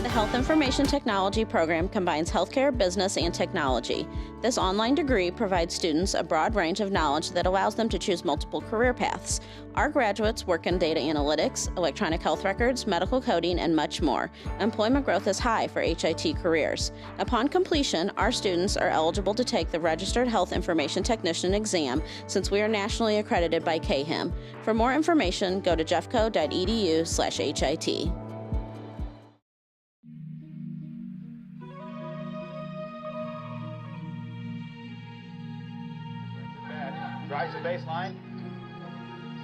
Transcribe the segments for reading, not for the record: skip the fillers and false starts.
The Health Information Technology program combines healthcare, business, and technology. This online degree provides students a broad range of knowledge that allows them to choose multiple career paths. Our graduates work in data analytics, electronic health records, medical coding, and much more. Employment growth is high for HIT careers. Upon completion, our students are eligible to take the Registered Health Information Technician exam since we are nationally accredited by CAHIM. For more information, go to jeffco.edu/HIT. Drives the baseline.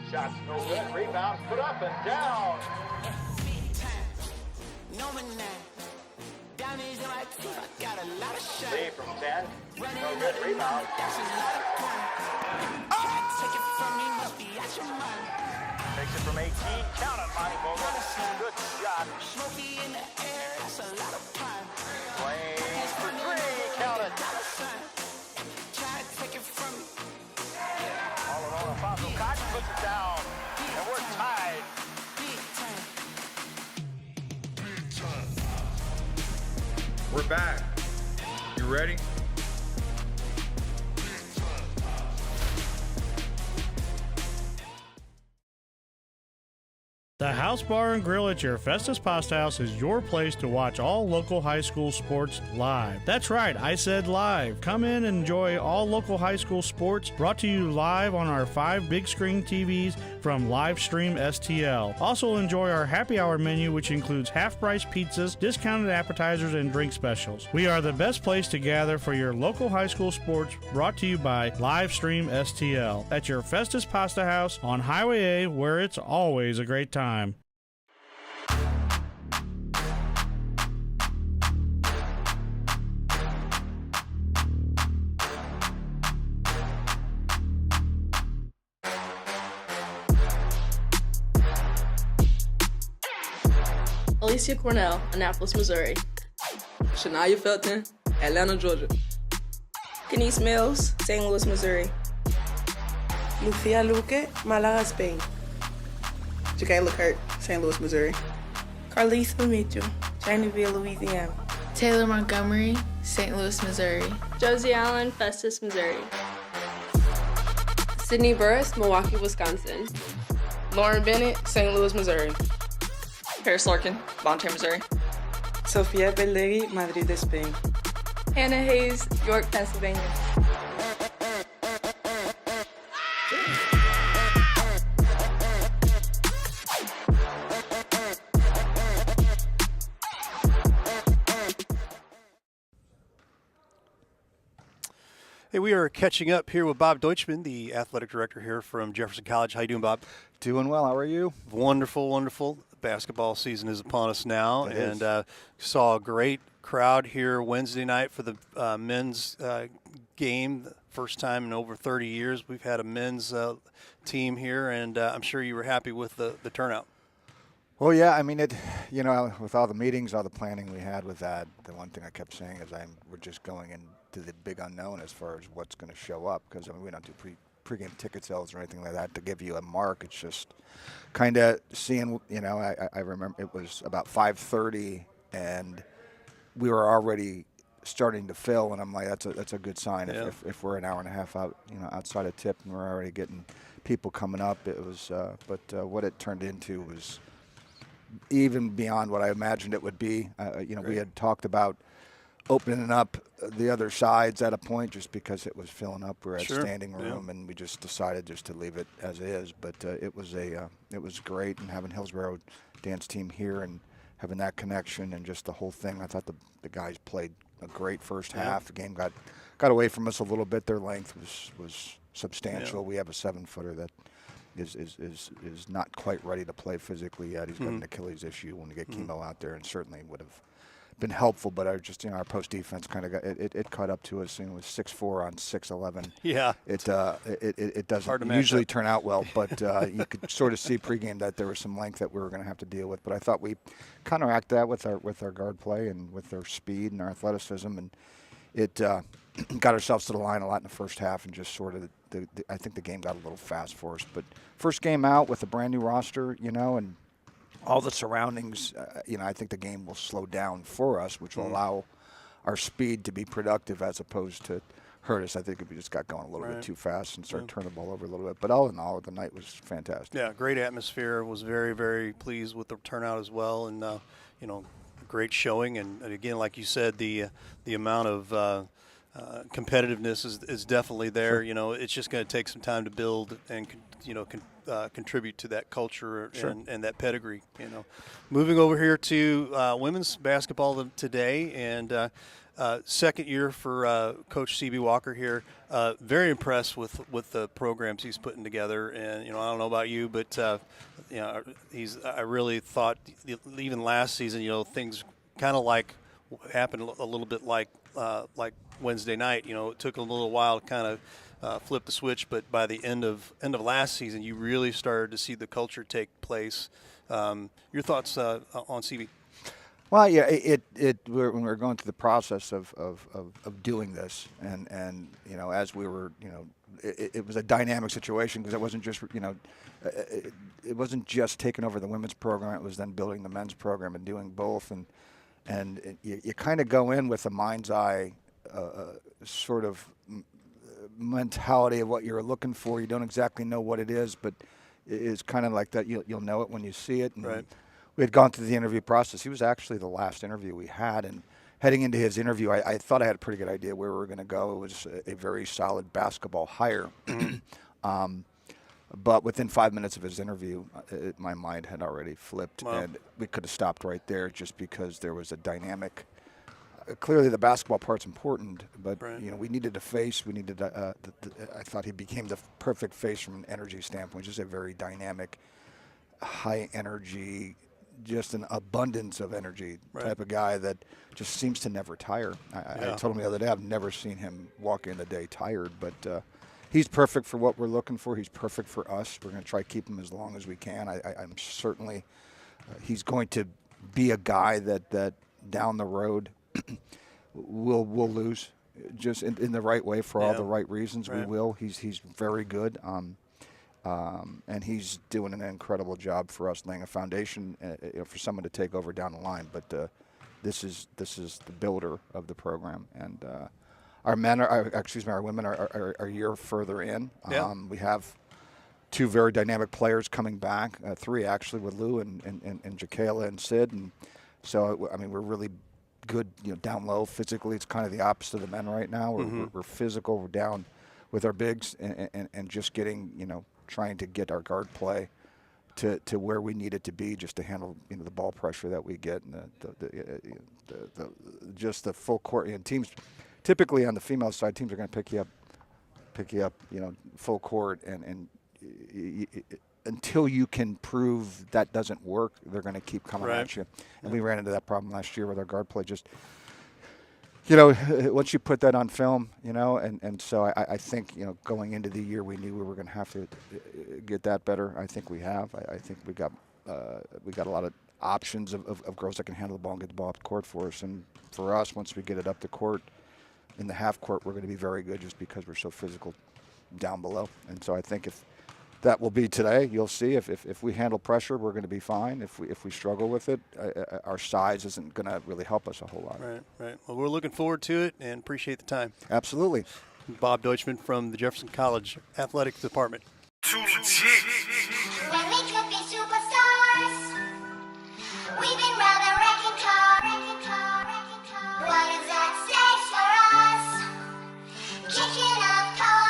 Shots no good. Rebounds put up and down. Lee from 10. No good. Rebound. Takes it from 18. Count it, Monty Vogel. Good shot. Flames for three. Count it. All alone, Alfonso Cotton puts it down, and we're tied. We're back. You ready? The House Bar and Grill at your Festus Pasta House is your place to watch all local high school sports live. That's right, I said live. Come in and enjoy all local high school sports brought to you live on our 5 big screen TVs from Livestream STL. Also enjoy our happy hour menu, which includes half-price pizzas, discounted appetizers, and drink specials. We are the best place to gather for your local high school sports brought to you by Livestream STL at your Festus Pasta House on Highway A, where it's always a great time. Alicia Cornell, Annapolis, Missouri. Shania Felton, Atlanta, Georgia. Denise Mills, St. Louis, Missouri. Lucia Luque, Malaga, Spain. Jacayla Kurt, St. Louis, Missouri. Carlisa Mitchell, Chinaville, Louisiana. Taylor Montgomery, St. Louis, Missouri. Josie Allen, Festus, Missouri. Sydney Burris, Milwaukee, Wisconsin. Lauren Bennett, St. Louis, Missouri. Paris Larkin, Bonte, Missouri. Sofia Bellegui, Madrid, Spain. Hannah Hayes, York, Pennsylvania. Hey, we are catching up here with Bob Deutschman, the athletic director here from Jefferson College. How you doing, Bob? Doing well. How are you? Wonderful, wonderful. Basketball season is upon us now, and saw a great crowd here Wednesday night for the men's game. First time in over 30 years we've had a men's team here, and I'm sure you were happy with the turnout. Well, yeah. I mean, with all the meetings, all the planning we had with that, the one thing I kept saying is we're just going into the big unknown as far as what's going to show up, because we don't do pregame ticket sales or anything like that to give you a mark. It's just kind of seeing, I remember it was about 5:30 and we were already starting to fill, and I'm like, that's a good sign. Yeah. If we're an hour and a half out, outside of tip, and we're already getting people coming up. It was, but what it turned into was even beyond what I imagined it would be. We had talked about opening up the other sides at a point just because it was filling up. We were at standing room, and we just decided just to leave it as is. But it was great, and having Hillsborough dance team here and having that connection and just the whole thing. I thought the guys played a great first half. The game got away from us a little bit. Their length was substantial. We have a 7-footer that is not quite ready to play physically yet. He's got an Achilles issue when we get chemo out there, and certainly would have been helpful. But I just, our post defense kind of got it caught up to us. It was 6'4" on 6'11". Yeah, it doesn't usually turn out well, but you could sort of see pregame that there was some length that we were going to have to deal with. But I thought we counteracted that with our guard play and with their speed and our athleticism, and it got ourselves to the line a lot in the first half, and just sort of I think the game got a little fast for us. But first game out with a brand new roster, and all the surroundings, I think the game will slow down for us, which will allow our speed to be productive as opposed to hurt us. I think if we just got going a little bit too fast and started turning the ball over a little bit. But all in all, the night was fantastic. Yeah, great atmosphere. Was very, very pleased with the turnout as well, and great showing. And again, like you said, the amount of competitiveness is definitely there. Sure. It's just going to take some time to build and contribute to that culture and that pedigree. Moving over here to women's basketball today, and second year for Coach C.B. Walker here. Very impressed with the programs he's putting together, and I don't know about you, but I really thought even last season, things kind of happened a little bit like Wednesday night. It took a little while to kind of flip the switch, but by the end of last season, you really started to see the culture take place. Your thoughts on CB? Well, yeah, when we were going through the process of doing this, and as we were, it was a dynamic situation because it wasn't just, it wasn't just taking over the women's program. It was then building the men's program and doing both, and you kind of go in with a mind's eye sort of mentality of what you're looking for. You don't exactly know what it is, but it's kind of like that. You'll know it when you see it. And right. We had gone through the interview process. He was actually the last interview we had, and heading into his interview, I thought I had a pretty good idea where we were going to go. It was a very solid basketball hire. But within 5 minutes of his interview, my mind had already flipped, and we could have stopped right there just because there was a dynamic. Clearly, the basketball part's important, but we needed a face. We needed. I thought he became the perfect face from an energy standpoint. Just a very dynamic, high energy, just an abundance of energy type of guy that just seems to never tire. I told him the other day I've never seen him walk in the day tired, but he's perfect for what we're looking for. He's perfect for us. We're going to try to keep him as long as we can. I'm certainly he's going to be a guy that down the road we'll lose just in the right way for all the right reasons. We will. He's very good. And he's doing an incredible job for us, laying a foundation for someone to take over down the line. But this is the builder of the program, and our women are a year further in. We have two very dynamic players coming back, three actually with Lou and Jakayla and Sid, and so we're really good. Down low physically, it's kind of the opposite of the men right now. We're physical. We're down with our bigs and just getting trying to get our guard play to where we need it to be just to handle the ball pressure that we get and just the full court. And teams typically on the female side, teams are going to pick you up full court and until you can prove that doesn't work, they're going to keep coming at you. And we ran into that problem last year with our guard play. Just once you put that on film, and so I think, going into the year, we knew we were going to have to get that better. I think we have. I think we got a lot of options of girls that can handle the ball and get the ball up the court for us. And for us, once we get it up the court, in the half court, we're going to be very good just because we're so physical down below. And so I think if that will be today, you'll see if we handle pressure, we're going to be fine. If we struggle with it, our size isn't going to really help us a whole lot. Right. Well, we're looking forward to it and appreciate the time. Absolutely. Bob Deutschman from the Jefferson College Athletics Department. Too legit. When we could be superstars, we've been rather wrecking car. What is at stake for us? Kicking up cold.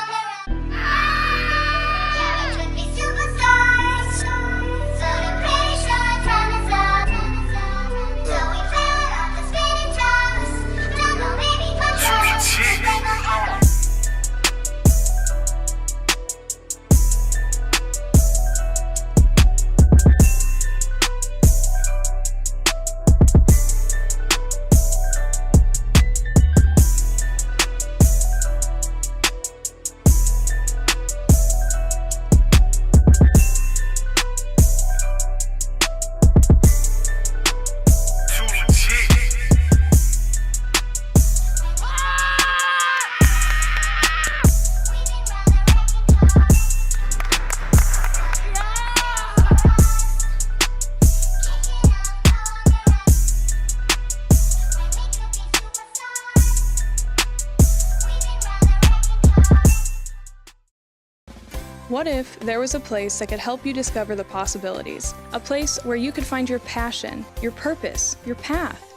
What if there was a place that could help you discover the possibilities? A place where you could find your passion, your purpose, your path.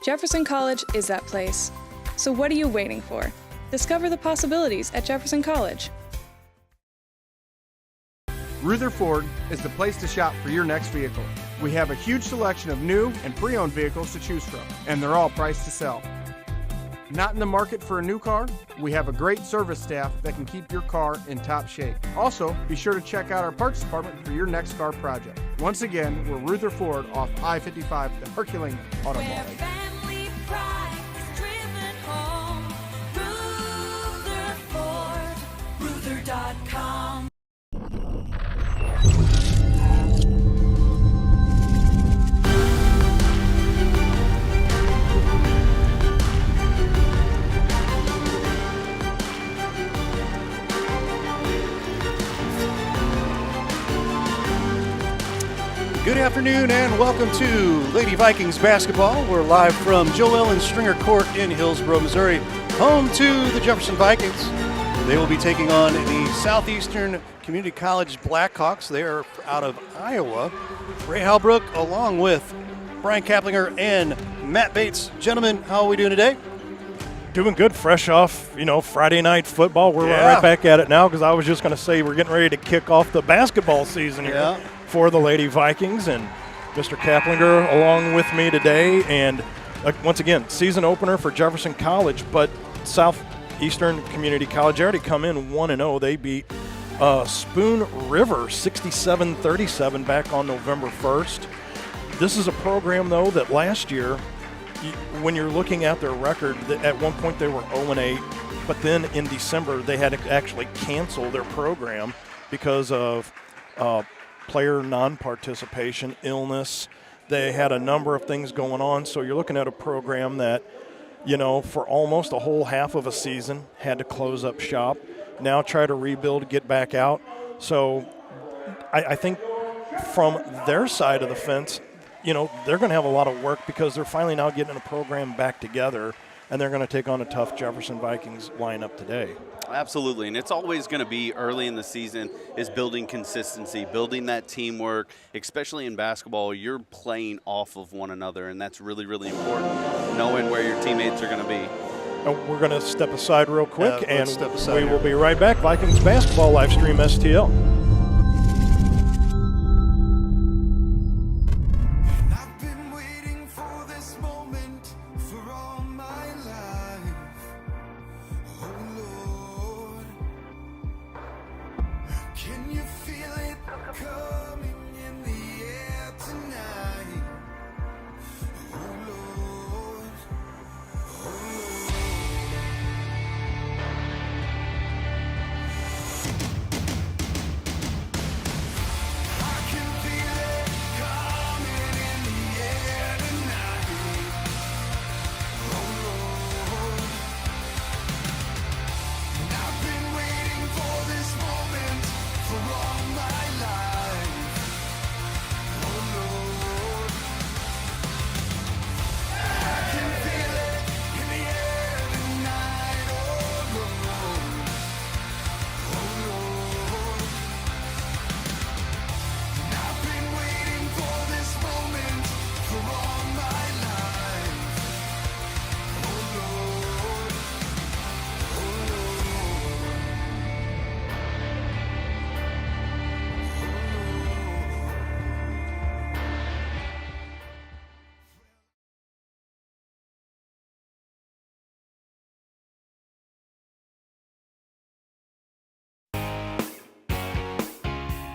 Jefferson College is that place. So what are you waiting for? Discover the possibilities at Jefferson College. Rutherford is the place to shop for your next vehicle. We have a huge selection of new and pre-owned vehicles to choose from, and they're all priced to sell. Not in the market for a new car? We have a great service staff that can keep your car in top shape. Also, be sure to check out our parts department for your next car project. Once again, we're Rutherford off I-55, the Herculean Auto Mall. Ruther.com. Good afternoon and welcome to Lady Vikings basketball. We're live from Joel and Stringer Court in Hillsboro, Missouri, home to the Jefferson Vikings. They will be taking on the Southeastern Community College Blackhawks. They are out of Iowa. Ray Halbrook along with Brian Kaplinger and Matt Bates. Gentlemen, how are we doing today? Doing good, fresh off, Friday night football. We're right back at it now because I was just going to say we're getting ready to kick off the basketball season here for the Lady Vikings. And Mr. Kaplinger along with me today. And once again, season opener for Jefferson College, but Southeastern Community College already come in 1-0. They beat Spoon River 67-37 back on November 1st. This is a program, though, that last year, when you're looking at their record, at one point they were 0-8, but then in December they had to actually cancel their program because of player non-participation, illness. They had a number of things going on, so you're looking at a program that, for almost a whole half of a season had to close up shop, now try to rebuild, get back out. So I think from their side of the fence, they're going to have a lot of work because they're finally now getting a program back together, and they're going to take on a tough Jefferson Vikings lineup today. Absolutely, and it's always going to be early in the season is building consistency, building that teamwork, especially in basketball. You're playing off of one another, and that's really, really important, knowing where your teammates are going to be. We're going to step aside real quick, and we will be right back. Vikings basketball live stream STL.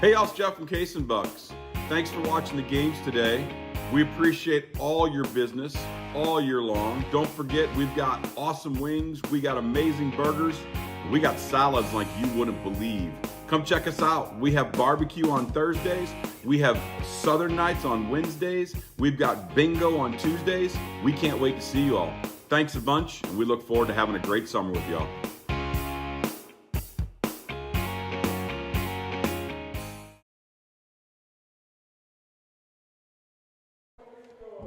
Hey, y'all, it's Jeff from Case and Bucks. Thanks for watching the games today. We appreciate all your business all year long. Don't forget, we've got awesome wings, we got amazing burgers, we got salads like you wouldn't believe. Come check us out. We have barbecue on Thursdays, we have Southern Nights on Wednesdays, we've got bingo on Tuesdays. We can't wait to see you all. Thanks a bunch, and we look forward to having a great summer with y'all.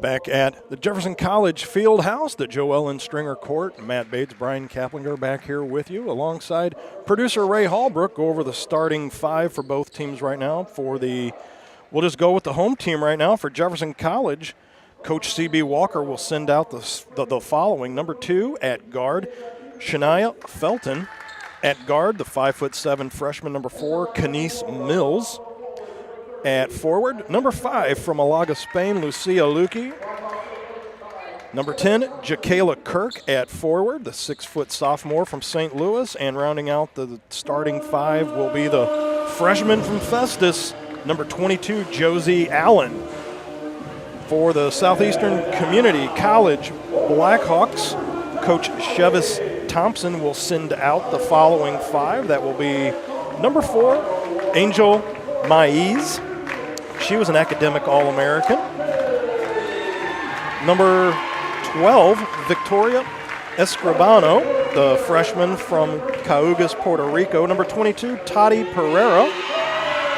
Back at the Jefferson College Field House, the Joellen Stringer Court. Matt Bates, Brian Kaplinger back here with you alongside producer Ray Hallbrook. Go over the starting five for both teams right now. We'll just go with the home team right now for Jefferson College. Coach C.B. Walker will send out the following. Number 2 at guard, Shania Felton. At guard, the 5'7" freshman, number 4, Kenise Mills. At forward, number 5 from Malaga, Spain, Lucia Luque. Number 10, Jacayla Kirk at forward, the 6-foot sophomore from St. Louis. And rounding out the starting 5 will be the freshman from Festus, number 22, Josie Allen. For the Southeastern Community College Blackhawks, Coach Chevis Thompson will send out the following 5. That will be number 4, Angel Maiz. She was an academic All-American. Number 12, Victoria Escribano, the freshman from Caugas, Puerto Rico. Number 22, Tati Pereira.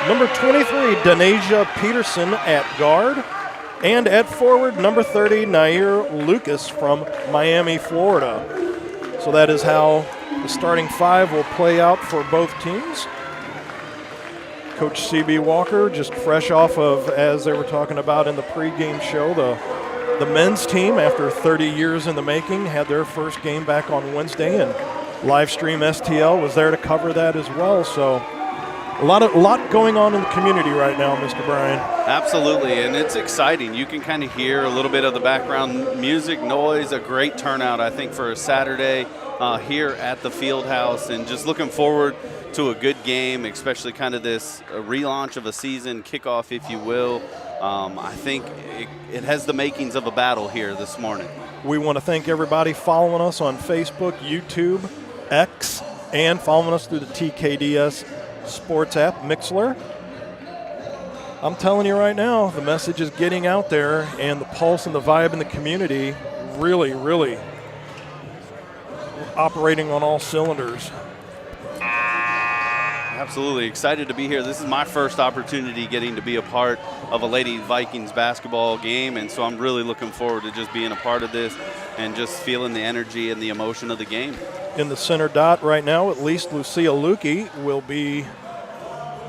Number 23, Denasia Peterson at guard. And at forward, number 30, Nair Lucas from Miami, Florida. So that is how the starting 5 will play out for both teams. Coach C.B. Walker, just fresh off of, as they were talking about in the pregame show, the men's team, after 30 years in the making, had their first game back on Wednesday, and Livestream STL was there to cover that as well. So a lot going on in the community right now, Mr. Bryan. Absolutely, and it's exciting. You can kind of hear a little bit of the background music, noise, a great turnout, I think, for a Saturday here at the field house, and just looking forward to a good game, especially kind of this relaunch of a season, kickoff, if you will. I think it has the makings of a battle here this morning. We want to thank everybody following us on Facebook, YouTube, X, and following us through the TKDS Sports app, Mixler. I'm telling you right now, the message is getting out there, and the pulse and the vibe in the community really, really operating on all cylinders. Absolutely excited to be here. This is my first opportunity getting to be a part of a Lady Vikings basketball game, and so I'm really looking forward to just being a part of this and just feeling the energy and the emotion of the game. In the center dot right now, at least Lucia Luque will be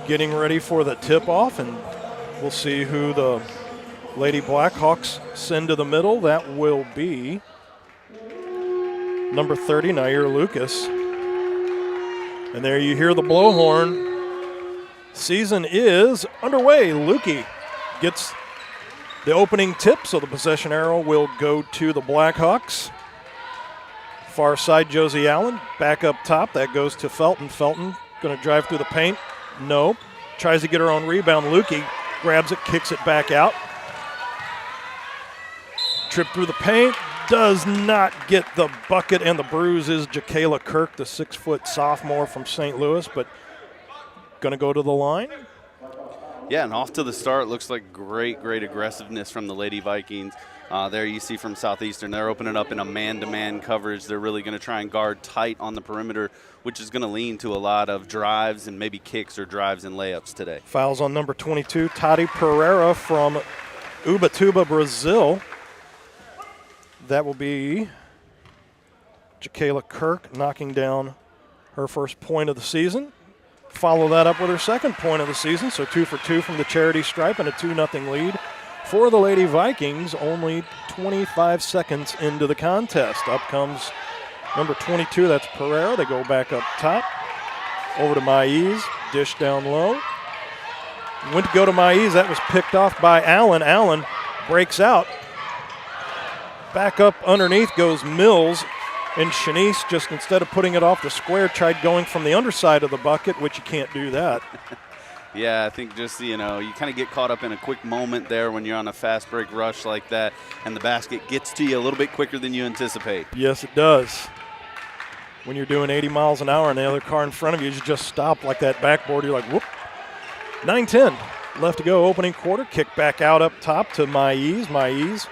getting ready for the tip-off, and we'll see who the Lady Blackhawks send to the middle. That will be number 30, Nair Lucas. And there you hear the blowhorn. Season is underway. Luque gets the opening tip, so the possession arrow will go to the Blackhawks. Far side, Josie Allen. Back up top, that goes to Felton. Felton going to drive through the paint. No. Tries to get her own rebound. Luque grabs it, kicks it back out. Trip through the paint. Does not get the bucket, and the bruise is Jacayla Kirk, the 6-foot sophomore from St. Louis, but going to go to the line. Yeah, and off to the start. Looks like great aggressiveness from the Lady Vikings. There you see from Southeastern. They're opening up in a man-to-man coverage. They're really going to try and guard tight on the perimeter, which is going to lean to a lot of drives and maybe kicks or drives and layups today. Fouls on number 22, Tati Pereira from Ubatuba, Brazil. That will be Jacayla Kirk knocking down her first point of the season. Follow that up with her second point of the season, so 2 for 2 from the charity stripe and a 2-0 lead for the Lady Vikings, only 25 seconds into the contest. Up comes number 22, that's Pereira. They go back up top. Over to Maiz, dish down low. Went to go to Maiz, that was picked off by Allen. Allen breaks out. Back up underneath goes Mills, and Shanice, just instead of putting it off the square, tried going from the underside of the bucket, which you can't do that. Yeah, I think just, you kind of get caught up in a quick moment there when you're on a fast break rush like that, and the basket gets to you a little bit quicker than you anticipate. Yes, it does. When you're doing 80 miles an hour and the other car in front of you just stop like that backboard, you're like, whoop. 9-10 left to go, opening quarter. Kick back out up top to Maiz. Maiz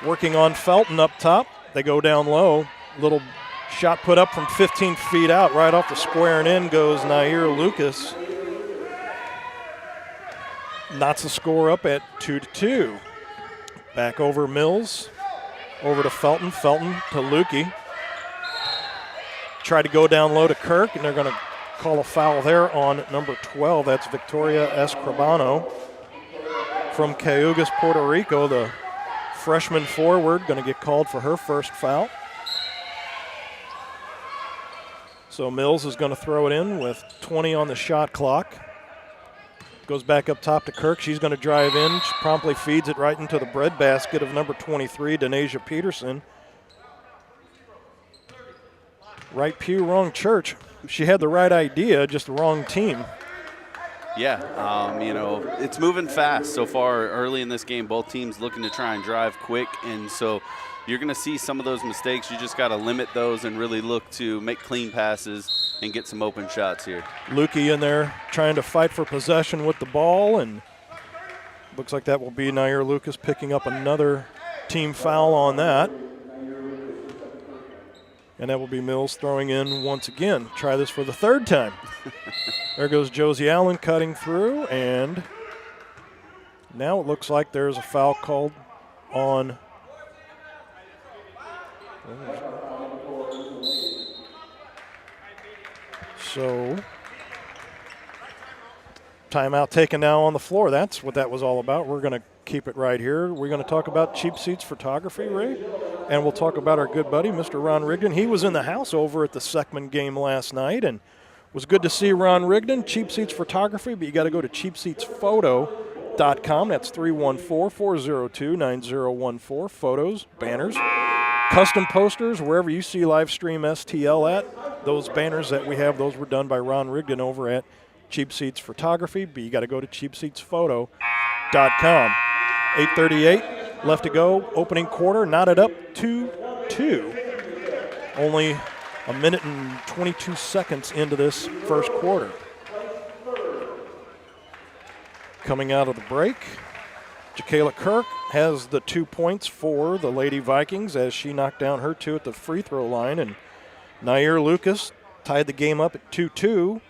working on Felton up top. They go down low. Little shot put up from 15 feet out, right off the square, and in goes Nair Lucas. Knots the score up at 2-2. Back over Mills. Over to Felton. Felton to Lukey. Tried to go down low to Kirk, and they're going to call a foul there on number 12. That's Victoria Escribano from Cayugas, Puerto Rico. The freshman forward going to get called for her first foul. So Mills is going to throw it in with 20 on the shot clock. Goes back up top to Kirk. She's going to drive in. She promptly feeds it right into the breadbasket of number 23, Denasia Peterson. Right pew, wrong church. She had the right idea, just the wrong team. Yeah, you know, it's moving fast so far early in this game. Both teams looking to try and drive quick, and so you're going to see some of those mistakes. You just got to limit those and really look to make clean passes and get some open shots here. Lukey in there trying to fight for possession with the ball, and looks like that will be Nair Lucas picking up another team foul on that. And that will be Mills throwing in once again. Try this for the third time. There goes Josie Allen cutting through, and now it looks like there's a foul called on. So, timeout taken now on the floor. That's what that was all about. We're going to keep it right here. We're going to talk about Cheap Seats Photography, Ray, and we'll talk about our good buddy, Mr. Ron Rigdon. He was in the house over at the Seckman game last night, and it was good to see Ron Rigdon. Cheap Seats Photography, but you got to go to cheapseatsphoto.com. That's 314-402-9014. Photos, banners, custom posters, wherever you see Livestream STL at. Those banners that we have, those were done by Ron Rigdon over at Cheap Seats Photography, but you got to go to cheapseatsphoto.com. 8:38 left to go. Opening quarter, knotted up 2-2. Only a minute and 22 seconds into this first quarter. Coming out of the break, Jacayla Kirk has the 2 points for the Lady Vikings as she knocked down her 2 at the free throw line, and Nair Lucas tied the game up at 2-2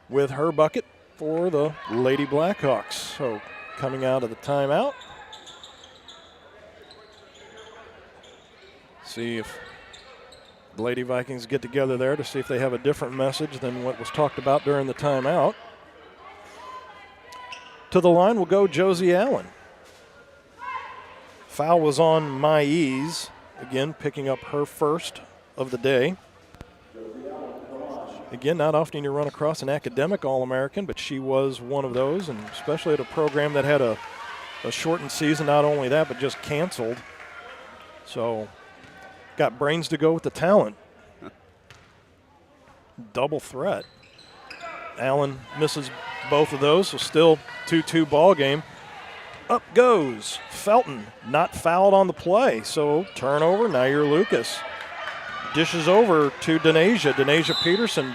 with her bucket for the Lady Blackhawks. So coming out of the timeout, see if the Lady Vikings get together there to see if they have a different message than what was talked about during the timeout. To the line will go Josie Allen. Foul was on Maes, again picking up her first of the day. Again, not often you run across an academic All-American, but she was one of those, and especially at a program that had a shortened season. Not only that, but just canceled. So, got brains to go with the talent. Double threat. Allen misses both of those, so still 2-2 ball game. Up goes Felton, not fouled on the play, so turnover, Nair Lucas. Dishes over to Denasia. Denasia Peterson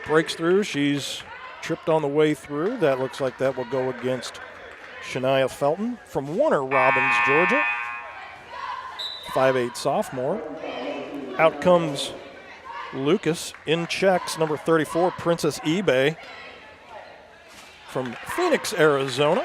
breaks through. She's tripped on the way through. That looks like that will go against Shania Felton from Warner Robins, Georgia. 5'8" sophomore. Out comes Lucas. In checks, number 34, Princess eBay from Phoenix, Arizona.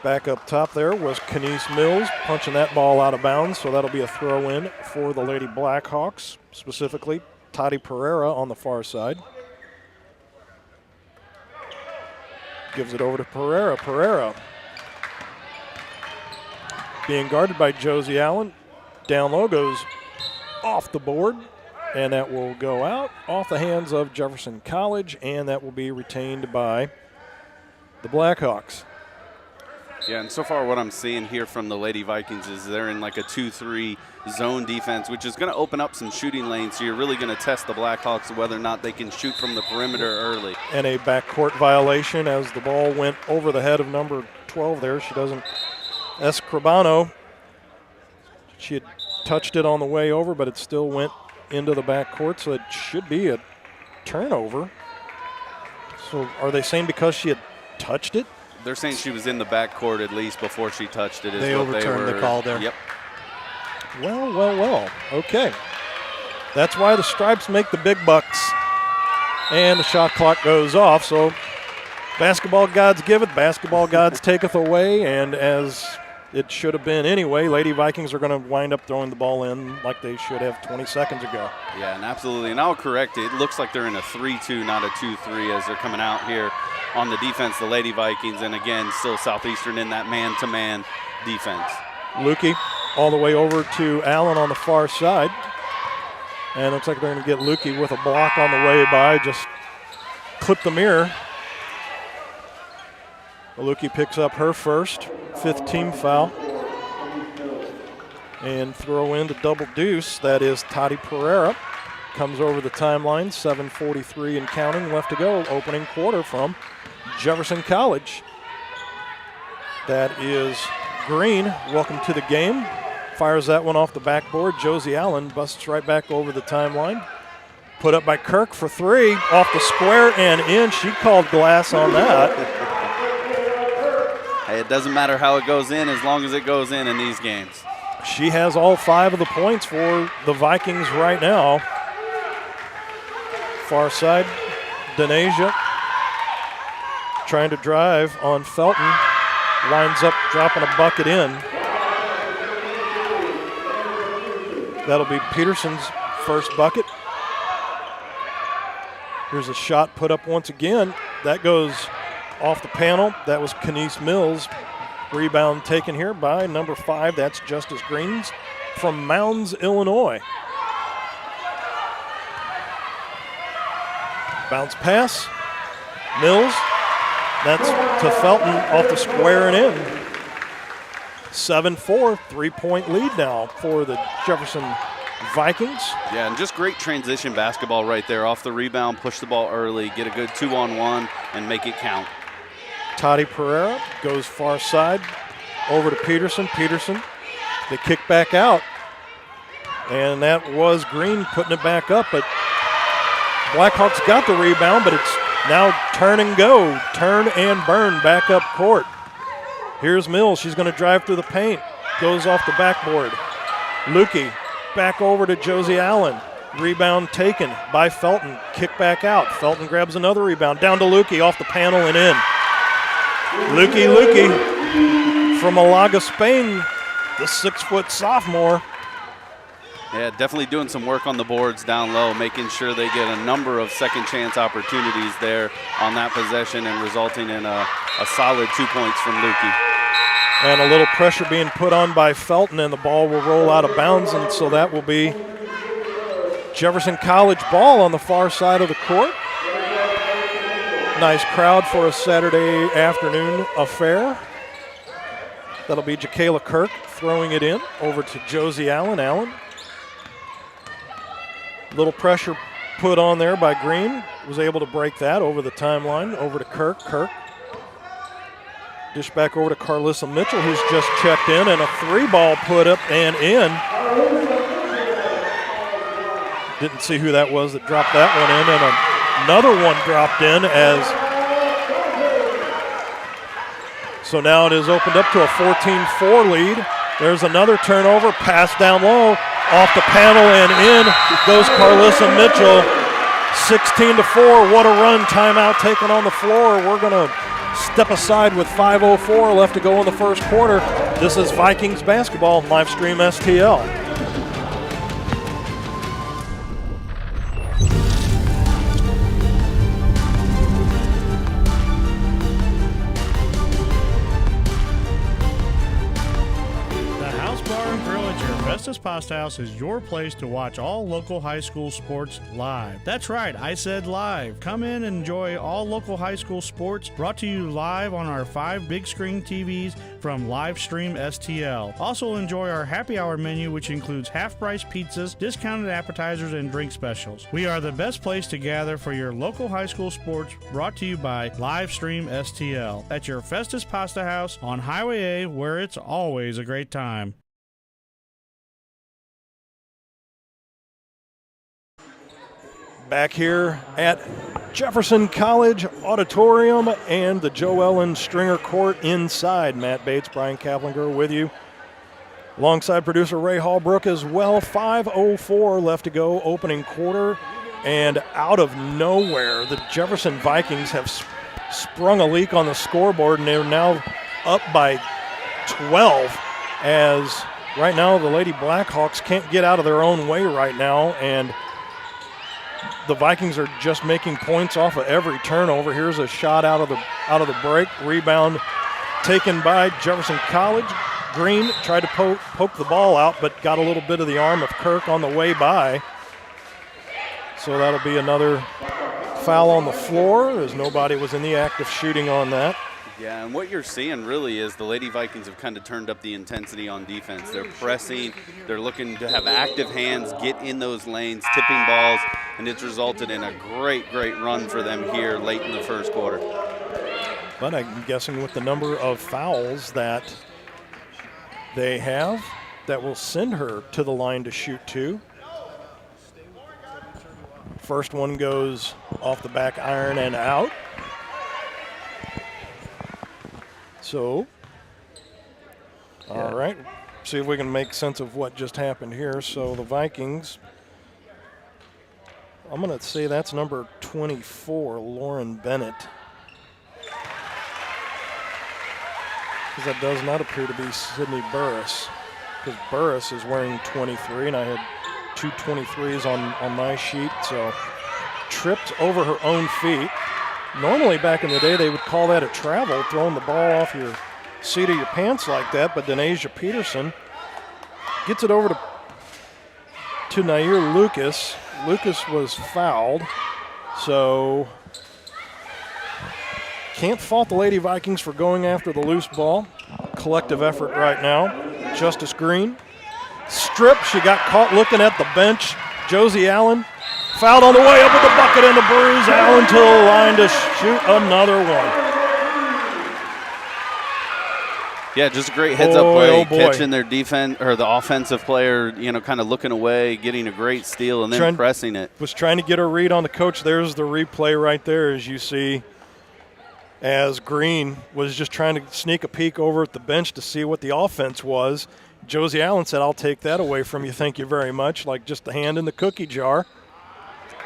Back up top there was Kenise Mills punching that ball out of bounds, so that'll be a throw-in for the Lady Blackhawks, specifically Toddy Pereira on the far side. Gives it over to Pereira. Pereira being guarded by Josie Allen. Down low goes off the board, and that will go out off the hands of Jefferson College, and that will be retained by the Blackhawks. Yeah, and so far what I'm seeing here from the Lady Vikings is they're in like a 2-3 zone defense, which is going to open up some shooting lanes, so you're really going to test the Blackhawks whether or not they can shoot from the perimeter early. And a backcourt violation as the ball went over the head of number 12 there. She doesn't. Escribano, she had touched it on the way over, but it still went into the backcourt, so it should be a turnover. So are they saying because she had touched it? They're saying she was in the backcourt at least before she touched it. They overturned the call there. Yep. Well. Okay. That's why the Stripes make the big bucks. And the shot clock goes off, so Basketball gods giveth, basketball gods taketh away, and as it should have been anyway, Lady Vikings are going to wind up throwing the ball in like they should have 20 seconds ago. Yeah, and absolutely. And I'll correct it. It looks like they're in a 3-2, not a 2-3 as they're coming out here on the defense, the Lady Vikings. And again, still Southeastern in that man-to-man defense. Lukey all the way over to Allen on the far side. And it looks like they're going to get Lukey with a block on the way by. Just clip the mirror. Lukey picks up her first, 5th team foul. And throw in the double deuce. That is Toddy Pereira. Comes over the timeline, 7:43 and counting left to go. Opening quarter from Jefferson College. That is Green. Welcome to the game. Fires that one off the backboard. Josie Allen busts right back over the timeline. Put up by Kirk for 3. Off the square and in. She called glass on that. Hey, it doesn't matter how it goes in as long as it goes in these games. She has all 5 of the points for the Vikings right now. Far side, Denasia trying to drive on Felton. Winds up dropping a bucket in. That'll be Peterson's first bucket. Here's a shot put up once again. That goes off the panel. That was Kenise Mills. Rebound taken here by number 5. That's Justice Greens from Mounds, Illinois. Bounce pass. Mills. That's to Felton off the square and in. 7-4, 3-point lead now for the Jefferson Vikings. Yeah, and just great transition basketball right there. Off the rebound, push the ball early, get a good 2-on-1, and make it count. Toddy Pereira goes far side over to Peterson. Peterson, they kick back out. And that was Green putting it back up, but Blackhawks got the rebound, but it's now turn and go, turn and burn back up court. Here's Mills. She's going to drive through the paint. Goes off the backboard. Lukey back over to Josie Allen. Rebound taken by Felton. Kick back out. Felton grabs another rebound. Down to Lukey off the panel and in. Lukey from Malaga, Spain, the 6-foot sophomore. Yeah, definitely doing some work on the boards down low, making sure they get a number of second chance opportunities there on that possession and resulting in a solid 2 points from Lukey. And a little pressure being put on by Felton, and the ball will roll out of bounds, and so that will be Jefferson College ball on the far side of the court. Nice crowd for a Saturday afternoon affair. That'll be Jakayla Kirk throwing it in over to Josie Allen. Allen. Little pressure put on there by Green. Was able to break that over the timeline. Over to Kirk. Kirk. Dish back over to Carlissa Mitchell, who's just checked in, and a 3-ball put up and in. Didn't see who that was that dropped that one in, and another one dropped in as. So now it is opened up to a 14-4 lead. There's another turnover, pass down low, off the panel and in goes Carlissa Mitchell. 16-4, what a run, timeout taken on the floor. We're gonna step aside with 5:04 left to go in the first quarter. This is Vikings basketball, live stream STL. Festus Pasta House is your place to watch all local high school sports live. That's right, I said live. Come in and enjoy all local high school sports brought to you live on our 5 big screen TVs from Livestream STL. Also enjoy our happy hour menu, which includes half-price pizzas, discounted appetizers, and drink specials. We are the best place to gather for your local high school sports, brought to you by Livestream STL at your Festus Pasta House on Highway A, where it's always a great time. Back here at Jefferson College Auditorium and the Joe Ellen Stringer Court inside. Matt Bates, Brian Kaplinger with you. Alongside producer Ray Hallbrook as well. 5:04 left to go, opening quarter. And out of nowhere, the Jefferson Vikings have sprung a leak on the scoreboard, and they're now up by 12 as right now the Lady Blackhawks can't get out of their own way right now, and the Vikings are just making points off of every turnover. Here's a shot out of the break. Rebound taken by Jefferson College. Green tried to poke the ball out, but got a little bit of the arm of Kirk on the way by. So that'll be another foul on the floor, as nobody was in the act of shooting on that. Yeah, and what you're seeing really is the Lady Vikings have kind of turned up the intensity on defense. They're pressing, they're looking to have active hands, get in those lanes, tipping balls, and it's resulted in a great run for them here late in the first quarter. But I'm guessing with the number of fouls that they have, that will send her to the line to shoot two. First one goes off the back iron and out. So, all right, see if we can make sense of what just happened here. So the Vikings, I'm going to say that's number 24, Lauren Bennett. Because that does not appear to be Sydney Burris, because Burris is wearing 23, and I had two 23s on my sheet. So tripped over her own feet. Normally back in the day they would call that a travel, throwing the ball off your seat of your pants like that, but Denasia Peterson gets it over to Nair Lucas. Lucas was fouled, so can't fault the Lady Vikings for going after the loose ball. Collective effort right now. Justice Green, strip, she got caught looking at the bench. Josie Allen fouled on the way up with the bucket and the bruise. Allen to the line to shoot another one. Yeah, just a great heads-up play, catching their defense or the offensive player, kind of looking away, getting a great steal, and then pressing it. Was trying to get a read on the coach. There's the replay right there, as you see, as Green was just trying to sneak a peek over at the bench to see what the offense was. Josie Allen said, "I'll take that away from you, thank you very much," like just the hand in the cookie jar.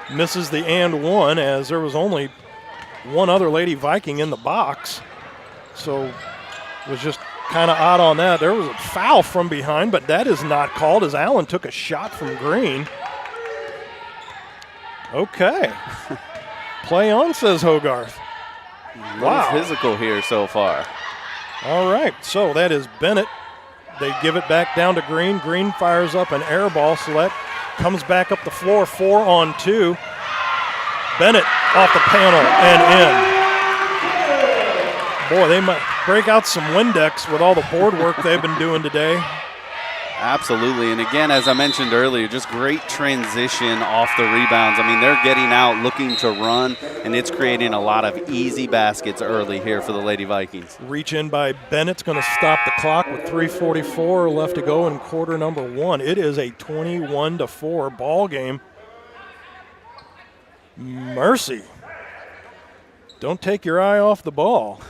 Misses the and one, as there was only one other Lady Viking in the box. So it was just kind of odd on that. There was a foul from behind, but that is not called as Allen took a shot from Green. Okay. Play on, says Hogarth. Wow. Physical here so far. All right, so that is Bennett. They give it back down to Green. Green fires up an air ball, so that comes back up the floor, 4-on-2. Bennett off the panel and in. Boy, they might break out some Windex with all the board work they've been doing today. Absolutely, and again, as I mentioned earlier, just great transition off the rebounds. I mean, they're getting out, looking to run, and it's creating a lot of easy baskets early here for the Lady Vikings. Reach in by Bennett's going to stop the clock with 3:44 left to go in quarter number one. It is a 21-4 ball game. Mercy. Don't take your eye off the ball.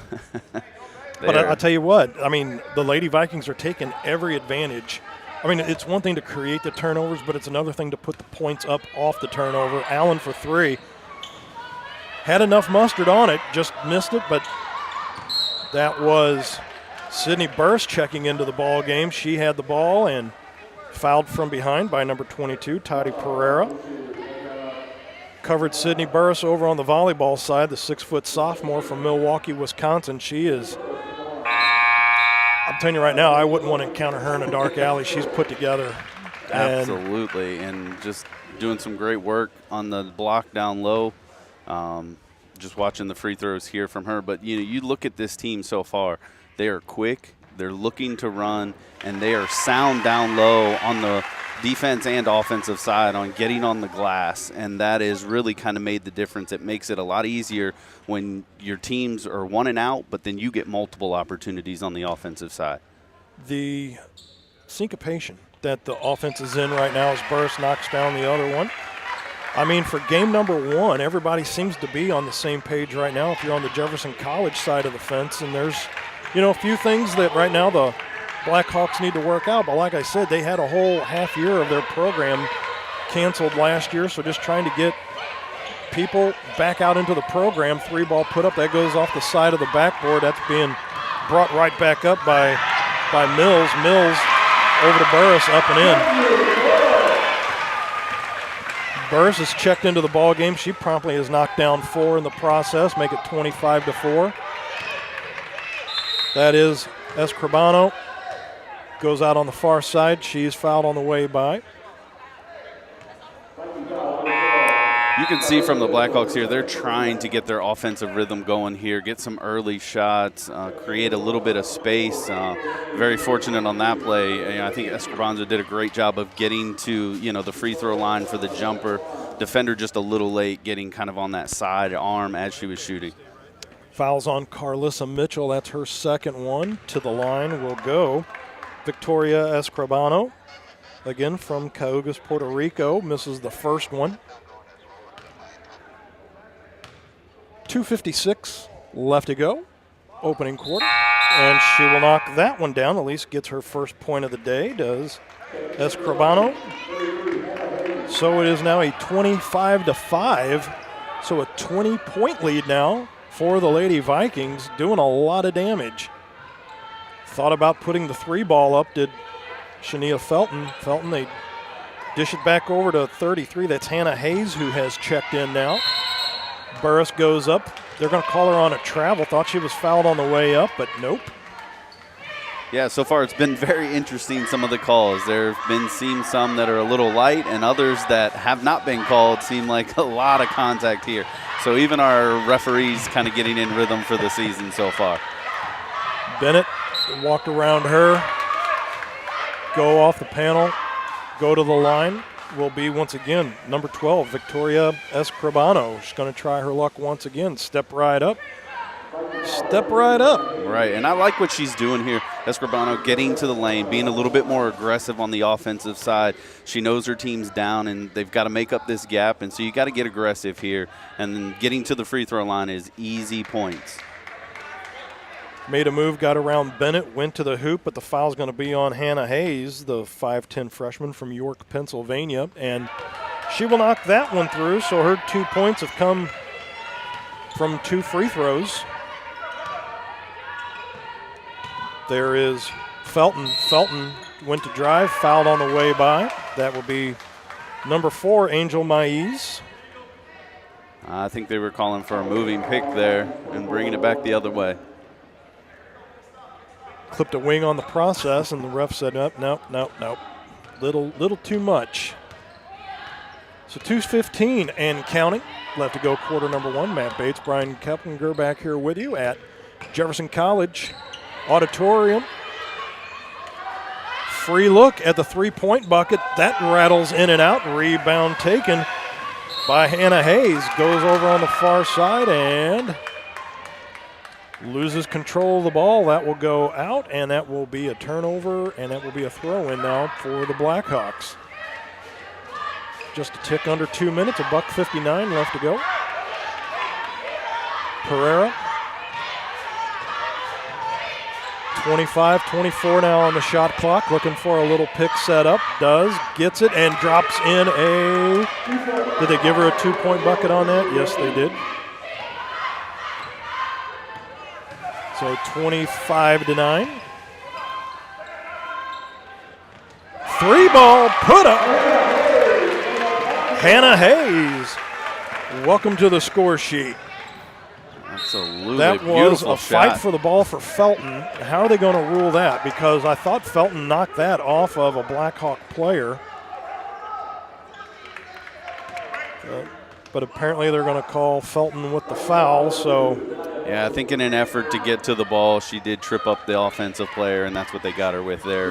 But I'll tell you what, I mean, the Lady Vikings are taking every advantage. I mean, it's one thing to create the turnovers, but it's another thing to put the points up off the turnover. Allen for three. Had enough mustard on it, just missed it, but that was Sydney Burst checking into the ball game. She had the ball and fouled from behind by number 22, Toddy Pereira. Covered Sydney Burris over on the volleyball side, the 6-foot sophomore from Milwaukee, Wisconsin. She is, I'm telling you right now, I wouldn't want to encounter her in a dark alley. She's put together. Absolutely, and just doing some great work on the block down low. Just watching the free throws here from her. But, you look at this team so far. They are quick, they're looking to run, and they are sound down low on the defense and offensive side on getting on the glass, and that has really kind of made the difference. It makes it a lot easier when your teams are 1 and out, but then you get multiple opportunities on the offensive side. The syncopation that the offense is in right now as Burris knocks down the other one. I mean, for game number one, everybody seems to be on the same page right now if you're on the Jefferson College side of the fence, and there's, a few things that right now the Blackhawks need to work out, but like I said, they had a whole half year of their program canceled last year, so just trying to get people back out into the program. 3 ball put up. That goes off the side of the backboard. That's being brought right back up by Mills. Mills over to Burris, up and in. Burris is checked into the ball game. She promptly has knocked down 4 in the process, make it 25-4. That is Escribano. Goes out on the far side. She's fouled on the way by. You can see from the Blackhawks here, they're trying to get their offensive rhythm going here, get some early shots, create a little bit of space. Very fortunate on that play. I think Escribano did a great job of getting to the free throw line for the jumper. Defender just a little late, getting kind of on that side arm as she was shooting. Fouls on Carlissa Mitchell. That's her second one. To the line will go Victoria Escribano, again from Cayugas, Puerto Rico. Misses the first one. 2:56 left to go, opening quarter, and she will knock that one down. At least gets her first point of the day, does Escribano. So it is now a 25-5, so a 20-point lead now for the Lady Vikings, doing a lot of damage. Thought about putting the 3-ball up, did Shania Felton. Felton, they dish it back over to 33. That's Hannah Hayes who has checked in now. Burris goes up. They're going to call her on a travel. Thought she was fouled on the way up, but nope. Yeah, so far it's been very interesting, some of the calls. There have been some that are a little light, and others that have not been called seem like a lot of contact here. So even our referees kind of getting in rhythm for the season so far. Bennett walked around her, go off the panel, go to the line. Will be once again number 12, Victoria Escribano. She's going to try her luck once again. Step right up. Step right up. Right, and I like what she's doing here. Escribano getting to the lane, being a little bit more aggressive on the offensive side. She knows her team's down, and they've got to make up this gap, and so you got to get aggressive here. And then getting to the free throw line is easy points. Made a move, got around Bennett, went to the hoop, but the foul's going to be on Hannah Hayes, the 5'10 freshman from York, Pennsylvania. And she will knock that one through, so her 2 points have come from 2 free throws. There is Felton. Felton went to drive, fouled on the way by. That will be number 4, Angel Maiz. I think they were calling for a moving pick there and bringing it back the other way. Clipped a wing on the process, and the ref said, nope. Little too much. So 2:15 and counting. Left to go quarter number 1. Matt Bates, Brian Keplinger back here with you at Jefferson College Auditorium. Free look at the 3-point bucket. That rattles in and out. Rebound taken by Hannah Hayes. Goes over on the far side and loses control of the ball. That will go out, and that will be a turnover, and that will be a throw-in now for the Blackhawks. Just a tick under 2 minutes, $1:59 left to go. Pereira. 25-24 now on the shot clock, looking for a little pick set up. Does, gets it, and drops in a... Did they give her a 2-point bucket on that? Yes, they did. So 25-9. 3-ball put up. Hannah Hayes, welcome to the score sheet. Absolutely. That was a fight shot for the ball for Felton. How are they going to rule that? Because I thought Felton knocked that off of a Blackhawk player. But apparently they're going to call Felton with the foul, so. Yeah, I think in an effort to get to the ball, she did trip up the offensive player, and that's what they got her with there.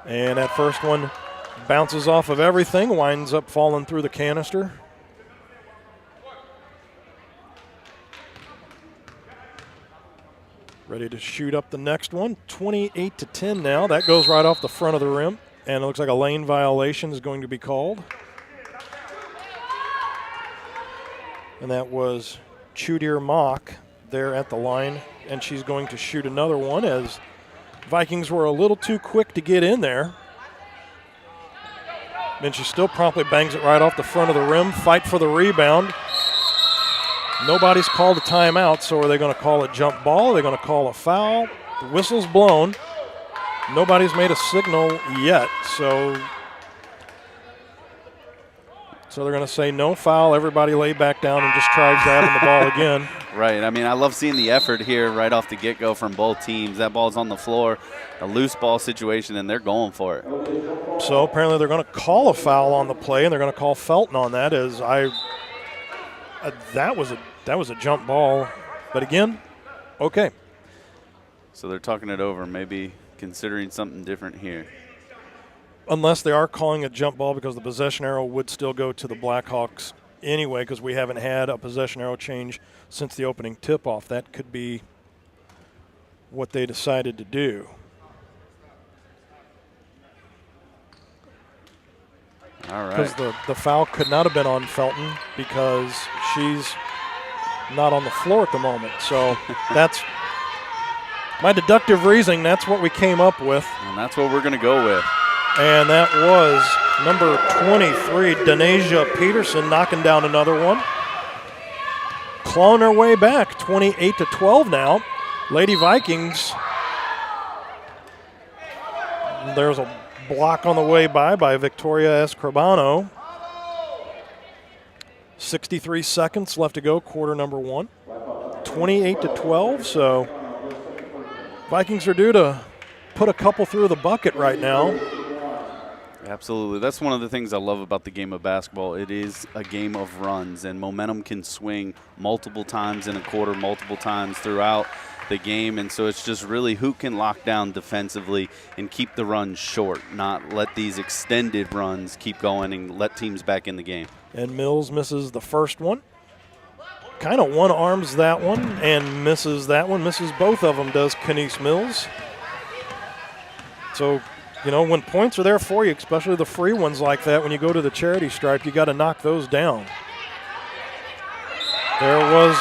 And that first one bounces off of everything, winds up falling through the canister. Ready to shoot up the next one. 28-10 now. That goes right off the front of the rim. And it looks like a lane violation is going to be called. And that was Chudir Mock there at the line. And she's going to shoot another one as Vikings were a little too quick to get in there. And she still promptly bangs it right off the front of the rim. Fight for the rebound. Nobody's called a timeout, so are they going to call a jump ball? Are they going to call a foul? The whistle's blown. Nobody's made a signal yet, so they're going to say no foul. Everybody lay back down and just try grabbing the ball again. Right. I mean, I love seeing the effort here right off the get-go from both teams. That ball's on the floor, a loose ball situation, and they're going for it. So apparently they're going to call a foul on the play, and they're going to call Felton on that. That was a jump ball, but again, okay. So they're talking it over, maybe considering something different here. Unless they are calling a jump ball, because the possession arrow would still go to the Blackhawks anyway, because we haven't had a possession arrow change since the opening tip-off. That could be what they decided to do. All right. Because the foul could not have been on Felton because she's not on the floor at the moment. So that's my deductive reasoning. That's what we came up with. And that's what we're going to go with. And that was number 23, Denasia Peterson, knocking down another one. Clawing her way back, 28-12 now. Lady Vikings. There's a block on the way by Victoria Escribano. 63 seconds left to go, quarter number one. 28-12, so Vikings are due to put a couple through the bucket right now. Absolutely. That's one of the things I love about the game of basketball. It is a game of runs, and momentum can swing multiple times in a quarter, multiple times throughout the game. And so it's just really who can lock down defensively and keep the runs short, not let these extended runs keep going and let teams back in the game. And Mills misses the first one. Kind of one-arms that one and misses that one. Misses both of them, does Kenise Mills. So, you know, when points are there for you, especially the free ones like that, when you go to the charity stripe, you got to knock those down. There was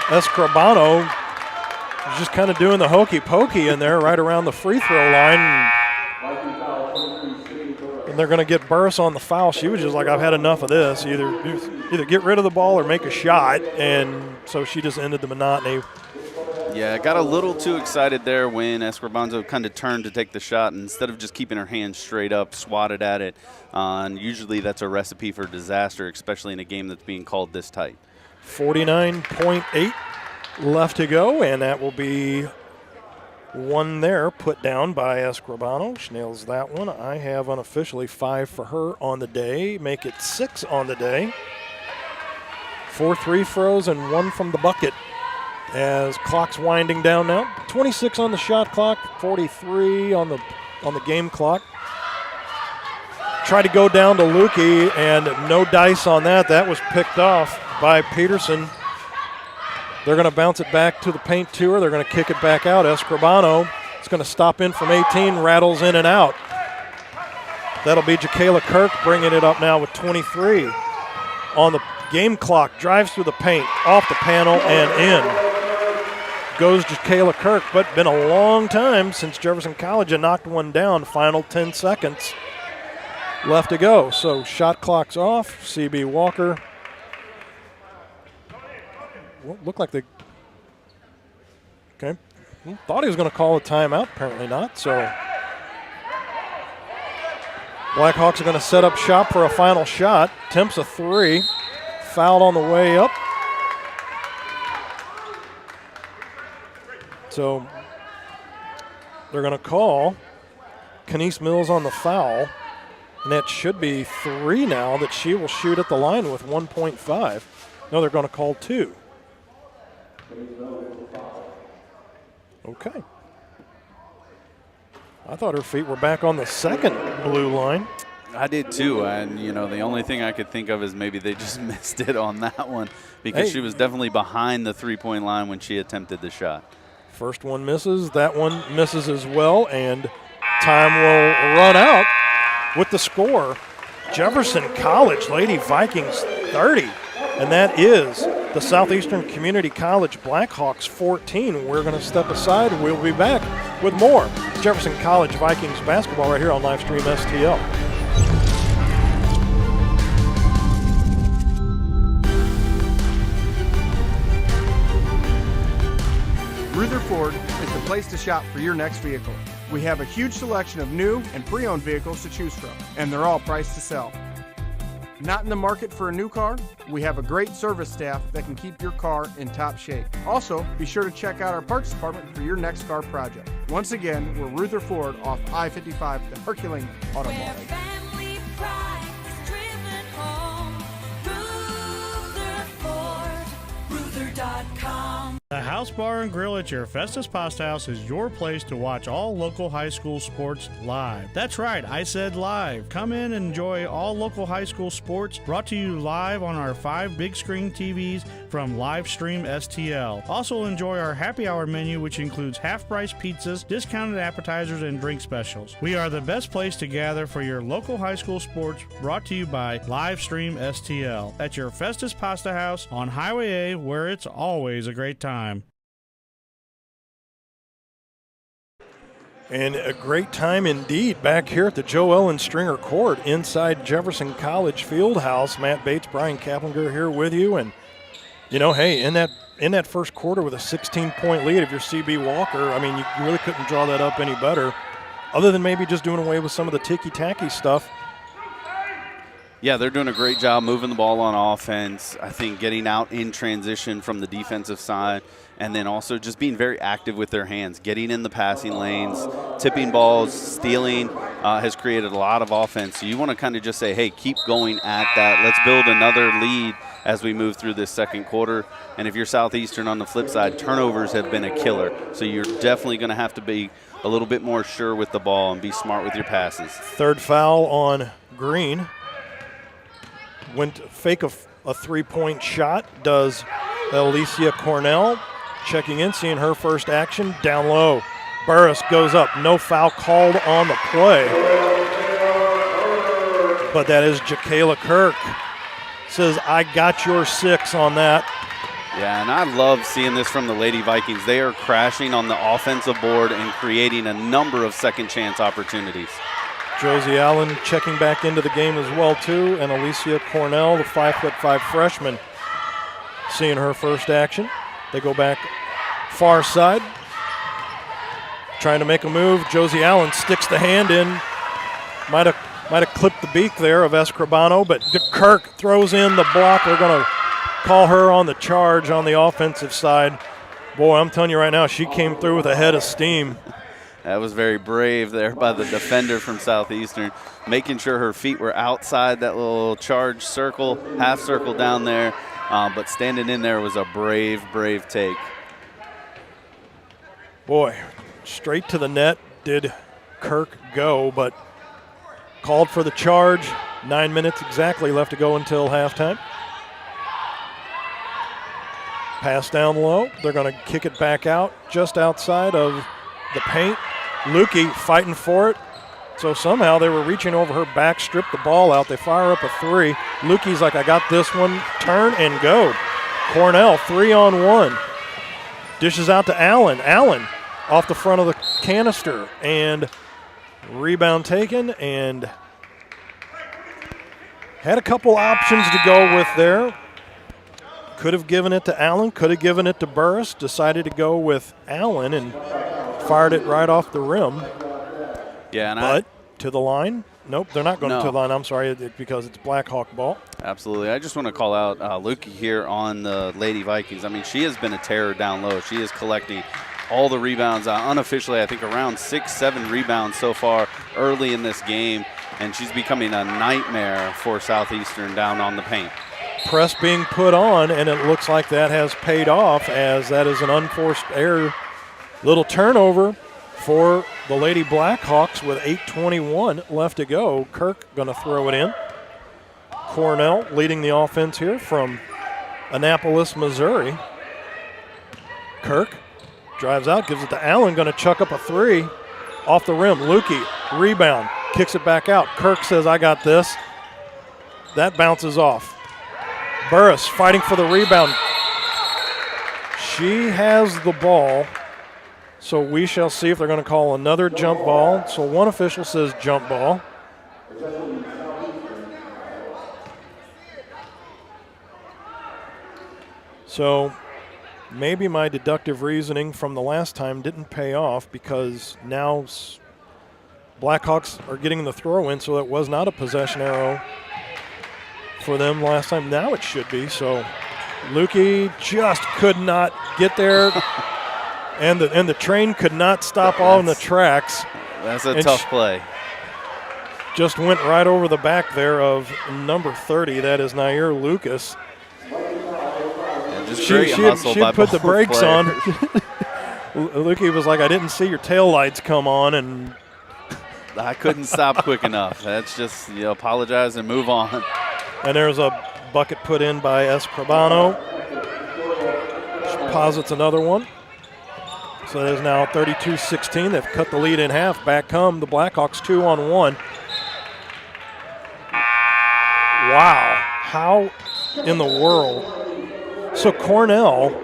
Escribano just kind of doing the hokey pokey in there right around the free throw line. And they're going to get Burris on the foul. She was just like, I've had enough of this. Either get rid of the ball or make a shot. And so she just ended the monotony. Yeah, I got a little too excited there when Escribano kind of turned to take the shot. And instead of just keeping her hands straight up, swatted at it. And usually that's a recipe for disaster, especially in a game that's being called this tight. 49.8 left to go, and that will be one there put down by Escribano. She nails that one. I have unofficially 5 for her on the day. Make it 6 on the day. 4 free throws and 1 from the bucket. As clock's winding down now. 26 on the shot clock, 43 on the game clock. Tried to go down to Lukey, and no dice on that. That was picked off by Peterson. They're going to bounce it back to the paint to her. They're going to kick it back out. Escribano is going to stop in from 18, rattles in and out. That'll be Jacayla Kirk bringing it up now with 23 on the game clock. Drives through the paint, off the panel, and in. Goes Jacayla Kirk, but been a long time since Jefferson College had knocked one down. Final 10 seconds left to go. So shot clock's off. CB Walker. Well, looked like they thought he was going to call a timeout. Apparently not. So Blackhawks are going to set up shop for a final shot. Attempts a 3. Fouled on the way up. So they're going to call Kenise Mills on the foul. And that should be 3 now that she will shoot at the line with 1.5. No, they're going to call 2. Okay. I thought her feet were back on the second blue line. I did too, and you know the only thing I could think of is maybe they just missed it on that one because she was definitely behind the three-point line when she attempted the shot. First one misses, that one misses as well, and time will run out with the score. Jefferson College Lady Vikings 30, and that is the Southeastern Community College Blackhawks 14. We're going to step aside. We'll be back with more Jefferson College Vikings basketball right here on Livestream STL. Rutherford is the place to shop for your next vehicle. We have a huge selection of new and pre-owned vehicles to choose from, and they're all priced to sell. Not in the market for a new car? We have a great service staff that can keep your car in top shape. Also, be sure to check out our parts department for your next car project. Once again, we're Rutherford off I-55, the Herculean Auto Mall. The House Bar and Grill at your Festus Pasta House is your place to watch all local high school sports live. That's right, I said live. Come in and enjoy all local high school sports brought to you live on our 5 big screen TVs from Livestream STL. Also enjoy our happy hour menu, which includes half-price pizzas, discounted appetizers, and drink specials. We are the best place to gather for your local high school sports, brought to you by Livestream STL at your Festus Pasta House on Highway A, where it's always a great time. And a great time indeed back here at the Joe Ellen Stringer Court inside Jefferson College Fieldhouse. Matt Bates, Brian Kaplinger here with you. And, you know, hey, in that first quarter with a 16-point lead, if you're CB Walker, I mean, you really couldn't draw that up any better, other than maybe just doing away with some of the ticky-tacky stuff. Yeah, they're doing a great job moving the ball on offense. I think getting out in transition from the defensive side, and then also just being very active with their hands, getting in the passing lanes, tipping balls, stealing, has created a lot of offense. So you want to kind of just say, hey, keep going at that. Let's build another lead as we move through this second quarter. And if you're Southeastern on the flip side, turnovers have been a killer. So you're definitely going to have to be a little bit more sure with the ball and be smart with your passes. Third foul on Green. Went to fake a three-point shot, does Alicia Cornell. Checking in, seeing her first action, down low. Burris goes up, no foul called on the play. But that is Jakayla Kirk. Says, I got your 6 on that. Yeah, and I love seeing this from the Lady Vikings. They are crashing on the offensive board and creating a number of second chance opportunities. Josie Allen checking back into the game as well, too. And Alicia Cornell, the 5'5" freshman, seeing her first action. They go back far side, trying to make a move. Josie Allen sticks the hand in. Might have clipped the beak there of Escribano, but Kirk throws in the block. They're going to call her on the charge on the offensive side. Boy, I'm telling you right now, she came through with a head of steam. That was very brave there by the defender from Southeastern, making sure her feet were outside that little charge circle, half circle down there. But standing in there was a brave, brave take. Boy, straight to the net did Kirk go, but called for the charge. 9 minutes exactly left to go until halftime. Pass down low. They're going to kick it back out just outside of the paint. Lukey fighting for it. So somehow they were reaching over her back, stripped the ball out. They fire up a 3. Lukey's like, I got this one. Turn and go. Cornell, 3-on-1. Dishes out to Allen. Allen off the front of the canister. And rebound taken. And had a couple options to go with there. Could have given it to Allen. Could have given it to Burris. Decided to go with Allen and fired it right off the rim. Yeah, but to the line? Nope, they're not going to the line. I'm sorry, because it's Blackhawk ball. Absolutely. I just want to call out Lukey here on the Lady Vikings. I mean, she has been a terror down low. She is collecting all the rebounds. Unofficially, I think around 6-7 rebounds so far early in this game, and she's becoming a nightmare for Southeastern down on the paint. Press being put on, and it looks like that has paid off, as that is an unforced error. Little turnover for the Lady Blackhawks with 8:21 left to go. Kirk going to throw it in. Cornell leading the offense here from Annapolis, Missouri. Kirk drives out, gives it to Allen, going to chuck up a 3 off the rim. Lukey, rebound, kicks it back out. Kirk says, I got this. That bounces off. Burris fighting for the rebound. She has the ball. So we shall see if they're going to call another jump ball. So one official says jump ball. So maybe my deductive reasoning from the last time didn't pay off, because now Blackhawks are getting the throw in, so it was not a possession arrow for them last time. Now it should be. So Lukey just could not get there. And the train could not stop on the tracks. That's a tough play. Just went right over the back there of number 30. That is Nair Lucas. She had put the brakes on. Lukey was like, I didn't see your tail lights come on, and I couldn't stop quick enough. That's just, apologize and move on. And there's a bucket put in by Escribano. She posits another one. So it is now 32-16. They've cut the lead in half. Back come the Blackhawks 2-on-1. Wow. How in the world? So Cornell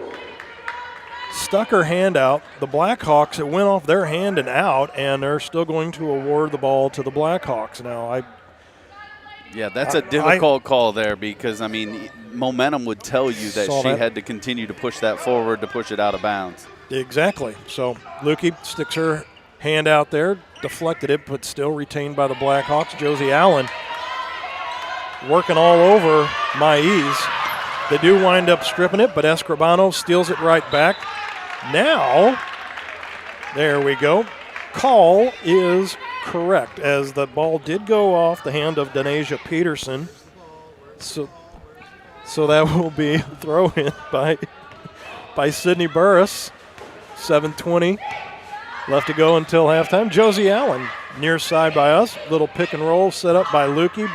stuck her hand out. The Blackhawks, it went off their hand and out, and they're still going to award the ball to the Blackhawks. Now, yeah, that's a difficult call there, because, momentum would tell you that she had to continue to push that forward to push it out of bounds. Exactly. So Lukey sticks her hand out there, deflected it, but still retained by the Blackhawks. Josie Allen working all over Maiz. They do wind up stripping it, but Escribano steals it right back. Now, there we go. Call is correct, as the ball did go off the hand of Denasia Peterson. So that will be a throw-in by Sydney Burris. 7:20 left to go until halftime. Josie Allen near side by us. Little pick and roll set up by Lukey.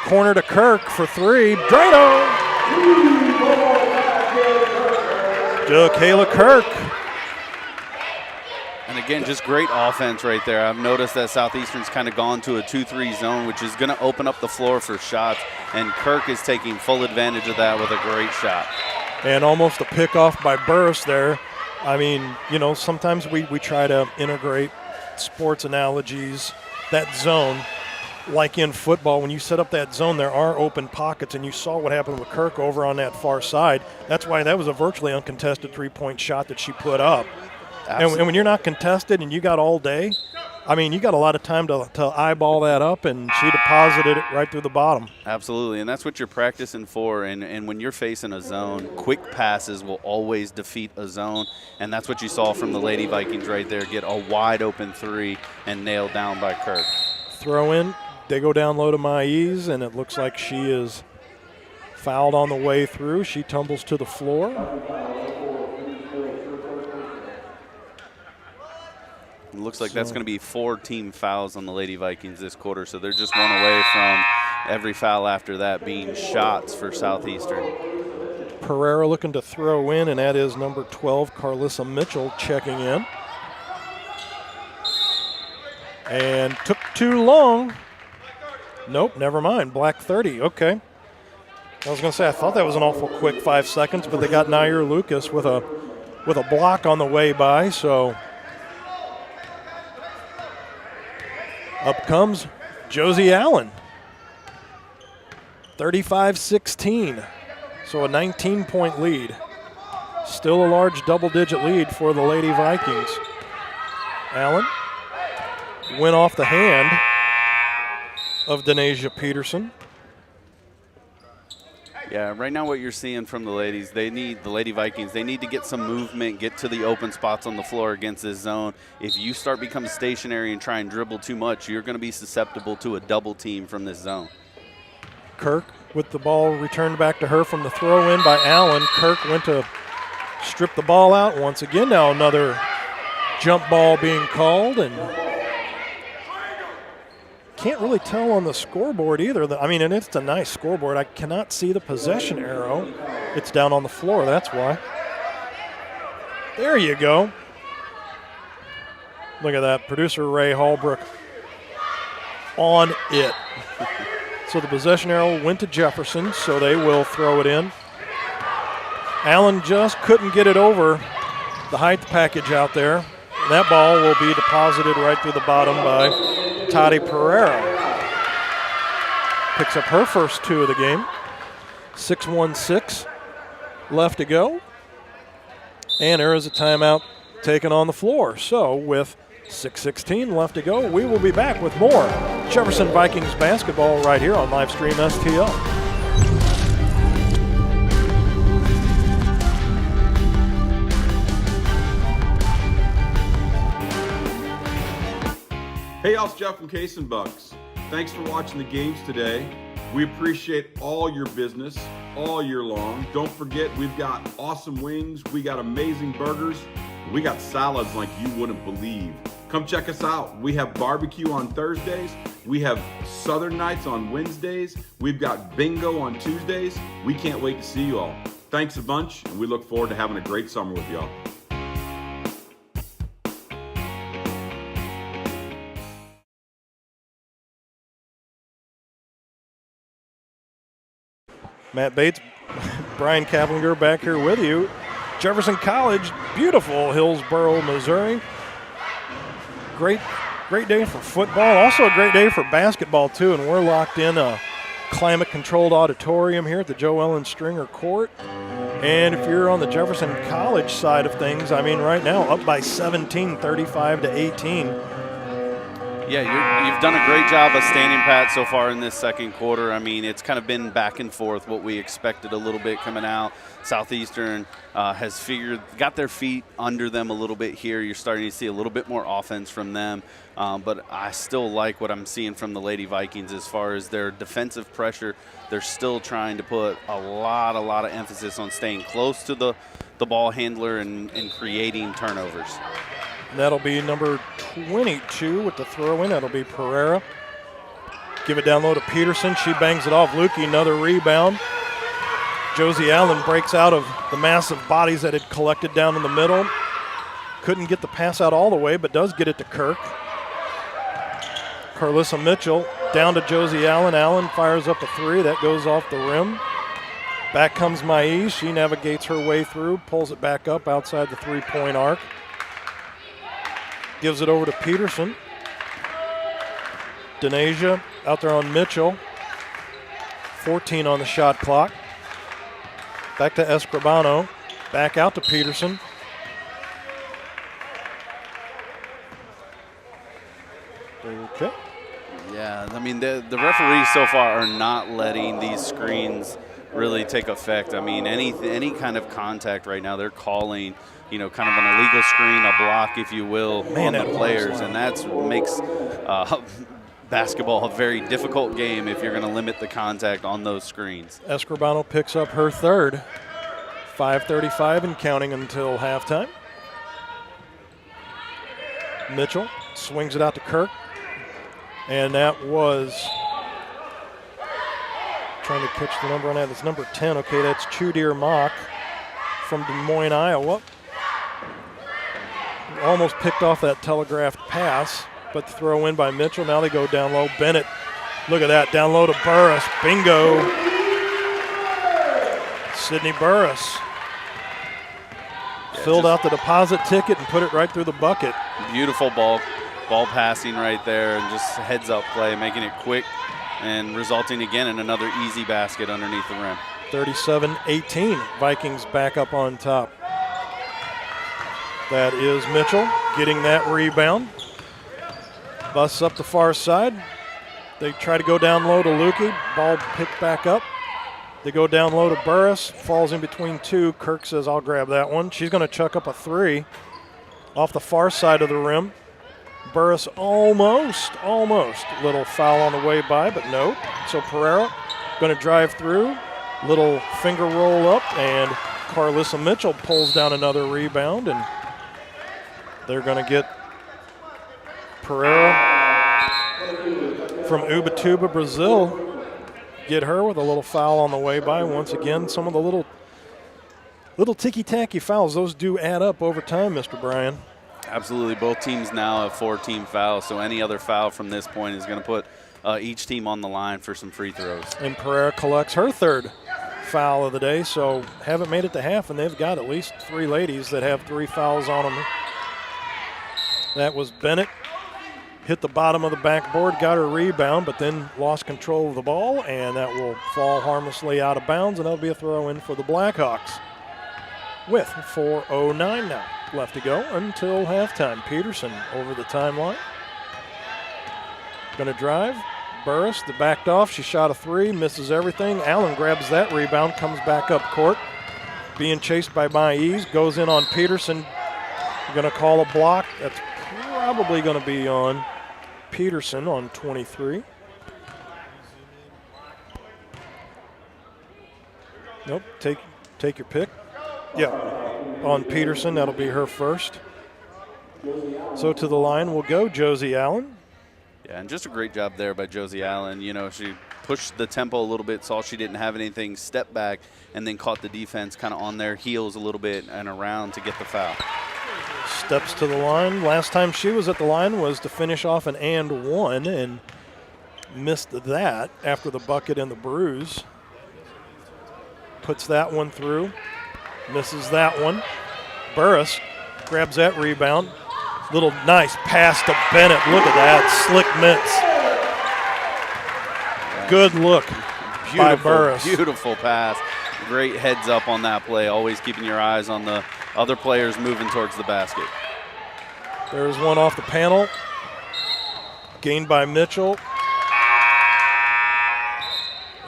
Corner to Kirk for three. Drano! To Kayla Kirk. And again, just great offense right there. I've noticed that Southeastern's kind of gone to a 2-3 zone, which is going to open up the floor for shots. And Kirk is taking full advantage of that with a great shot. And almost a pick off by Burris there. Sometimes we try to integrate sports analogies, that zone. Like in football, when you set up that zone, there are open pockets, and you saw what happened with Kirk over on that far side. That's why that was a virtually uncontested three-point shot that she put up. And when you're not contested and you got all day, you got a lot of time to eyeball that up, and she deposited it right through the bottom. Absolutely, and that's what you're practicing for. And when you're facing a zone, quick passes will always defeat a zone, and that's what you saw from the Lady Vikings right there, get a wide-open three and nailed down by Kirk. Throw in. They go down low to Maiz, and it looks like she is fouled on the way through. She tumbles to the floor. It looks like that's going to be 4 team fouls on the Lady Vikings this quarter, so they're just one away from every foul after that being shots for Southeastern. Pereira looking to throw in, and that is number 12, Carlissa Mitchell, checking in. And took too long. Nope, never mind. Black 30, okay. I was going to say, I thought that was an awful quick 5 seconds, but they got Nair Lucas with a block on the way by, so up comes Josie Allen. 35-16, so a 19-point lead. Still a large double-digit lead for the Lady Vikings. Allen went off the hand of Denasia Peterson. Yeah, right now what you're seeing from the ladies, the Lady Vikings, they need to get some movement, get to the open spots on the floor against this zone. If you start becoming stationary and try and dribble too much, you're going to be susceptible to a double team from this zone. Kirk with the ball returned back to her from the throw-in by Allen. Kirk went to strip the ball out once again. Now another jump ball being called, and can't really tell on the scoreboard either. And it's a nice scoreboard. I cannot see the possession arrow. It's down on the floor, that's why. There you go. Look at that. Producer Ray Hallbrook on it. So the possession arrow went to Jefferson, so they will throw it in. Allen just couldn't get it over the height package out there. That ball will be deposited right through the bottom by Toddy Pereira. Picks up her first 2 of the game. 6:16 left to go. And there is a timeout taken on the floor. So with 6:16 left to go, we will be back with more Jefferson Vikings basketball right here on Livestream STL. Hey, y'all, it's Jeff from Case and Bucks. Thanks for watching the games today. We appreciate all your business all year long. Don't forget, we've got awesome wings, we got amazing burgers, we got salads like you wouldn't believe. Come check us out. We have barbecue on Thursdays. We have Southern Nights on Wednesdays. We've got bingo on Tuesdays. We can't wait to see you all. Thanks a bunch, and we look forward to having a great summer with y'all. Matt Bates, Brian Kaplinger back here with you. Jefferson College, beautiful Hillsboro, Missouri. Great day for football. Also a great day for basketball, too. And we're locked in a climate-controlled auditorium here at the Joe Ellen Stringer Court. And if you're on the Jefferson College side of things, I mean, right now up by 17, 35-18. Yeah, you've done a great job of standing pat so far in this second quarter. I mean, it's kind of been back and forth what we expected a little bit coming out. Southeastern has got their feet under them a little bit here. You're starting to see a little bit more offense from them. But I still like what I'm seeing from the Lady Vikings as far as their defensive pressure. They're still trying to put a lot of emphasis on staying close to the ball handler and creating turnovers. That'll be number 22 with the throw-in. That'll be Pereira. Give it down low to Peterson. She bangs it off. Lukey, another rebound. Josie Allen breaks out of the massive bodies that had collected down in the middle. Couldn't get the pass out all the way, but does get it to Kirk. Carlissa Mitchell down to Josie Allen. Allen fires up a 3. That goes off the rim. Back comes Maiz. She navigates her way through, pulls it back up outside the 3-point arc. Gives it over to Peterson. Denasia out there on Mitchell. 14 on the shot clock. Back to Escribano. Back out to Peterson. Okay. Yeah, I mean, the referees so far are not letting these screens really take effect. I mean, any kind of contact right now, they're calling, kind of an illegal screen, a block, if you will, on the players. And that makes basketball a very difficult game if you're going to limit the contact on those screens. Escribano picks up her third. 5:35 and counting until halftime. Mitchell swings it out to Kirk. And that was, trying to catch the number on that. It's number 10. Okay, that's Chudir Mock from Des Moines, Iowa. Almost picked off that telegraphed pass, but the throw in by Mitchell. Now they go down low. Bennett, look at that, down low to Burris. Bingo. Sydney Burris filled out the deposit ticket and put it right through the bucket. Beautiful ball passing right there, and just heads up play, making it quick and resulting again in another easy basket underneath the rim. 37-18, Vikings back up on top. That is Mitchell getting that rebound. Busts up the far side. They try to go down low to Lukey. Ball picked back up. They go down low to Burris. Falls in between two. Kirk says, I'll grab that one. She's going to chuck up a 3 off the far side of the rim. Burris almost. Little foul on the way by, but no. So Pereira going to drive through. Little finger roll up, and Carlissa Mitchell pulls down another rebound, and they're going to get Pereira from Ubatuba, Brazil. Get her with a little foul on the way by. Once again, some of the little ticky-tacky fouls, those do add up over time, Mr. Bryan. Absolutely. Both teams now have 4-team fouls, so any other foul from this point is going to put each team on the line for some free throws. And Pereira collects her third foul of the day, so haven't made it to half, and they've got at least 3 ladies that have 3 fouls on them. That was Bennett. Hit the bottom of the backboard, got her rebound, but then lost control of the ball, and that will fall harmlessly out of bounds, and that'll be a throw-in for the Blackhawks. With 4:09 now left to go until halftime. Peterson over the timeline. Going to drive. Burris, the backed off. She shot a 3, misses everything. Allen grabs that rebound, comes back up court. Being chased by Maes, goes in on Peterson. Going to call a block. That's probably going to be on Peterson on 23. Nope, take your pick. Yeah, on Peterson, that'll be her first. So to the line will go Josie Allen. Yeah, and just a great job there by Josie Allen. You know, she pushed the tempo a little bit, saw she didn't have anything, stepped back, and then caught the defense kind of on their heels a little bit and around to get the foul. Steps to the line. Last time she was at the line was to finish off an and 1 and missed that after the bucket and the bruise. Puts that one through. Misses that one. Burris grabs that rebound. Little nice pass to Bennett. Look at that. Slick mitts. Good look by Burris. Beautiful pass. Great heads up on that play. Always keeping your eyes on the other players moving towards the basket. There's one off the panel. Gained by Mitchell.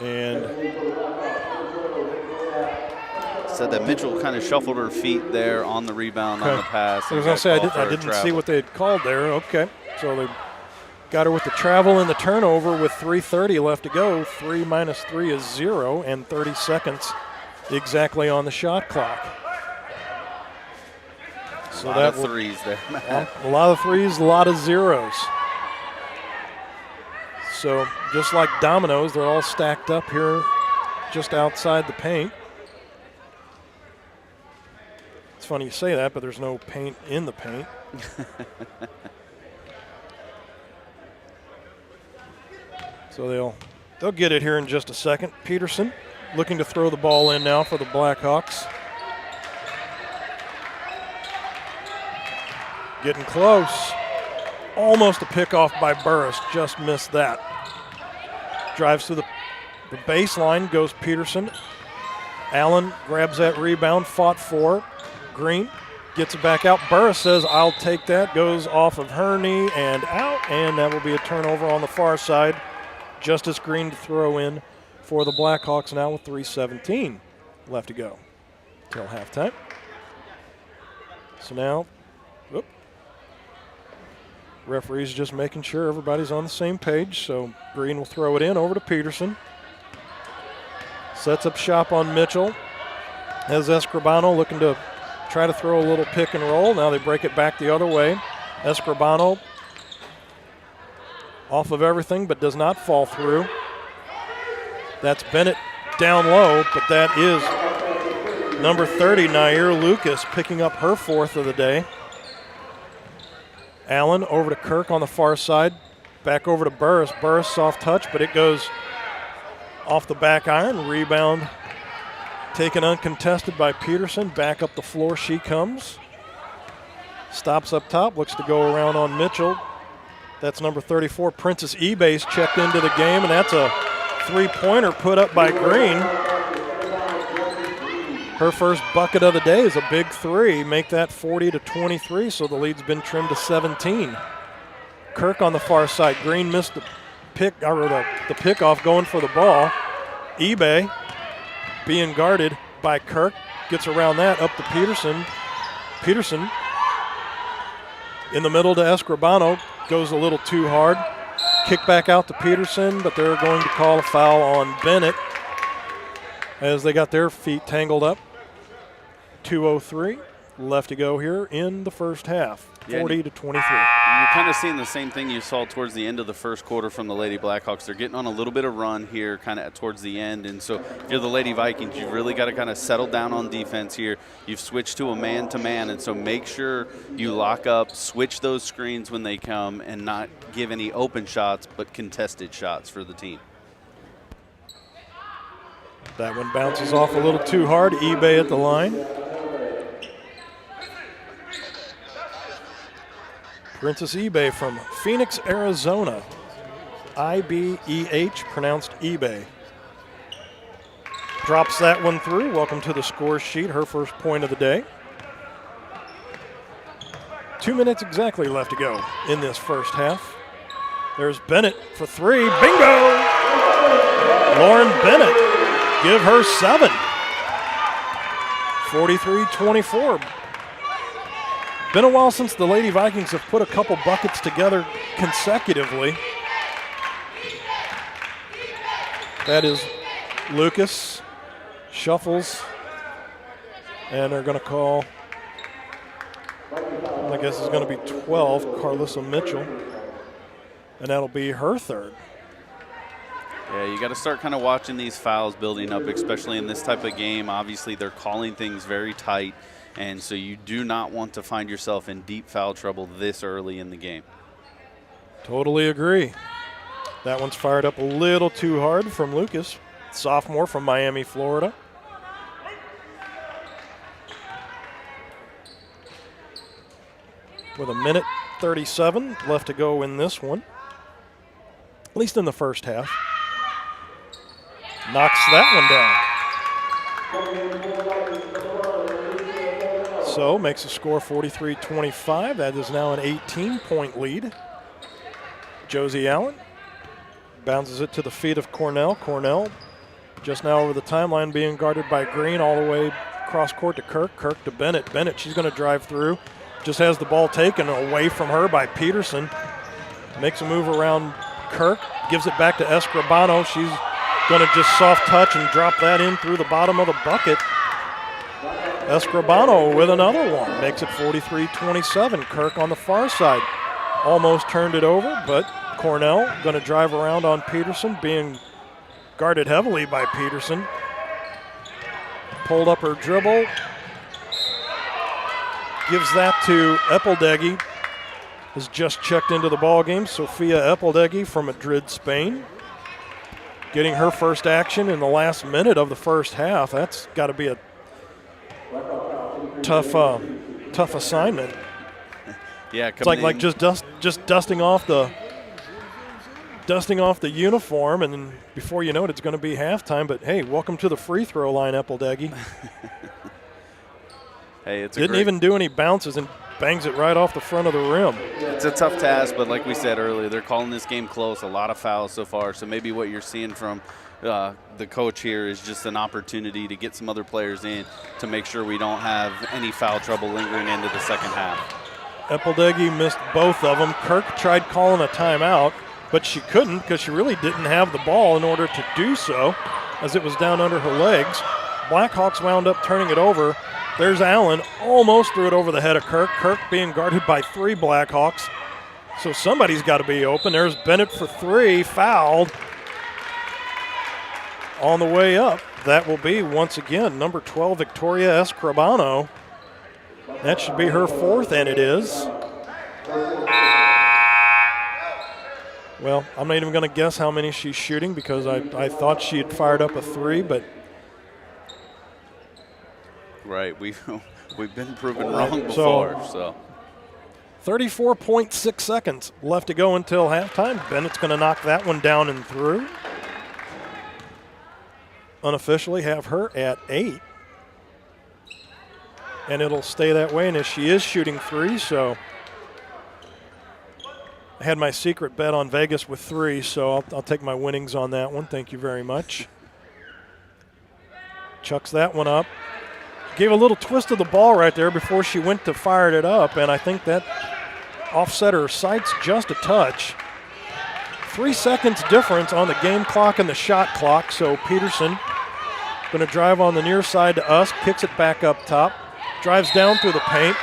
And said that Mitchell kind of shuffled her feet there on the rebound on the pass. I was going to say, I didn't see what they had called there. Okay, so they got her with the travel and the turnover with 3:30 left to go. 3 minus 3 is 0, and 30 seconds exactly on the shot clock. So a lot of threes there. A lot of threes, a lot of zeros. So just like dominoes, they're all stacked up here just outside the paint. It's funny you say that, but there's no paint in the paint. So they'll get it here in just a second. Peterson looking to throw the ball in now for the Blackhawks. Getting close. Almost a pickoff by Burris, just missed that. Drives to the baseline, goes Peterson. Allen grabs that rebound, fought for. Green gets it back out. Burris says, I'll take that. Goes off of her knee and out, and that will be a turnover on the far side. Justice Green to throw in for the Blackhawks now with 3:17 left to go till halftime. So now, referee's just making sure everybody's on the same page. So Green will throw it in over to Peterson. Sets up shop on Mitchell. Has Escribano looking to try to throw a little pick and roll. Now they break it back the other way. Escribano off of everything but does not fall through. That's Bennett down low, but that is number 30, Nair Lucas, picking up her 4th of the day. Allen over to Kirk on the far side. Back over to Burris. Burris soft touch, but it goes off the back iron. Rebound taken uncontested by Peterson. Back up the floor she comes. Stops up top, looks to go around on Mitchell. That's number 34, Princess Ebays, checked into the game, and that's a 3-pointer put up by Green. Her first bucket of the day is a big 3. Make that 40-23, so the lead's been trimmed to 17. Kirk on the far side. Green missed the pickoff going for the ball. Ebay being guarded by Kirk. Gets around that, up to Peterson. Peterson in the middle to Escribano. Goes a little too hard. Kick back out to Peterson, but they're going to call a foul on Bennett as they got their feet tangled up. 2:03 left to go here in the first half. 40-23. You're kind of seeing the same thing you saw towards the end of the first quarter from the Lady Blackhawks. They're getting on a little bit of run here kind of towards the end. And so if you're the Lady Vikings, you've really got to kind of settle down on defense here. You've switched to a man-to-man, and so make sure you lock up, switch those screens when they come, and not give any open shots but contested shots for the team. That one bounces off a little too hard. eBay at the line. Princess eBay from Phoenix, Arizona. I-B-E-H, pronounced eBay. Drops that one through. Welcome to the score sheet. Her first point of the day. 2 minutes exactly left to go in this first half. There's Bennett for three. Bingo! Lauren Bennett, give her 7. 43-24. Been a while since the Lady Vikings have put a couple buckets together consecutively. That is Lucas, shuffles, and they're going to call, I guess it's going to be 12, Carlissa Mitchell, and that'll be her third. Yeah, you got to start kind of watching these fouls building up, especially in this type of game. Obviously, they're calling things very tight, and so you do not want to find yourself in deep foul trouble this early in the game. Totally agree. That one's fired up a little too hard from Lucas, sophomore from Miami, Florida. With 1:37 left to go in this one, at least in the first half. Knocks that one down. So makes the score 43-25. That is now an 18-point lead. Josie Allen bounces it to the feet of Cornell. Cornell just now over the timeline being guarded by Green all the way cross court to Kirk. Kirk to Bennett. Bennett, she's going to drive through. Just has the ball taken away from her by Peterson. Makes a move around Kirk. Gives it back to Escribano. She's going to just soft touch and drop that in through the bottom of the bucket. Escribano with another one. Makes it 43-27. Kirk on the far side. Almost turned it over, but Cornell going to drive around on Peterson, being guarded heavily by Peterson. Pulled up her dribble. Gives that to Eppeldeggy. Has just checked into the ball game. Sophia Eppeldeggy from Madrid, Spain. Getting her first action in the last minute of the first half. That's got to be a tough assignment. Yeah, it's like just dusting off the uniform, and then before you know it, it's going to be halftime. But hey, welcome to the free throw line, Eppeldeggy. Hey, didn't even do any bounces and bangs it right off the front of the rim. It's a tough task, but like we said earlier, they're calling this game close. A lot of fouls so far. So maybe what you're seeing from the coach here is just an opportunity to get some other players in to make sure we don't have any foul trouble lingering into the second half. Eppeldeggy missed both of them. Kirk tried calling a timeout, but she couldn't because she really didn't have the ball in order to do so, as it was down under her legs. Blackhawks wound up turning it over. There's Allen, almost threw it over the head of Kirk. Kirk being guarded by 3 Blackhawks. So somebody's got to be open. There's Bennett for 3, fouled. On the way up, that will be, once again, number 12, Victoria Escribano. That should be her 4th, and it is. Well, I'm not even going to guess how many she's shooting because I thought she had fired up a 3, but right, we've been proven wrong before. So 34.6 seconds left to go until halftime. Bennett's going to knock that one down and through. Unofficially have her at 8. And it'll stay that way, and as she is shooting 3, so I had my secret bet on Vegas with 3, so I'll take my winnings on that one. Thank you very much. Chucks that one up. Gave a little twist of the ball right there before she went to fire it up, and I think that offset her sights just a touch. 3 seconds difference on the game clock and the shot clock, so Peterson going to drive on the near side to us, kicks it back up top, drives down through the paint,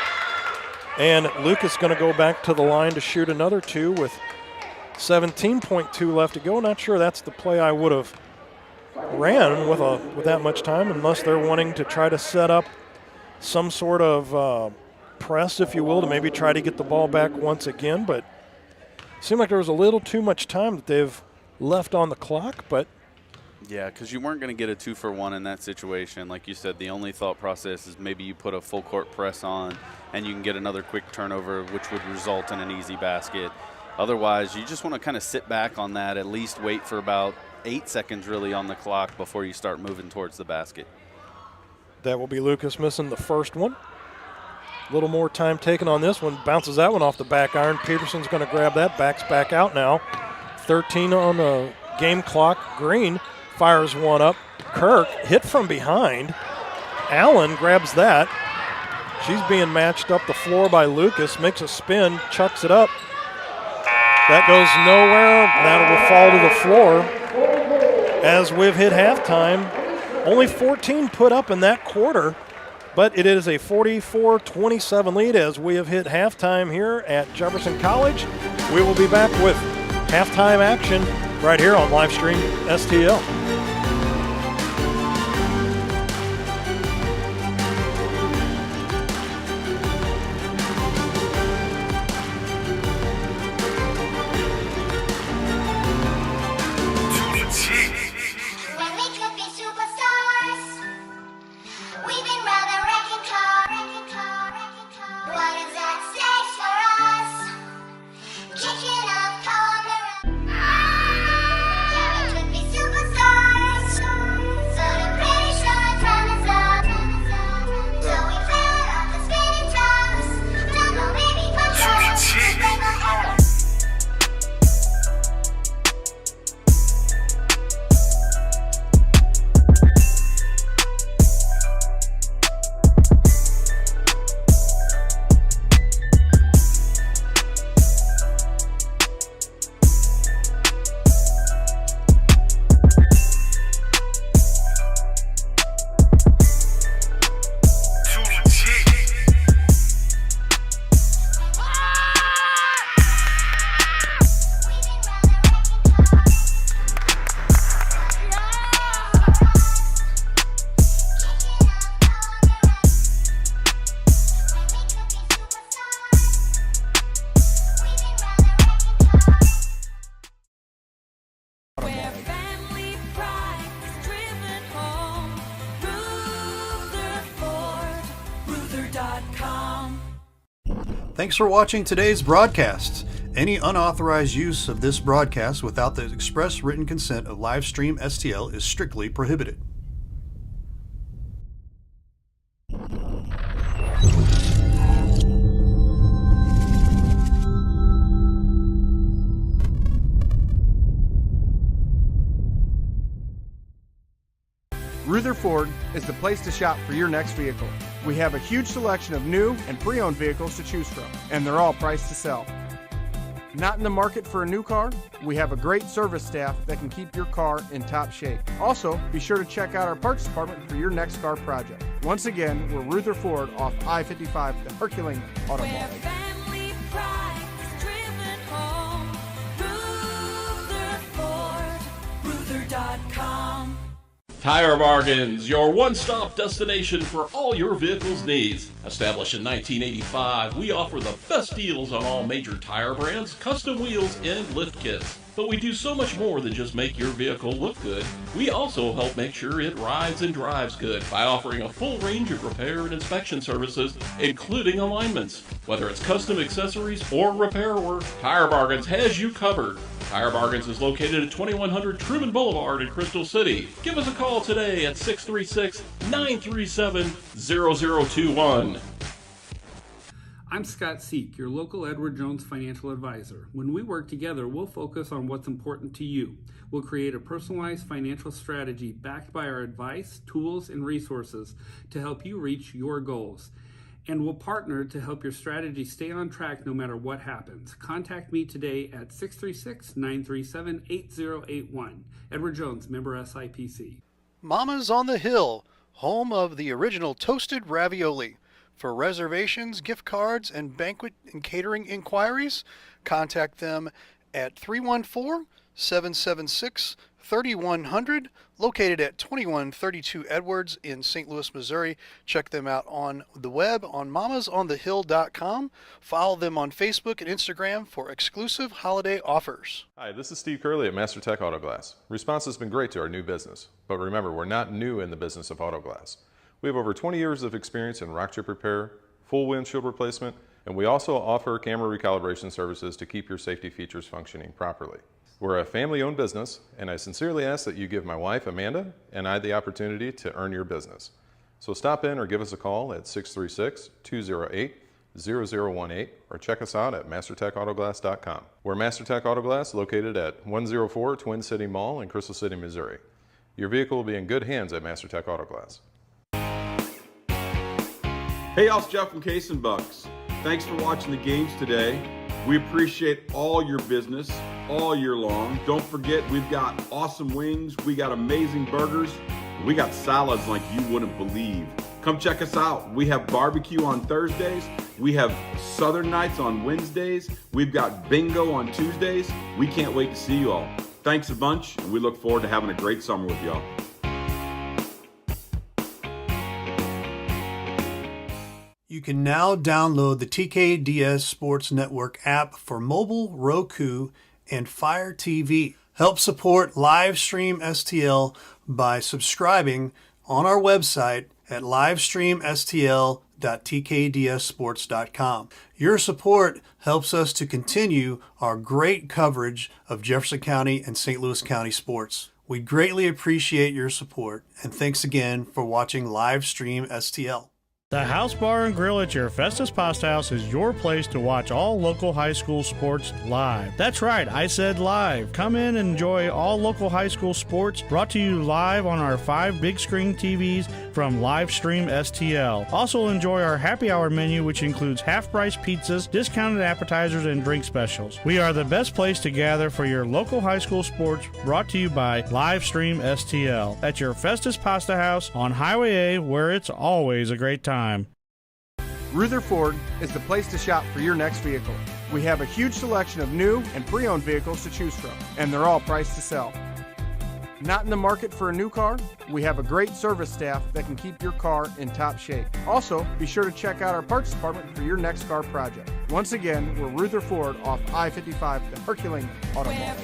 and Lucas going to go back to the line to shoot another 2 with 17.2 left to go. Not sure that's the play I would have ran with that much time, unless they're wanting to try to set up some sort of press, if you will, to maybe try to get the ball back once again. But it seemed like there was a little too much time that they've left on the clock, but Yeah, because you weren't going to get a 2-for-1 in that situation. Like you said, the only thought process is maybe you put a full court press on and you can get another quick turnover, which would result in an easy basket. Otherwise, you just want to kind of sit back on that, at least wait for about 8 seconds really on the clock before you start moving towards the basket. That will be Lucas missing the first one. A little more time taken on this one. Bounces that one off the back iron. Peterson's going to grab that. Backs back out now. 13 on the game clock. Green fires one up. Kirk hit from behind. Allen grabs that. She's being matched up the floor by Lucas. Makes a spin. Chucks it up. That goes nowhere. That will fall to the floor. As we've hit halftime, only 14 put up in that quarter, but it is a 44-27 lead as we have hit halftime here at Jefferson College. We will be back with halftime action right here on Livestream STL. When we could be superstars, we've been round the wrecking car. What is at stake for us? Kicking up on the run. Yeah, we could be superstars. So the British run from us up. So we fell off the spinning tops. Don't go baby, punch us. Break my arrow. Thanks for watching today's broadcast. Any unauthorized use of this broadcast without the express written consent of Livestream STL is strictly prohibited. Rutherford is the place to shop for your next vehicle. We have a huge selection of new and pre-owned vehicles to choose from, and they're all priced to sell. Not in the market for a new car? We have a great service staff that can keep your car in top shape. Also, be sure to check out our parts department for your next car project. Once again, we're Rutherford off I-55, the Herculean Automall. Ruther.com. Tire Bargains, your one-stop destination for all your vehicle's needs. Established in 1985, we offer the best deals on all major tire brands, custom wheels, and lift kits. But we do so much more than just make your vehicle look good. We also help make sure it rides and drives good by offering a full range of repair and inspection services, including alignments. Whether it's custom accessories or repair work, Tire Bargains has you covered. Tire Bargains is located at 2100 Truman Boulevard in Crystal City. Give us a call today at 636-937-0021. I'm Scott Seek, your local Edward Jones financial advisor. When we work together, we'll focus on what's important to you. We'll create a personalized financial strategy backed by our advice, tools, and resources to help you reach your goals. And we'll partner to help your strategy stay on track no matter what happens. Contact me today at 636-937-8081. Edward Jones, member SIPC. Mama's on the Hill, home of the original toasted ravioli. For reservations, gift cards, and banquet and catering inquiries, contact them at 314 888-776-3100, located at 2132 Edwards in St. Louis, Missouri. Check them out on the web on mamasonthehill.com. Follow them on Facebook and Instagram for exclusive holiday offers. Hi, this is Steve Curley at MasterTech Auto Glass. Response has been great to our new business, but remember, we're not new in the business of auto glass. We have over 20 years of experience in rock chip repair, full windshield replacement, and we also offer camera recalibration services to keep your safety features functioning properly. We're a family-owned business, and I sincerely ask that you give my wife, Amanda, and I the opportunity to earn your business. So stop in or give us a call at 636-208-0018 or check us out at mastertechautoglass.com. We're MasterTech Auto Glass, located at 104 Twin City Mall in Crystal City, Missouri. Your vehicle will be in good hands at MasterTech Auto Glass. Hey, y'all, it's Jeff from Case and Bucks. Thanks for watching the games today. We appreciate all your business all year long. Don't forget, we've got awesome wings, we got amazing burgers, we got salads like you wouldn't believe. Come check us out. We have barbecue on Thursdays, we have Southern Nights on Wednesdays, we've got bingo on Tuesdays. We can't wait to see you all. Thanks a bunch, and we look forward to having a great summer with y'all. You can now download the TKDS Sports Network app for mobile, Roku, and Fire TV. Help support Livestream STL by subscribing on our website at livestreamstl.tkdsports.com. Your support helps us to continue our great coverage of Jefferson County and St. Louis County sports. We greatly appreciate your support, and thanks again for watching Livestream STL. The House Bar and Grill at your Festus Pasta House is your place to watch all local high school sports live. That's right, I said live. Come in and enjoy all local high school sports brought to you live on our 5 big screen TVs from Livestream STL. Also enjoy our happy hour menu, which includes half-price pizzas, discounted appetizers, and drink specials. We are the best place to gather for your local high school sports, brought to you by Livestream STL at your Festus Pasta House on Highway A, where it's always a great time. Rutherford is the place to shop for your next vehicle. We have a huge selection of new and pre-owned vehicles to choose from, and they're all priced to sell. Not in the market for a new car? We have a great service staff that can keep your car in top shape. Also, be sure to check out our parts department for your next car project. Once again, we're Rutherford off I-55, the Herculean Auto Mall.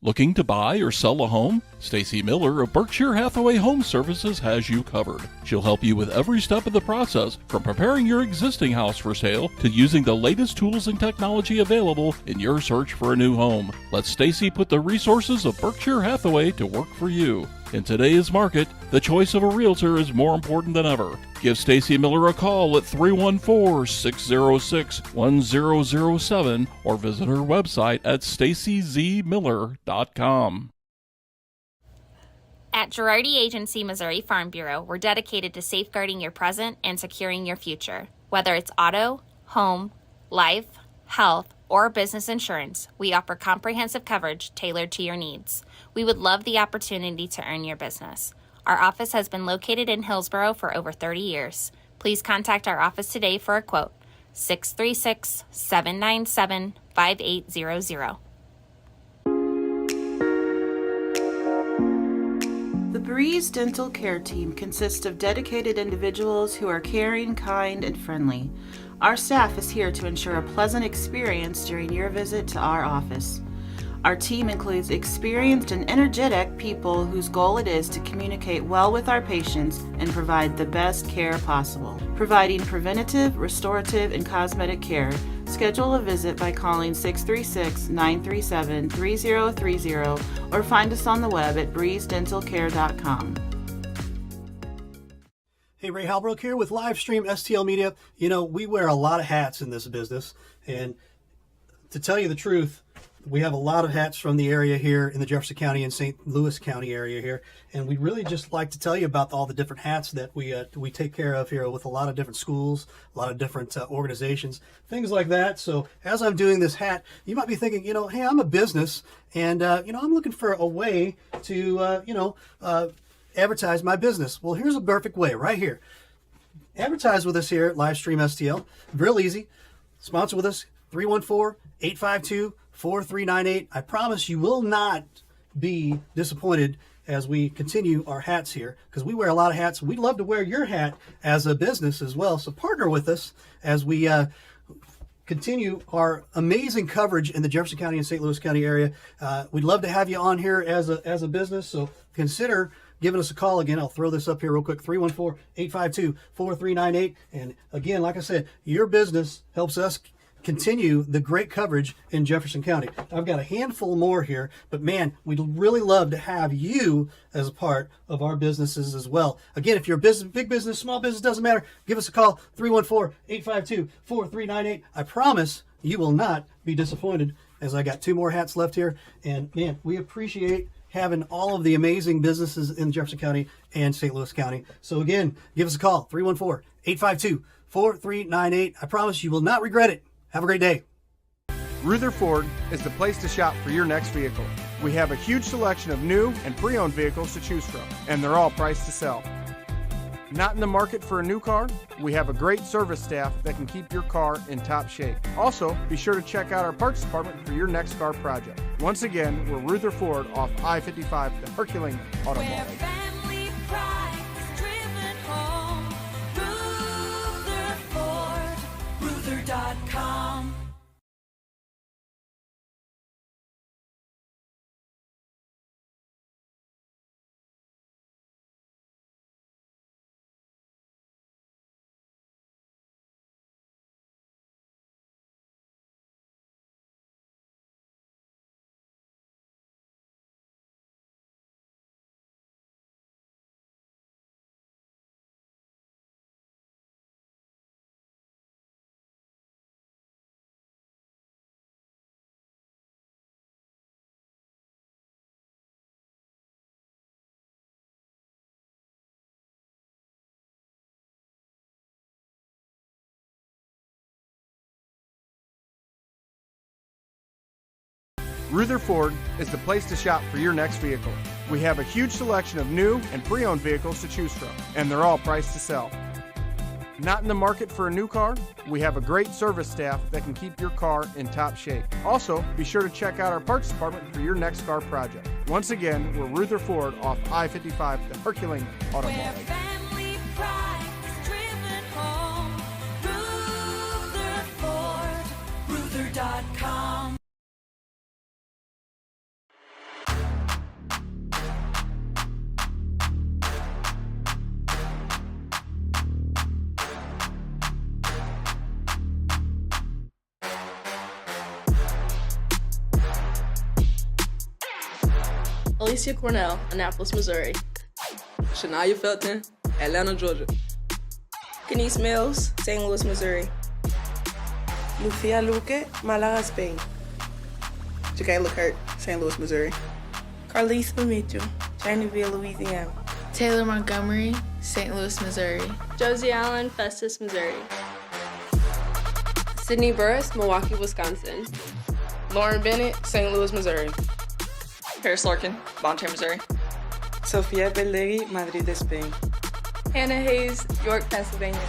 Looking to buy or sell a home? Stacy Miller of Berkshire Hathaway Home Services has you covered. She'll help you with every step of the process, from preparing your existing house for sale to using the latest tools and technology available in your search for a new home. Let Stacy put the resources of Berkshire Hathaway to work for you. In today's market, the choice of a realtor is more important than ever. Give Stacy Miller a call at 314-606-1007 or visit her website at stacyzmiller.com. At Girardi Agency Missouri Farm Bureau, we're dedicated to safeguarding your present and securing your future. Whether it's auto, home, life, health, or business insurance, we offer comprehensive coverage tailored to your needs. We would love the opportunity to earn your business. Our office has been located in Hillsborough for over 30 years. Please contact our office today for a quote. 636-797-5800. The Breeze Dental Care Team consists of dedicated individuals who are caring, kind, and friendly. Our staff is here to ensure a pleasant experience during your visit to our office. Our team includes experienced and energetic people whose goal it is to communicate well with our patients and provide the best care possible. Providing preventative, restorative, and cosmetic care, schedule a visit by calling 636-937-3030 or find us on the web at breezedentalcare.com. Hey, Ray Halbrook here with Livestream STL Media. You know, we wear a lot of hats in this business, and to tell you the truth, we have a lot of hats from the area here in the Jefferson County and St. Louis County area here, and we'd really just like to tell you about all the different hats that we take care of here with a lot of different schools, a lot of different organizations, things like that. So as I'm doing this hat, you might be thinking, you know, hey, I'm a business, and you know, I'm looking for a way to advertise my business. Well, here's a perfect way right here. advertise with us here at Livestream STL. Real easy. Sponsor with us, 314-852-4398. I promise you will not be disappointed as we continue our hats here, because we wear a lot of hats. We'd love to wear your hat as a business as well. So partner with us as we continue our amazing coverage in the Jefferson County and St. Louis County area. We'd love to have you on here as a business. So consider giving us a call. Again, I'll throw this up here real quick, 314-852-4398. And again, like I said, your business helps us continue the great coverage in Jefferson County. I've got a handful more here, but man, we'd really love to have you as a part of our businesses as well. Again, if you're a business, big business, small business, doesn't matter, give us a call, 314-852-4398. I promise you will not be disappointed, as I got 2 more hats left here. And man, we appreciate having all of the amazing businesses in Jefferson County and St. Louis County. So again, give us a call, 314-852-4398. I promise you will not regret it. Have a great day. Ruther Ford is the place to shop for your next vehicle. We have a huge selection of new and pre-owned vehicles to choose from, and they're all priced to sell. Not in the market for a new car? We have a great service staff that can keep your car in top shape. Also, be sure to check out our parts department for your next car project. Once again, we're Ruther Ford off I-55, the Herculean Automall. Ruther.com. Ruther Ford is the place to shop for your next vehicle. We have a huge selection of new and pre-owned vehicles to choose from, and they're all priced to sell. Not in the market for a new car? We have a great service staff that can keep your car in top shape. Also, be sure to check out our parts department for your next car project. Once again, we're Ruther Ford off I-55, the Herculean Automall. Ruther.com. Alicia Cornell, Annapolis, Missouri. Shania Felton, Atlanta, Georgia. Kenise Mills, St. Louis, Missouri. Lucia Luque, Malaga, Spain. Jacayla Kurt, St. Louis, Missouri. Carlisa Mitchell, Chinaville, Louisiana. Taylor Montgomery, St. Louis, Missouri. Josie Allen, Festus, Missouri. Sydney Burris, Milwaukee, Wisconsin. Lauren Bennett, St. Louis, Missouri. Paris Larkin, Bonter, Missouri. Sofía Bellegui, Madrid, Spain. Hannah Hayes, York, Pennsylvania.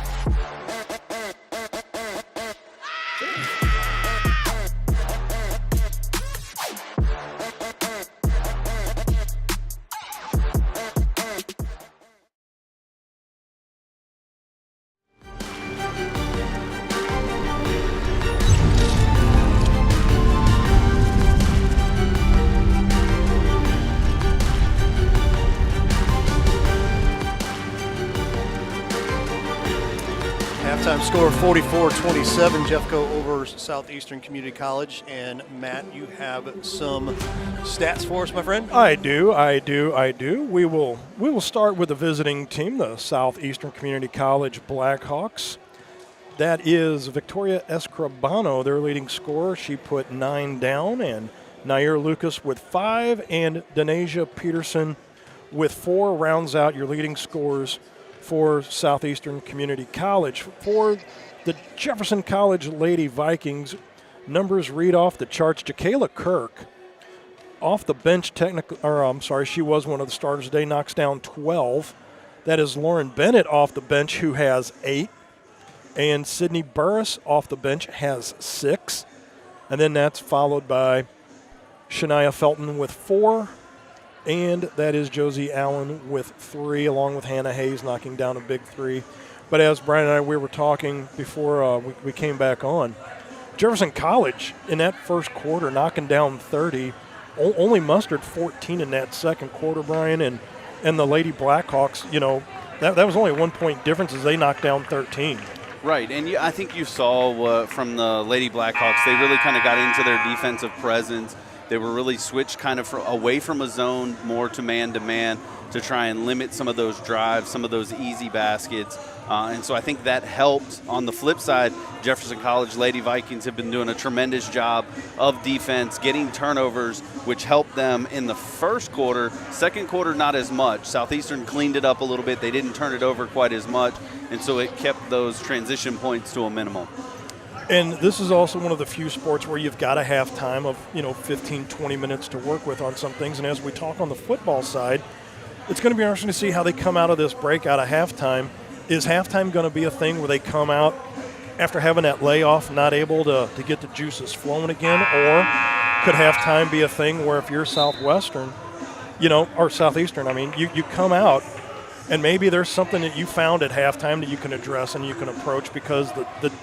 Halftime score 44-27, Jeffco over Southeastern Community College. And Matt, you have some stats for us, my friend? I do. We will start with the visiting team, the Southeastern Community College Blackhawks. That is Victoria Escribano, their leading scorer. She put 9 down, and Nair Lucas with 5, and Denasia Peterson with 4 rounds out your leading scorers for Southeastern Community College. For the Jefferson College Lady Vikings, numbers read off the charts. Jacayla Kirk, off the bench, she was one of the starters today, knocks down 12. That is Lauren Bennett off the bench, who has 8. And Sydney Burris off the bench has 6. And then that's followed by Shania Felton with 4. And that is Josie Allen with 3, along with Hannah Hayes knocking down a big 3. But as Brian and I, we were talking before we came back on, Jefferson College in that first quarter knocking down 30, only mustered 14 in that second quarter, Brian. And the Lady Blackhawks, that was only a 1-point difference as they knocked down 13. Right, and I think you saw from the Lady Blackhawks, they really kind of got into their defensive presence. They were really switched kind of away from a zone more to man-to-man to try and limit some of those drives, some of those easy baskets. And so I think that helped. On the flip side, Jefferson College Lady Vikings have been doing a tremendous job of defense, getting turnovers, which helped them in the first quarter. Second quarter, not as much. Southeastern cleaned it up a little bit. They didn't turn it over quite as much, and so it kept those transition points to a minimum. And this is also one of the few sports where you've got to have time of 15, 20 minutes to work with on some things. And as we talk on the football side, it's going to be interesting to see how they come out of this break out of halftime. Is halftime going to be a thing where they come out after having that layoff, not able to get the juices flowing again? Or could halftime be a thing where if you're Southwestern, or Southeastern, you come out and maybe there's something that you found at halftime that you can address and you can approach, because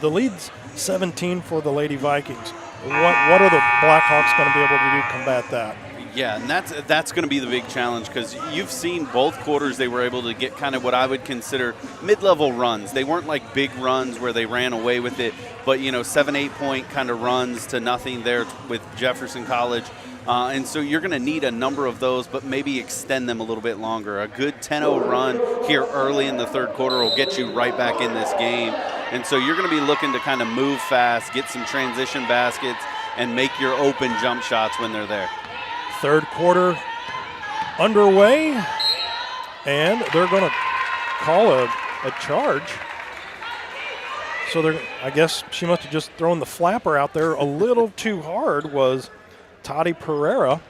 the lead's 17 for the Lady Vikings. What are the Blackhawks going to be able to do to combat that? Yeah, and that's going to be the big challenge, because you've seen both quarters they were able to get kind of what I would consider mid-level runs. They weren't like big runs where they ran away with it, but 7-8 point kind of runs to nothing there with Jefferson College. And so you're going to need a number of those, but maybe extend them a little bit longer. A good 10-0 run here early in the third quarter will get you right back in this game. And so you're going to be looking to kind of move fast, get some transition baskets, and make your open jump shots when they're there. Third quarter underway, and they're going to call a charge. So I guess she must have just thrown the flapper out there a little too hard, was Toddy Pereira.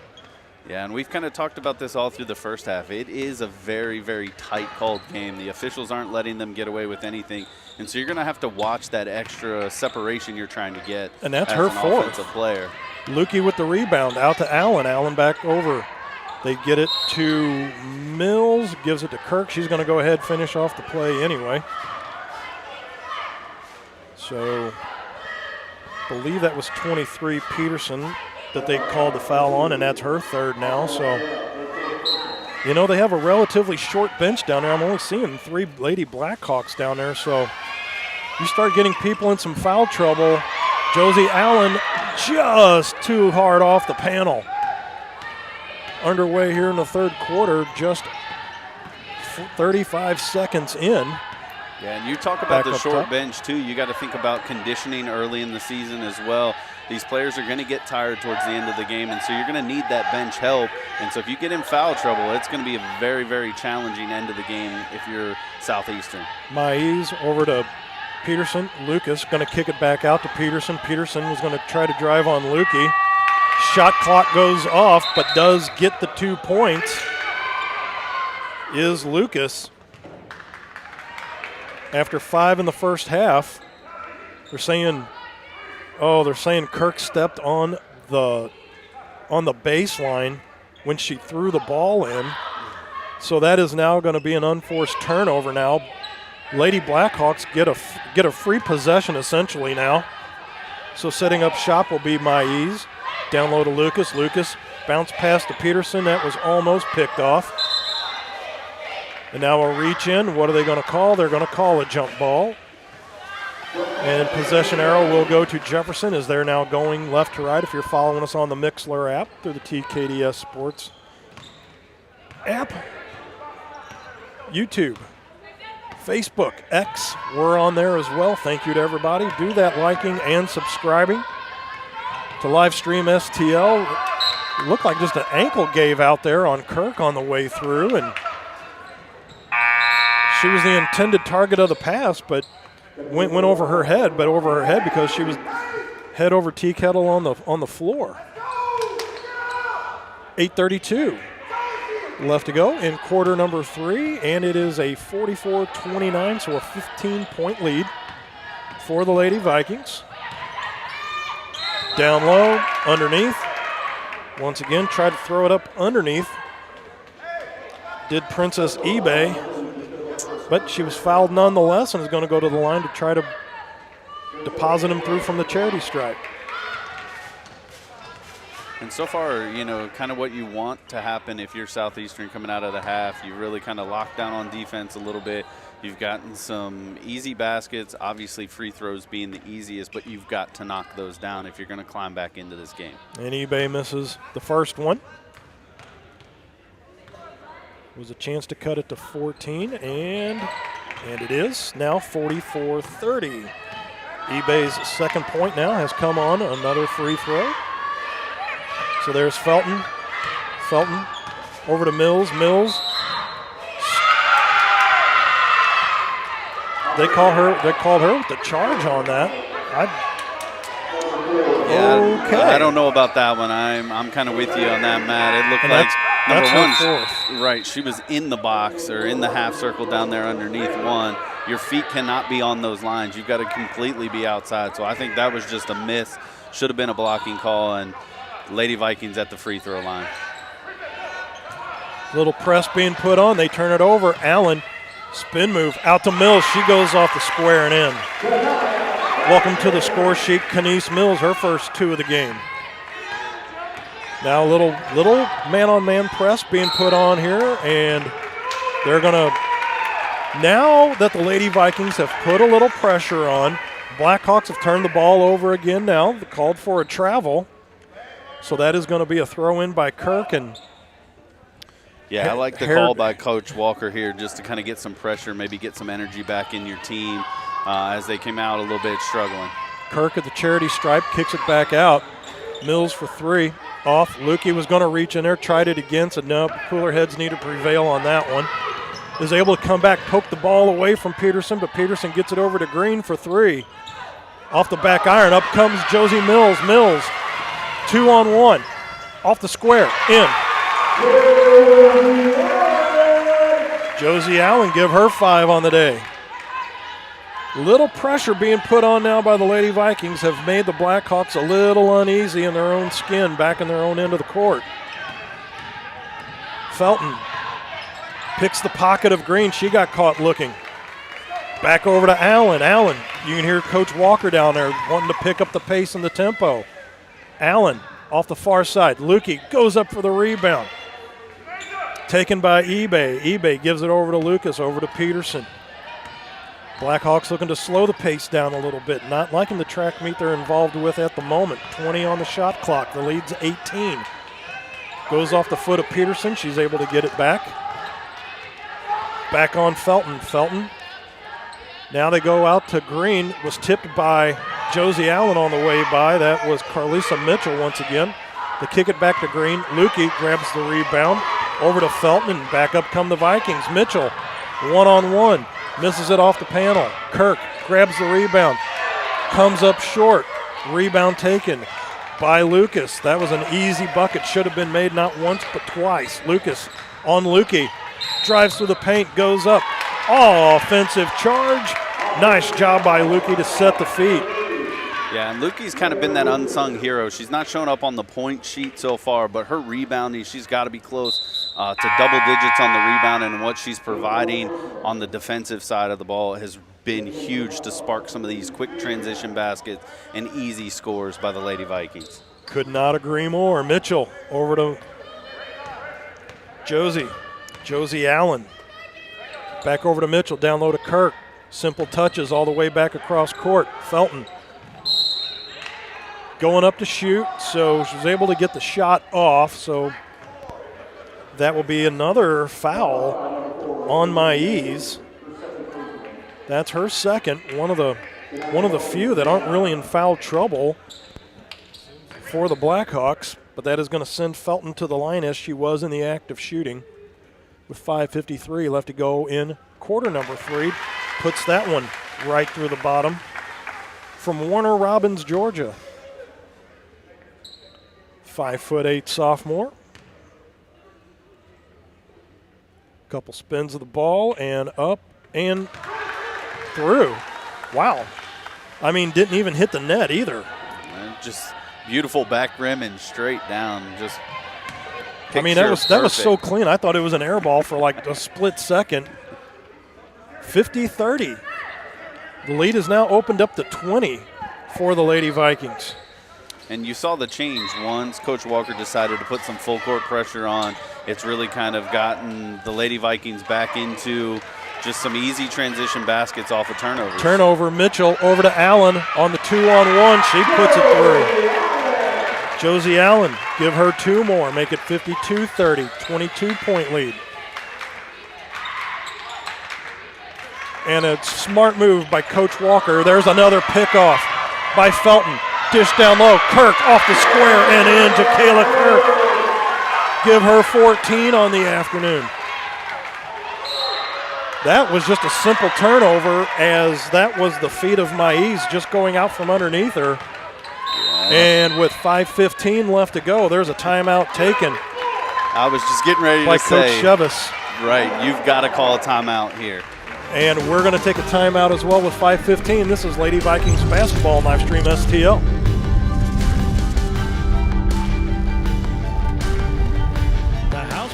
Yeah, and we've kind of talked about this all through the first half. It is a very, very tight called game. The officials aren't letting them get away with anything, and so you're going to have to watch that extra separation you're trying to get. And that's as her an fourth. Offensive player. Lukey with the rebound, out to Allen. Allen back over. They get it to Mills, gives it to Kirk. She's going to go ahead and finish off the play anyway. So, believe that was 23 Peterson that they called the foul on, and that's her third now. So, they have a relatively short bench down there. I'm only seeing 3 Lady Blackhawks down there. So, you start getting people in some foul trouble. Josie Allen just too hard off the panel. Underway here in the third quarter, just 35 seconds in. Yeah, and you talk about the short bench, too. You got to think about conditioning early in the season as well. These players are going to get tired towards the end of the game, and so you're going to need that bench help. And so if you get in foul trouble, it's going to be a very, very challenging end of the game if you're Southeastern. Maes over to Peterson. Lucas going to kick it back out to Peterson. Peterson was going to try to drive on Lukey. Shot clock goes off, but does get the 2 points. Is Lucas. After 5 in the first half, they're saying Kirk stepped on the baseline when she threw the ball in. So that is now going to be an unforced turnover now. Lady Blackhawks get a free possession essentially now. So setting up shop will be Maes. Down low to Lucas. Lucas bounce pass to Peterson. That was almost picked off. And now a reach in. What are they going to call? They're going to call a jump ball. And possession arrow will go to Jefferson as they're now going left to right. If you're following us on the Mixler app through the TKDS Sports app, YouTube, Facebook, X, we're on there as well. Thank you to everybody. Do that liking and subscribing to Livestream STL. It looked like just an ankle gave out there on Kirk on the way through, and she was the intended target of the pass, but went over her head, because she was head over tea kettle on the floor. 8:32 left to go in quarter number 3, and it is a 44-29, so a 15-point lead for the Lady Vikings. Down low, underneath. Once again, tried to throw it up underneath. Did Princess eBay, but she was fouled nonetheless and is going to go to the line to try to deposit him through from the charity stripe. And so far, you know, kind of what you want to happen if you're Southeastern coming out of the half. You really kind of lock down on defense a little bit. You've gotten some easy baskets, obviously free throws being the easiest, but you've got to knock those down if you're going to climb back into this game. And eBay misses the first one. Was a chance to cut it to 14, and it is now 44-30. eBay's second point now has come on another free throw. So there's Felton. Felton over to Mills. Mills. They called her with the charge on that. Okay. I don't know about that one. I'm kind of with you on that, Matt. It looked like that's number one. Right, she was in the box or in the half circle down there underneath one. Your feet cannot be on those lines. You've got to completely be outside. So I think that was just a miss. Should have been a blocking call, and Lady Vikings at the free throw line. Little press being put on. They turn it over. Allen, spin move out to Mills. She goes off the square and in. Welcome to the score sheet, Kenise Mills, her first 2 of the game. Now a little man-on-man press being put on here, and they're going to, now that the Lady Vikings have put a little pressure on, Blackhawks have turned the ball over again now. They called for a travel. So that is going to be a throw-in by Kirk. And yeah, I like the call by Coach Walker here just to kind of get some pressure, maybe get some energy back in your team as they came out a little bit struggling. Kirk at the charity stripe, kicks it back out. Mills for 3, off. Lukey was going to reach in there, tried it again, said no, cooler heads need to prevail on that one. Is able to come back, poke the ball away from Peterson, but Peterson gets it over to Green for 3. Off the back iron, up comes Josie Mills. Mills, 2-on-1, off the square, in. Josie Allen give her 5 on the day. Little pressure being put on now by the Lady Vikings have made the Blackhawks a little uneasy in their own skin, back in their own end of the court. Felton picks the pocket of Green. She got caught looking. Back over to Allen. Allen, you can hear Coach Walker down there wanting to pick up the pace and the tempo. Allen off the far side. Lukey goes up for the rebound. Taken by eBay. eBay gives it over to Lucas, over to Peterson. Blackhawks looking to slow the pace down a little bit. Not liking the track meet they're involved with at the moment. 20 on the shot clock. The lead's 18. Goes off the foot of Peterson. She's able to get it back. Back on Felton. Felton. Now they go out to Green. Was tipped by Josie Allen on the way by. That was Carlisa Mitchell once again. They kick it back to Green. Lukey grabs the rebound. Over to Felton, and back up come the Vikings. Mitchell, 1-on-1. Misses it off the panel. Kirk grabs the rebound. Comes up short. Rebound taken by Lucas. That was an easy bucket. Should have been made not once but twice. Lucas on Lukey. Drives through the paint, goes up. Oh, offensive charge. Nice job by Lukey to set the feet. Yeah, and Lukey's kind of been that unsung hero. She's not shown up on the point sheet so far, but her rebounding, she's got to be close to double digits on the rebound, and what she's providing on the defensive side of the ball has been huge to spark some of these quick transition baskets and easy scores by the Lady Vikings. Could not agree more. Mitchell over to Josie. Josie Allen. Back over to Mitchell, down low to Kirk. Simple touches all the way back across court. Felton going up to shoot, so she was able to get the shot off, so that will be another foul on Maïs. That's her second, one of the few that aren't really in foul trouble for the Blackhawks, but that is going to send Felton to the line as she was in the act of shooting. With 5:53 left to go in quarter number 3, puts that one right through the bottom from Warner Robins, Georgia. 5'8" sophomore. Couple spins of the ball and up and through. Wow. I mean, didn't even hit the net either. Just beautiful back rim and straight down. Just I mean, that was so clean. I thought it was an air ball for like a split second. 50-30. The lead is now opened up to 20 for the Lady Vikings. And you saw the change once Coach Walker decided to put some full court pressure on. It's really kind of gotten the Lady Vikings back into just some easy transition baskets off of turnovers. Turnover, Mitchell over to Allen on the 2-on-1. She puts it through. Josie Allen, give her 2 more, make it 52-30, 22-point lead. And a smart move by Coach Walker. There's another pickoff by Felton. Dish down low, Kirk off the square and in to Kayla Kirk. Give her 14 on the afternoon. That was just a simple turnover, as that was the feet of Maiz just going out from underneath her. Yeah. And with 5:15 left to go, there's a timeout taken. I was just getting ready to say. By Coach Chevis. Right, you've got to call a timeout here. And we're going to take a timeout as well with 5:15. This is Lady Vikings basketball live stream STL.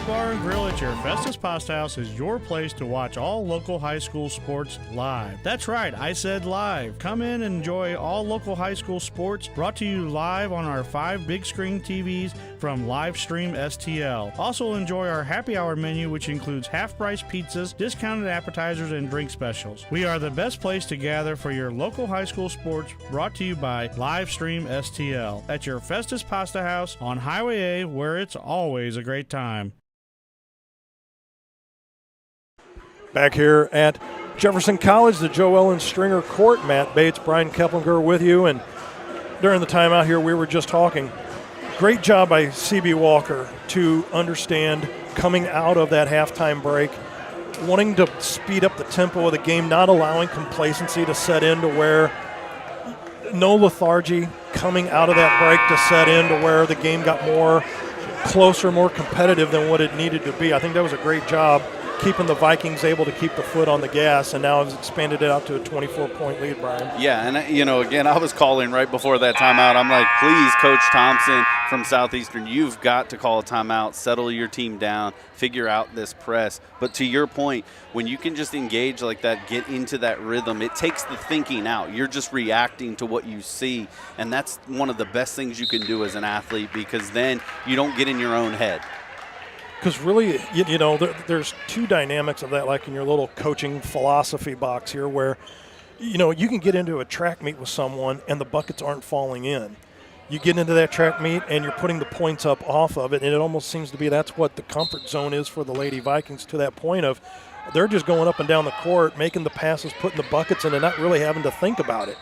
Bar and Grill at your Festus Pasta House is your place to watch all local high school sports live. That's right, I said live. Come in and enjoy all local high school sports brought to you live on our 5 big screen TVs from Livestream STL. Also enjoy our happy hour menu, which includes half-price pizzas, discounted appetizers, and drink specials. We are the best place to gather for your local high school sports, brought to you by Livestream STL at your Festus Pasta House on Highway A, where it's always a great time. Back here at Jefferson College, the Joe Ellen Stringer Court. Matt Bates, Brian Keplinger with you. And during the timeout here, we were just talking. Great job by CB Walker to understand coming out of that halftime break, wanting to speed up the tempo of the game, not allowing complacency to set in to where no lethargy coming out of that break to set in to where the game got more closer, more competitive than what it needed to be. I think that was a great job keeping the Vikings able to keep the foot on the gas, and now has expanded it out to a 24-point lead, Brian. Yeah, and, again, I was calling right before that timeout. I'm like, please, Coach Thompson from Southeastern, you've got to call a timeout, settle your team down, figure out this press. But to your point, when you can just engage like that, get into that rhythm, it takes the thinking out. You're just reacting to what you see, and that's one of the best things you can do as an athlete, because then you don't get in your own head. Because really, there's 2 dynamics of that, like in your little coaching philosophy box here, where, you can get into a track meet with someone and the buckets aren't falling in. You get into that track meet and you're putting the points up off of it, and it almost seems to be that's what the comfort zone is for the Lady Vikings, to that point of they're just going up and down the court, making the passes, putting the buckets in, and not really having to think about it.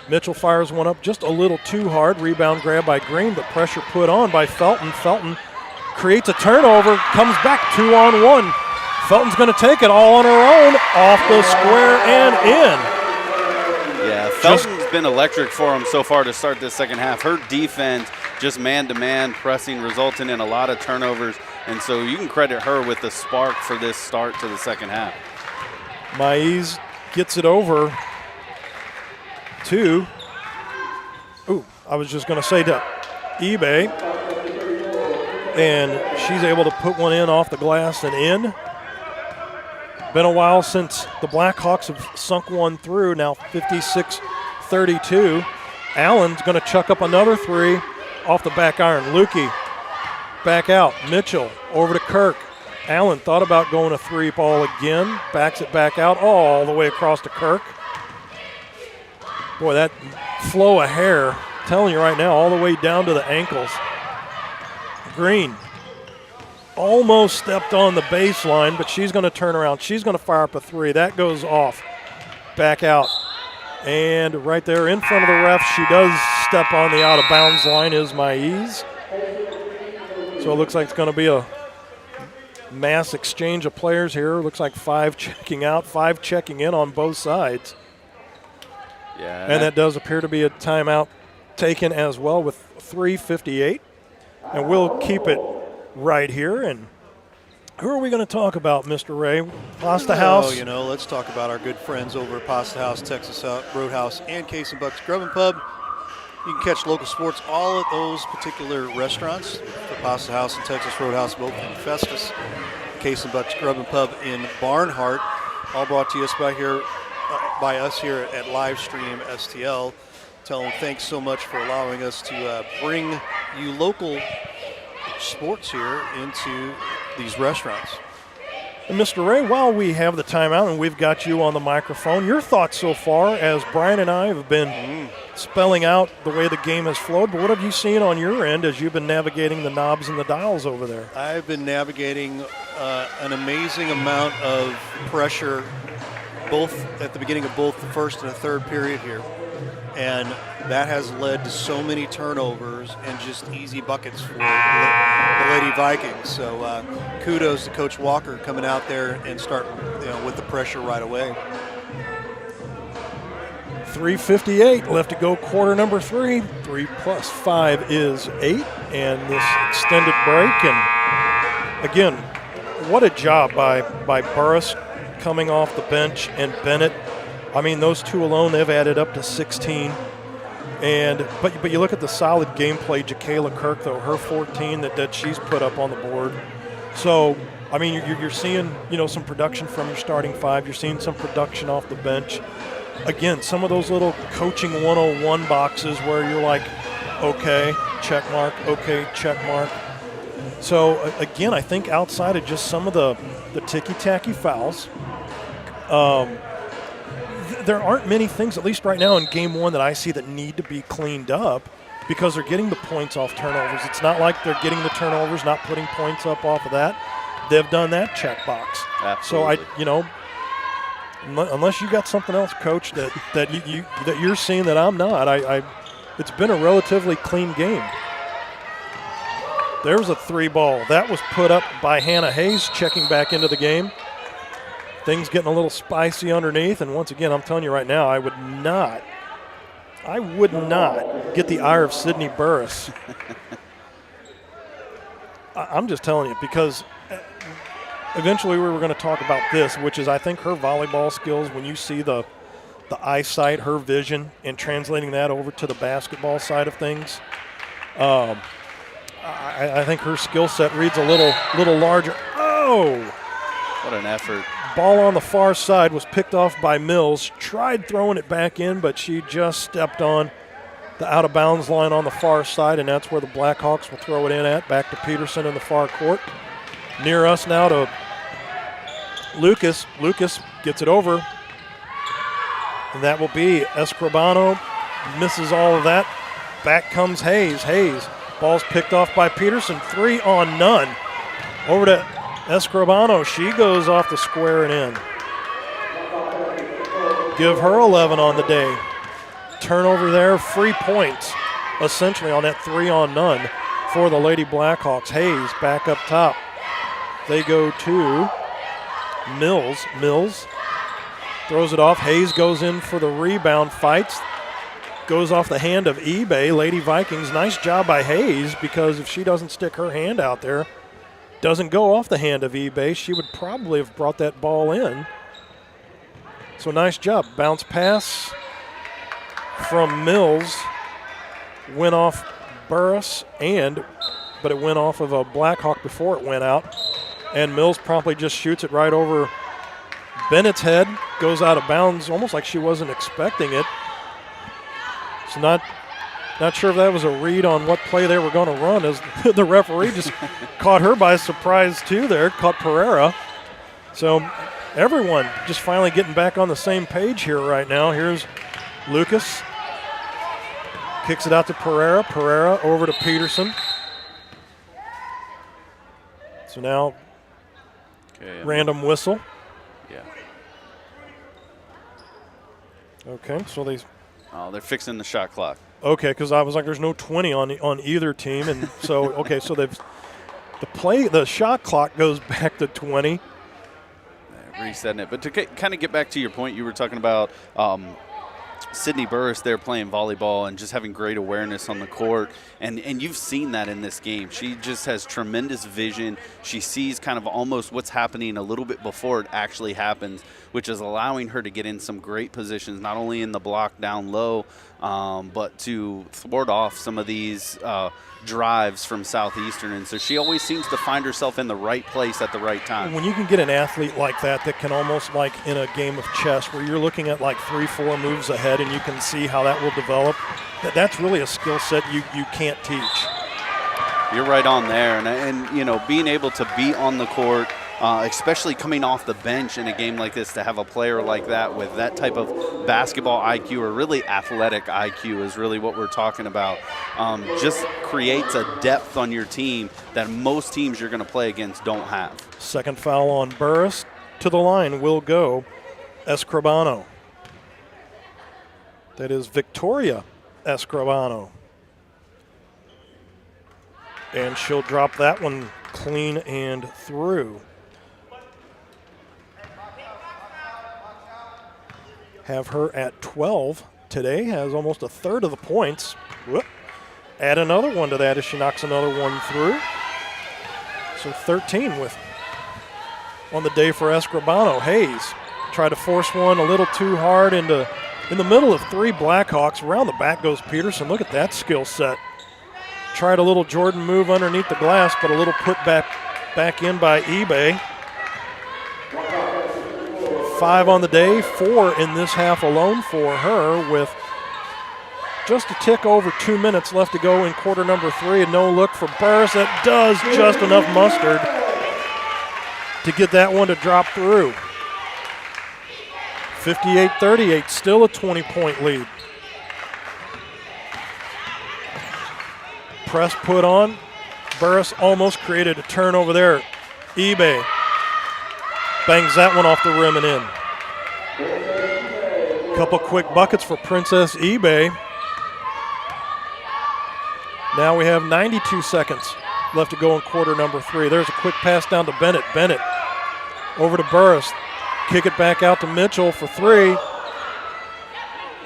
Mitchell fires one up just a little too hard. Rebound grab by Green, but pressure put on by Felton. Felton creates a turnover, comes back 2-on-1. Felton's going to take it all on her own, off the square and in. Yeah, Felton's been electric for him so far to start this second half. Her defense, just man-to-man pressing, resulting in a lot of turnovers, and so you can credit her with the spark for this start to the second half. Maiz gets it over to, I was just going to say to eBay. And she's able to put one in off the glass and in. Been a while since the Blackhawks have sunk one through, now 56-32. Allen's going to chuck up another 3 off the back iron. Lukey back out. Mitchell over to Kirk. Allen thought about going a 3-ball again, backs it back out all the way across to Kirk. Boy, that flow of hair, I'm telling you right now, all the way down to the ankles. Green almost stepped on the baseline, but she's going to turn around. She's going to fire up a 3. That goes off. Back out. And right there in front of the ref, she does step on the out-of-bounds line, is Maiz. So it looks like it's going to be a mass exchange of players here. Looks like 5 checking out, 5 checking in on both sides. Yeah. And that does appear to be a timeout taken as well with 3:58. And we'll keep it right here. And Who are we going to talk about, Mr. Ray? Pasta House? Let's talk about our good friends over at Pasta House, Texas Roadhouse, and Case and Buck's Grub and Pub. You can catch local sports all at those particular restaurants. The Pasta House and Texas Roadhouse, both in Festus. Case and Buck's Grub and Pub in Barnhart. All brought to us by us here at Livestream STL. Tell them thanks so much for allowing us to bring you local sports here into these restaurants. And Mr. Ray, while we have the timeout and we've got you on the microphone, your thoughts so far as Brian and I have been spelling out the way the game has flowed, but what have you seen on your end as you've been navigating the knobs and the dials over there? I've been navigating an amazing amount of pressure both at the beginning of both the first and the third period here. And that has led to so many turnovers and just easy buckets for the Lady Vikings. So kudos to Coach Walker coming out there and start with the pressure right away. 3:58 left to go, quarter number 3. 3 plus 5 is 8, and this extended break. And again, what a job by Burris coming off the bench and Bennett. I mean, those two alone, they've added up to 16. But you look at the solid gameplay, Jacayla Kirk, though, her 14 that she's put up on the board. So, I mean, you're seeing, some production from your starting 5. You're seeing some production off the bench. Again, some of those little coaching 101 boxes where you're like, okay, check mark, okay, check mark. So, again, I think outside of just some of the ticky-tacky fouls, there aren't many things, at least right now in game 1, that I see that need to be cleaned up because they're getting the points off turnovers. It's not like they're getting the turnovers, not putting points up off of that. They've done that checkbox. Absolutely. So unless you got something else, Coach, that you're seeing that I'm not, it's been a relatively clean game. There's a 3-ball. That was put up by Hannah Hayes checking back into the game. Things getting a little spicy underneath, and once again, I'm telling you right now, I would not get the ire of Sydney Burris. I'm just telling you, because eventually we were going to talk about this, which is I think her volleyball skills, when you see the eyesight, her vision, and translating that over to the basketball side of things, I think her skill set reads a little larger. Oh! What an effort. Ball on the far side was picked off by Mills. Tried throwing it back in, but she just stepped on the out-of-bounds line on the far side, and that's where the Blackhawks will throw it in at. Back to Peterson in the far court. Near us now to Lucas. Lucas gets it over. And that will be Escribano. Misses all of that. Back comes Hayes. Hayes. Ball's picked off by Peterson. 3 on none. Over to Escribano, she goes off the square and in. Give her 11 on the day. Turnover there, free points, essentially on that 3 on none for the Lady Blackhawks. Hayes back up top. They go to Mills. Mills throws it off. Hayes goes in for the rebound, fights. Goes off the hand of eBay. Lady Vikings, nice job by Hayes, because if she doesn't stick her hand out there, doesn't go off the hand of eBay, she would probably have brought that ball in. So nice job. Bounce pass from Mills. Went off Burris, but it went off of a Blackhawk before it went out. And Mills promptly just shoots it right over Bennett's head. Goes out of bounds, almost like she wasn't expecting it. So not sure if that was a read on what play they were going to run, as the referee just caught her by surprise too there, caught Pereira. So everyone just finally getting back on the same page here right now. Here's Lucas. Kicks it out to Pereira. Pereira over to Peterson. So now random whistle. Yeah. Okay, so they're fixing the shot clock. Okay, because I was like, there's no 20 on either team, and so okay, so the shot clock goes back to 20. Resetting it, but to kind of get back to your point, you were talking about Sydney Burris there playing volleyball and just having great awareness on the court. And you've seen that in this game. She just has tremendous vision. She sees kind of almost what's happening a little bit before it actually happens, which is allowing her to get in some great positions, not only in the block down low, but to thwart off some of these drives from Southeastern. And so she always seems to find herself in the right place at the right time. When you can get an athlete like that can almost, like in a game of chess where you're looking at like 3-4 moves ahead and you can see how that will develop, that's really a skill set you can't teach. You're right on there. And you know, being able to be on the court, especially coming off the bench in a game like this, to have a player like that with that type of basketball IQ, or really athletic IQ is really what we're talking about, just creates a depth on your team that most teams you're going to play against don't have. Second foul on Burris. To the line will go Escribano. That is Victoria Escribano. And she'll drop that one clean and through. Have her at 12 today, has almost a third of the points. Whoop. Add another one to that as she knocks another one through. So 13 on the day for Escribano. Hayes tried to force one a little too hard in the middle of 3 Blackhawks. Around the back goes Peterson. Look at that skill set. Tried a little Jordan move underneath the glass, but a little put back in by eBay. 5 on the day, 4 in this half alone for her, with just a tick over 2 minutes left to go in quarter number 3. And no look for Burris. That does just enough mustard to get that one to drop through. 58-38, still a 20-point lead. Press put on. Burris almost created a turnover there. eBay bangs that one off the rim and in. Couple quick buckets for Princess eBay. Now we have 92 seconds left to go in quarter number 3. There's a quick pass down to Bennett. Bennett over to Burris. Kick it back out to Mitchell for 3.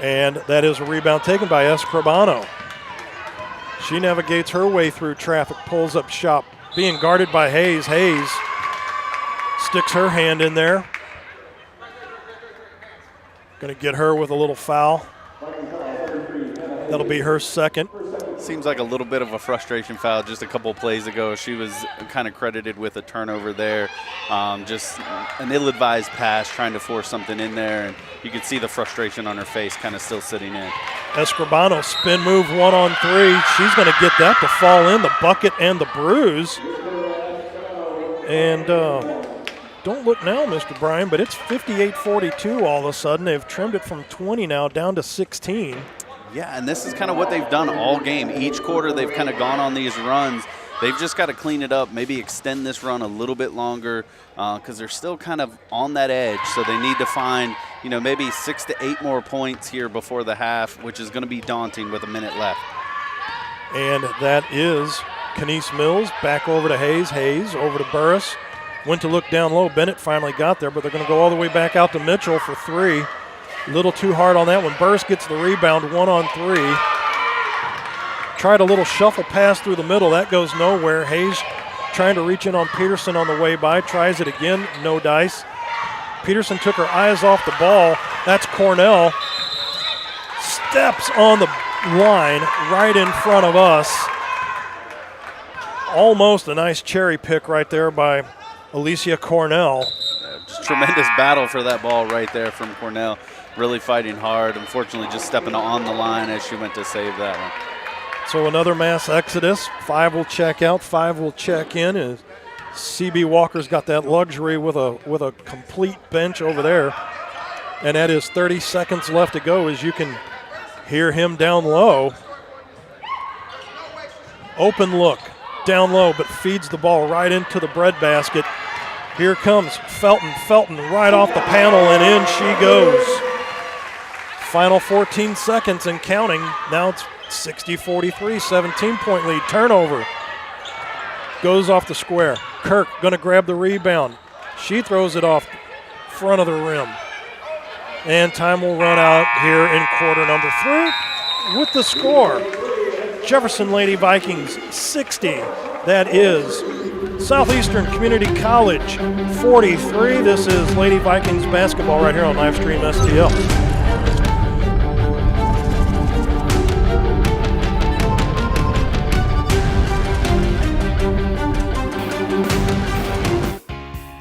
And that is a rebound taken by Escribano. She navigates her way through traffic, pulls up shop, being guarded by Hayes. Hayes sticks her hand in there. Going to get her with a little foul. That'll be her second. Seems like a little bit of a frustration foul just a couple plays ago. She was kind of credited with a turnover there. Just an ill-advised pass, trying to force something in there, and you can see the frustration on her face kind of still sitting in. Escribano, spin move 1-on-3. She's going to get that to fall in, the bucket and the bruise. And don't look now, Mr. Bryan, but it's 58-42 all of a sudden. They've trimmed it from 20 now down to 16. Yeah, and this is kind of what they've done all game. Each quarter they've kind of gone on these runs. They've just got to clean it up, maybe extend this run a little bit longer, because they're still kind of on that edge. So they need to find, maybe 6 to 8 more points here before the half, which is going to be daunting with a minute left. And that is Kenise Mills back over to Hayes. Hayes over to Burris. Went to look down low. Bennett finally got there, but they're going to go all the way back out to Mitchell for 3. A little too hard on that one. Burris gets the rebound, 1-on-3. Tried a little shuffle pass through the middle. That goes nowhere. Hayes trying to reach in on Peterson on the way by. Tries it again. No dice. Peterson took her eyes off the ball. That's Cornell. Steps on the line right in front of us. Almost a nice cherry pick right there by Alicia Cornell. Just tremendous battle for that ball right there from Cornell. Really fighting hard. Unfortunately, just stepping on the line as she went to save that one. So another mass exodus. 5 will check out, 5 will check in. As CB Walker's got that luxury with a complete bench over there. And that is 30 seconds left to go, as you can hear him down low. Open look, down low, but feeds the ball right into the breadbasket. Here comes Felton. Felton right off the panel, and in she goes. Final 14 seconds and counting. Now it's 60-43, 17-point lead. Turnover. Goes off the square. Kirk going to grab the rebound. She throws it off front of the rim. And time will run out here in quarter number 3 with the score. Jefferson Lady Vikings 60. That is Southeastern Community College 43. This is Lady Vikings basketball right here on Livestream STL.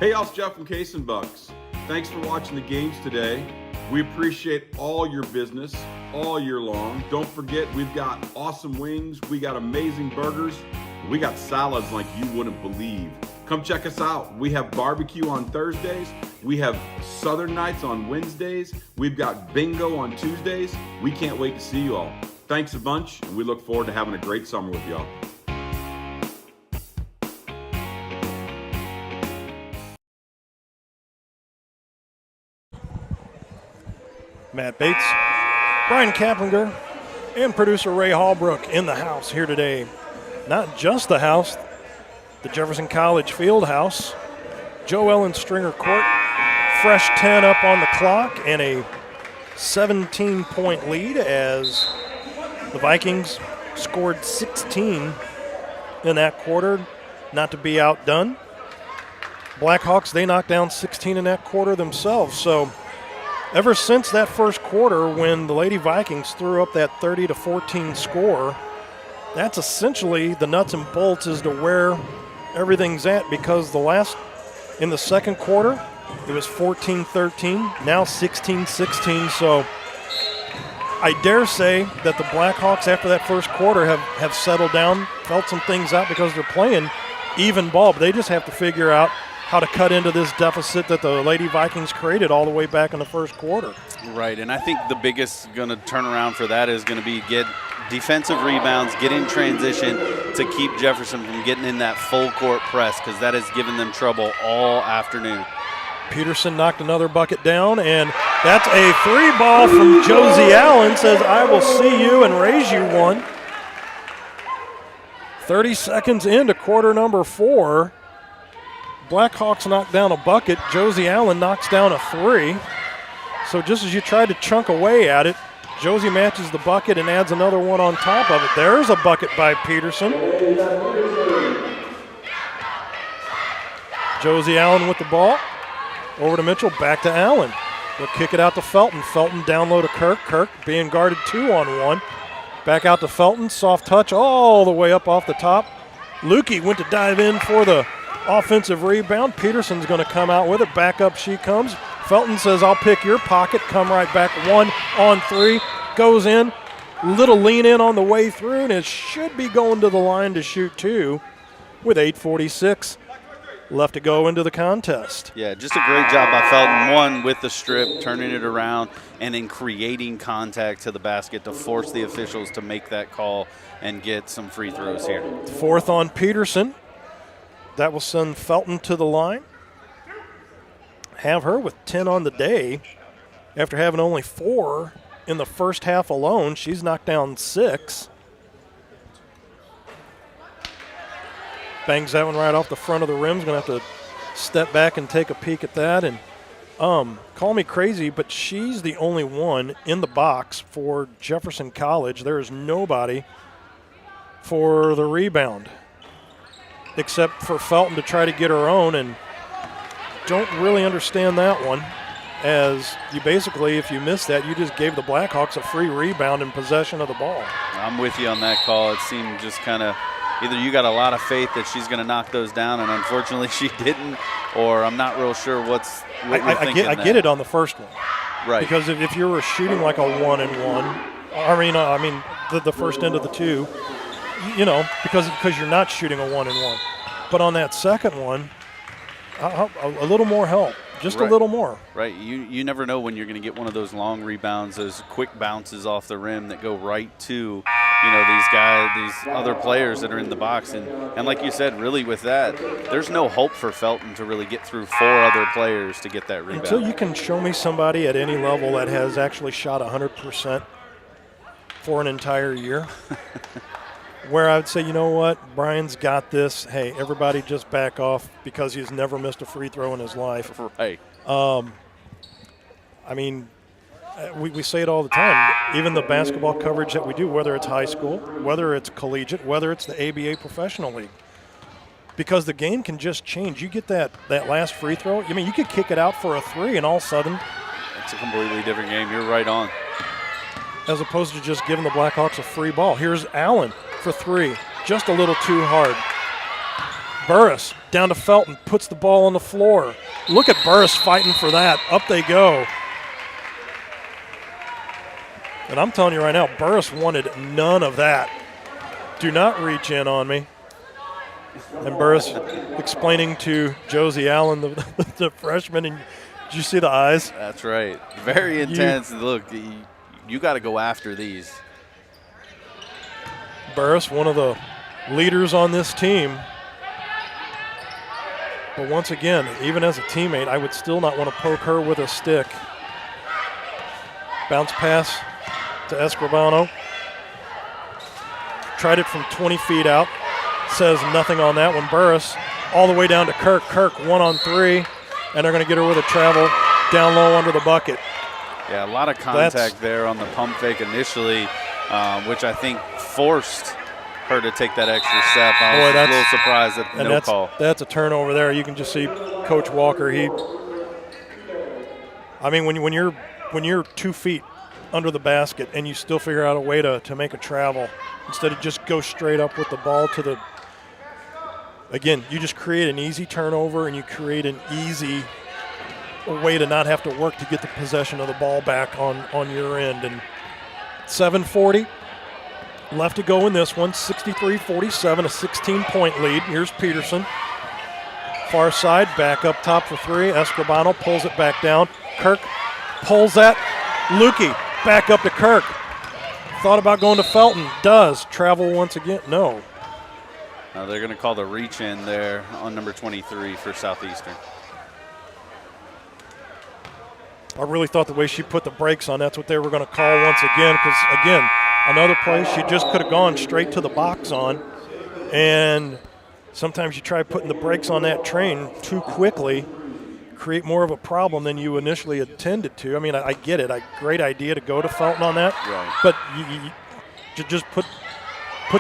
Hey, y'all, it's Jeff from Case and Bucks. Thanks for watching the games today. We appreciate all your business all year long. Don't forget, we've got awesome wings, we got amazing burgers, we got salads like you wouldn't believe. Come check us out. We have barbecue on Thursdays, we have Southern nights on Wednesdays, we've got bingo on Tuesdays. We can't wait to see you all. Thanks a bunch, and we look forward to having a great summer with y'all. Matt Bates, Brian Kaplinger, and producer Ray Hallbrook in the house here today. Not just the house, the Jefferson College field house. Joe Ellen Stringer Court, fresh 10 up on the clock, and a 17-point lead as the Vikings scored 16 in that quarter, not to be outdone. Blackhawks, they knocked down 16 in that quarter themselves, so ever since that first quarter when the Lady Vikings threw up that 30-14 score, that's essentially the nuts and bolts as to where everything's at, because in the second quarter, it was 14-13, now 16-16. So I dare say that the Blackhawks, after that first quarter, have settled down, felt some things out because they're playing even ball, but they just have to figure out how to cut into this deficit that the Lady Vikings created all the way back in the first quarter. Right, and I think the biggest going to turnaround for that is going to be get defensive rebounds, get in transition to keep Jefferson from getting in that full court press, because that has given them trouble all afternoon. Peterson knocked another bucket down, and that's a 3-ball from Josie Allen. Says, I will see you and raise you one. 30 seconds into quarter number 4. Blackhawks knocked down a bucket. Josie Allen knocks down a 3. So just as you tried to chunk away at it, Josie matches the bucket and adds another one on top of it. There's a bucket by Peterson. Josie Allen with the ball. Over to Mitchell, back to Allen. They'll kick it out to Felton. Felton down low to Kirk. Kirk being guarded 2-on-1. Back out to Felton. Soft touch all the way up off the top. Lukey went to dive in for the offensive rebound. Peterson's going to come out with it. Back up she comes. Felton says, I'll pick your pocket. Come right back. 1-on-3. Goes in. Little lean in on the way through, and it should be going to the line to shoot 2 with 8:46 left to go into the contest. Yeah, just a great job by Felton. One, with the strip, turning it around, and then creating contact to the basket to force the officials to make that call and get some free throws here. 4th on Peterson. That will send Felton to the line. Have her with 10 on the day. After having only 4 in the first half alone, she's knocked down 6. Bangs that one right off the front of the rim. Going to have to step back and take a peek at that. And call me crazy, but she's the only one in the box for Jefferson College. There is nobody for the rebound except for Felton to try to get her own, and don't really understand that one, as you basically, if you missed that, you just gave the Blackhawks a free rebound and possession of the ball. I'm with you on that call. It seemed just kind of either you got a lot of faith that she's going to knock those down, and unfortunately she didn't, or I'm not real sure what you're thinking. I get it on the first one. Right. Because if you were shooting like a 1-and-1, I mean the first end of the 2, you know, because you're not shooting a 1-and-1. But on that second one, a little more help, just right. a little more. Right. You never know when you're going to get one of those long rebounds, those quick bounces off the rim that go right to, these other players that are in the box. And like you said, really with that, there's no hope for Felton to really get through 4 other players to get that rebound. Until you can show me somebody at any level that has actually shot 100% for an entire year. Where I would say, you know what, Brian's got this. Hey, everybody just back off, because he's never missed a free throw in his life. Right. I mean, we say it all the time, even the basketball coverage that we do, whether it's high school, whether it's collegiate, whether it's the ABA Professional League, because the game can just change. You get that last free throw, I mean, you could kick it out for a three, and all of a sudden it's a completely different game. You're right on. As opposed to just giving the Blackhawks a free ball. Here's Allen for three, just a little too hard. Burris down to Felton, puts the ball on the floor. Look at Burris fighting for that. Up they go. And I'm telling you right now, Burris wanted none of that. Do not reach in on me. And Burris explaining to Josie Allen, the freshman, and did you see the eyes? That's right. Very intense. Look, you got to go after these. Burris, one of the leaders on this team. But once again, even as a teammate, I would still not want to poke her with a stick. Bounce pass to Escribano. Tried it from 20 feet out. Says nothing on that one. Burris all the way down to Kirk. Kirk 1-on-3, and they're going to get her with a travel down low under the bucket. Yeah, a lot of contact there on the pump fake initially, which I think forced her to take that extra step. I was a little surprised at the no call. That's a turnover there. You can just see Coach Walker. I mean, when you're 2 feet under the basket and you still figure out a way to make a travel instead of just go straight up with the ball to the. Again, you just create an easy turnover and you create an easy way to not have to work to get the possession of the ball back on your end. And 7:40 left to go in this one. 63-47, a 16-point lead. Here's Peterson. Far side, back up top for three. Escribano pulls it back down. Kirk pulls that. Lukey back up to Kirk. Thought about going to Felton. Does. Travel once again. No. They're going to call the reach in there on number 23 for Southeastern. I really thought the way she put the brakes on, that's what they were going to call once again. Because, again, another play she just could have gone straight to the box on. And sometimes you try putting the brakes on that train too quickly, create more of a problem than you initially intended to. I mean, I get it. Great idea to go to Felton on that. Right. But you just put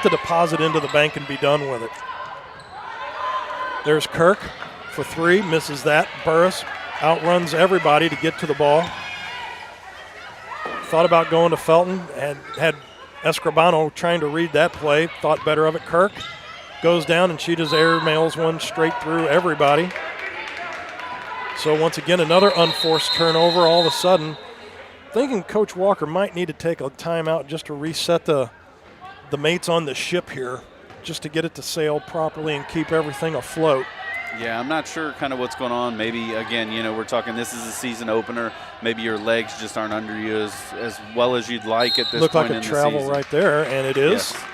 the deposit into the bank and be done with it. There's Kirk for three, misses that. Burris outruns everybody to get to the ball. Thought about going to Felton and had Escribano trying to read that play. Thought better of it. Kirk goes down and she just airmails one straight through everybody. So once again, another unforced turnover. All of a sudden, thinking Coach Walker might need to take a timeout just to reset the mates on the ship here, just to get it to sail properly and keep everything afloat. Yeah, I'm not sure kind of what's going on. Maybe, again, we're talking this is a season opener. Maybe your legs just aren't under you as well as you'd like at this point in the season. Looked like a travel right there, and it is. Yes.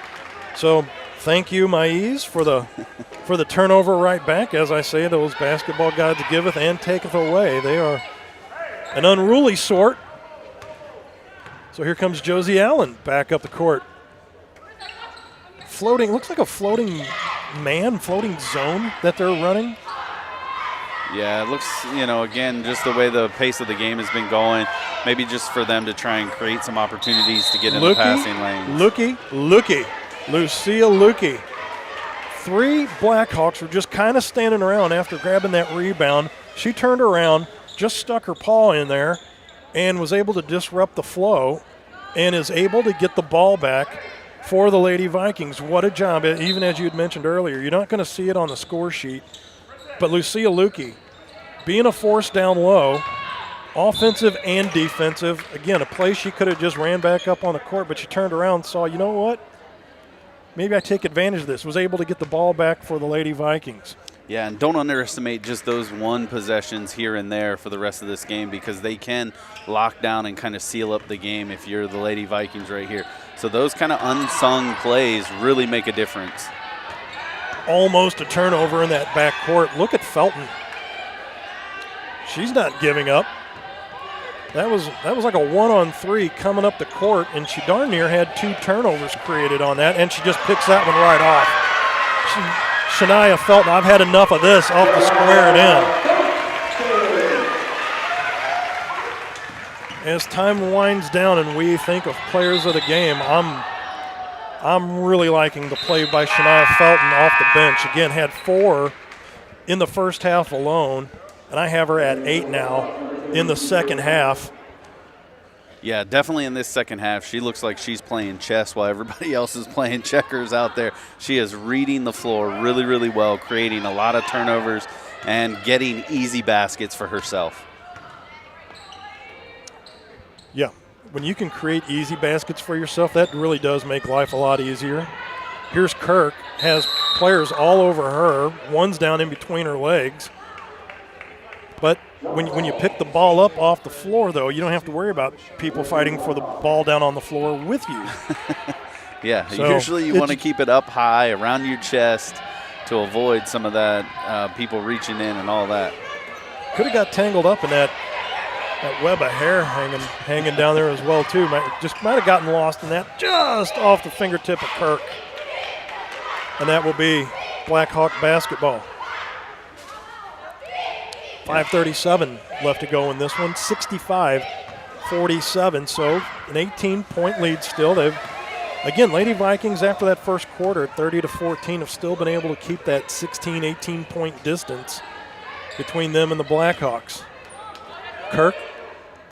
So thank you, Maiz, for the turnover right back. As I say, those basketball gods giveth and taketh away. They are an unruly sort. So here comes Josie Allen back up the court. Floating, looks like a floating zone that they're running. Yeah, it looks, again, just the way the pace of the game has been going, maybe just for them to try and create some opportunities to get in the passing lanes. Lucia Lukey. Three Blackhawks were just kind of standing around after grabbing that rebound. She turned around, just stuck her paw in there, and was able to disrupt the flow and is able to get the ball back for the Lady Vikings. What a job. Even as you had mentioned earlier, you're not going to see it on the score sheet, but Lucia Lukey being a force down low, offensive and defensive. Again, a play she could have just ran back up on the court, but she turned around and saw, you know what? Maybe I take advantage of this. Was able to get the ball back for the Lady Vikings. Yeah, and don't underestimate just those one possessions here and there for the rest of this game, because they can lock down and kind of seal up the game if you're the Lady Vikings right here. So those kind of unsung plays really make a difference. Almost a turnover in that back court. Look at Felton. She's not giving up. That was like a 1-on-3 coming up the court, and she darn near had two turnovers created on that, and she just picks that one right off. Shania Felton, I've had enough of this, off the square it in. as time winds down and we think of players of the game, I'm really liking the play by Shania Felton off the bench. Again, had 4 in the first half alone, and I have her at 8 now in the second half. Yeah, definitely in this second half, she looks like she's playing chess while everybody else is playing checkers out there. She is reading the floor really, really well, creating a lot of turnovers and getting easy baskets for herself. Yeah, when you can create easy baskets for yourself, that really does make life a lot easier. Here's Kirk, has players all over her. One's down in between her legs. But when you pick the ball up off the floor, though, you don't have to worry about people fighting for the ball down on the floor with you. Yeah, so usually you want to keep it up high around your chest to avoid some of that people reaching in and all that. Could have got tangled up in that web of hair hanging down there as well, too. Might have gotten lost in that just off the fingertip of Kirk. And that will be Blackhawk basketball. 5:37 left to go in this one, 65-47, so an 18-point lead still. Again, Lady Vikings, after that first quarter, 30-14, have still been able to keep that 16, 18-point distance between them and the Blackhawks. Kirk,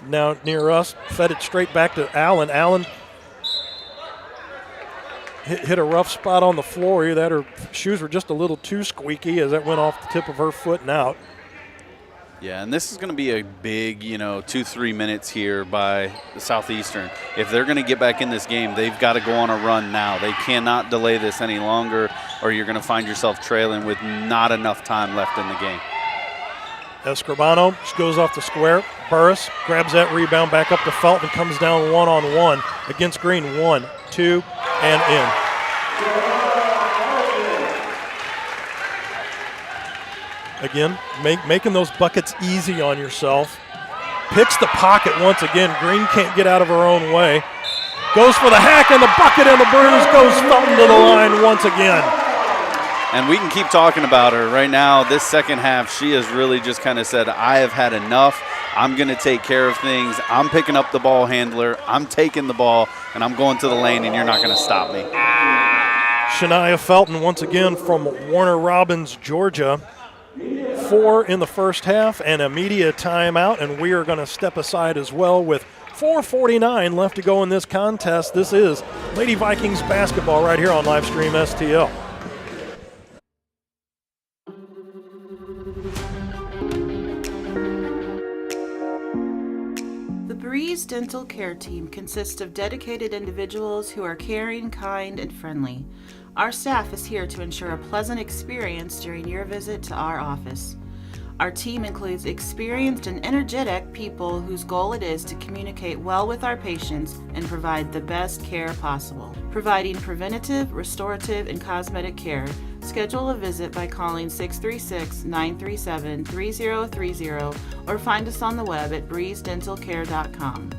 now near us, fed it straight back to Allen. Allen hit a rough spot on the floor here. That her shoes were just a little too squeaky as that went off the tip of her foot and out. Yeah, and this is going to be a big, 2-3 minutes here by the Southeastern. If they're going to get back in this game, they've got to go on a run now. They cannot delay this any longer, or you're going to find yourself trailing with not enough time left in the game. Escribano goes off the square. Burris grabs that rebound back up to Felton, comes down one-on-one against Green. 1, 2, and in. Again, making those buckets easy on yourself. Picks the pocket once again. Green can't get out of her own way. Goes for the hack and the bucket and the bruise. Goes Felton to the line once again. And we can keep talking about her. Right now, this second half, she has really just kind of said, I have had enough. I'm going to take care of things. I'm picking up the ball handler. I'm taking the ball, and I'm going to the lane, and you're not going to stop me. Shania Felton once again from Warner Robins, Georgia. 4 in the first half and a media timeout, and we are going to step aside as well with 4:49 left to go in this contest. This is Lady Vikings basketball right here on Livestream STL. The Breeze Dental Care Team consists of dedicated individuals who are caring, kind, and friendly. Our staff is here to ensure a pleasant experience during your visit to our office. Our team includes experienced and energetic people whose goal it is to communicate well with our patients and provide the best care possible. Providing preventative, restorative, and cosmetic care. Schedule a visit by calling 636-937-3030 or find us on the web at breezedentalcare.com.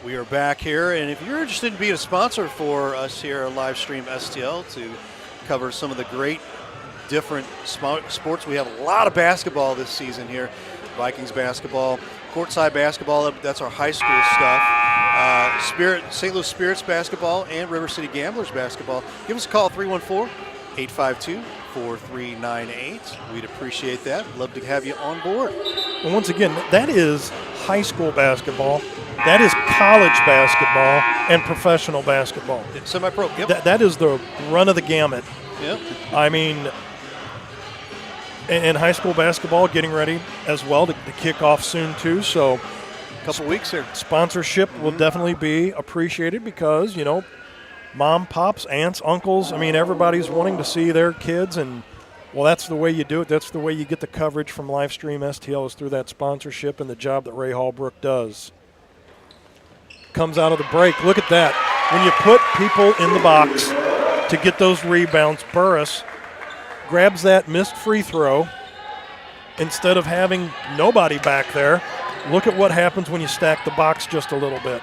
We are back here, and if you're interested in being a sponsor for us here at Livestream STL to cover some of the great different sports, we have a lot of basketball this season here. Vikings basketball, courtside basketball, that's our high school stuff. St. Louis Spirits basketball and River City Gamblers basketball. Give us a call, 314-852-4398. We'd appreciate that. Love to have you on board. And once again, that is high school basketball. That is college basketball and professional basketball. Semi-pro, yep. That is the run of the gamut. Yep. I mean, and high school basketball getting ready as well to kick off soon too. So a couple weeks here. Sponsorship will definitely be appreciated because, mom, pops, aunts, uncles, everybody's wanting to see their kids, and well, that's the way you do it. That's the way you get the coverage from Livestream STL is through that sponsorship and the job that Ray Hallbrook does. Comes out of the break. Look at that. When you put people in the box to get those rebounds, Burris grabs that missed free throw instead of having nobody back there. Look at what happens when you stack the box just a little bit.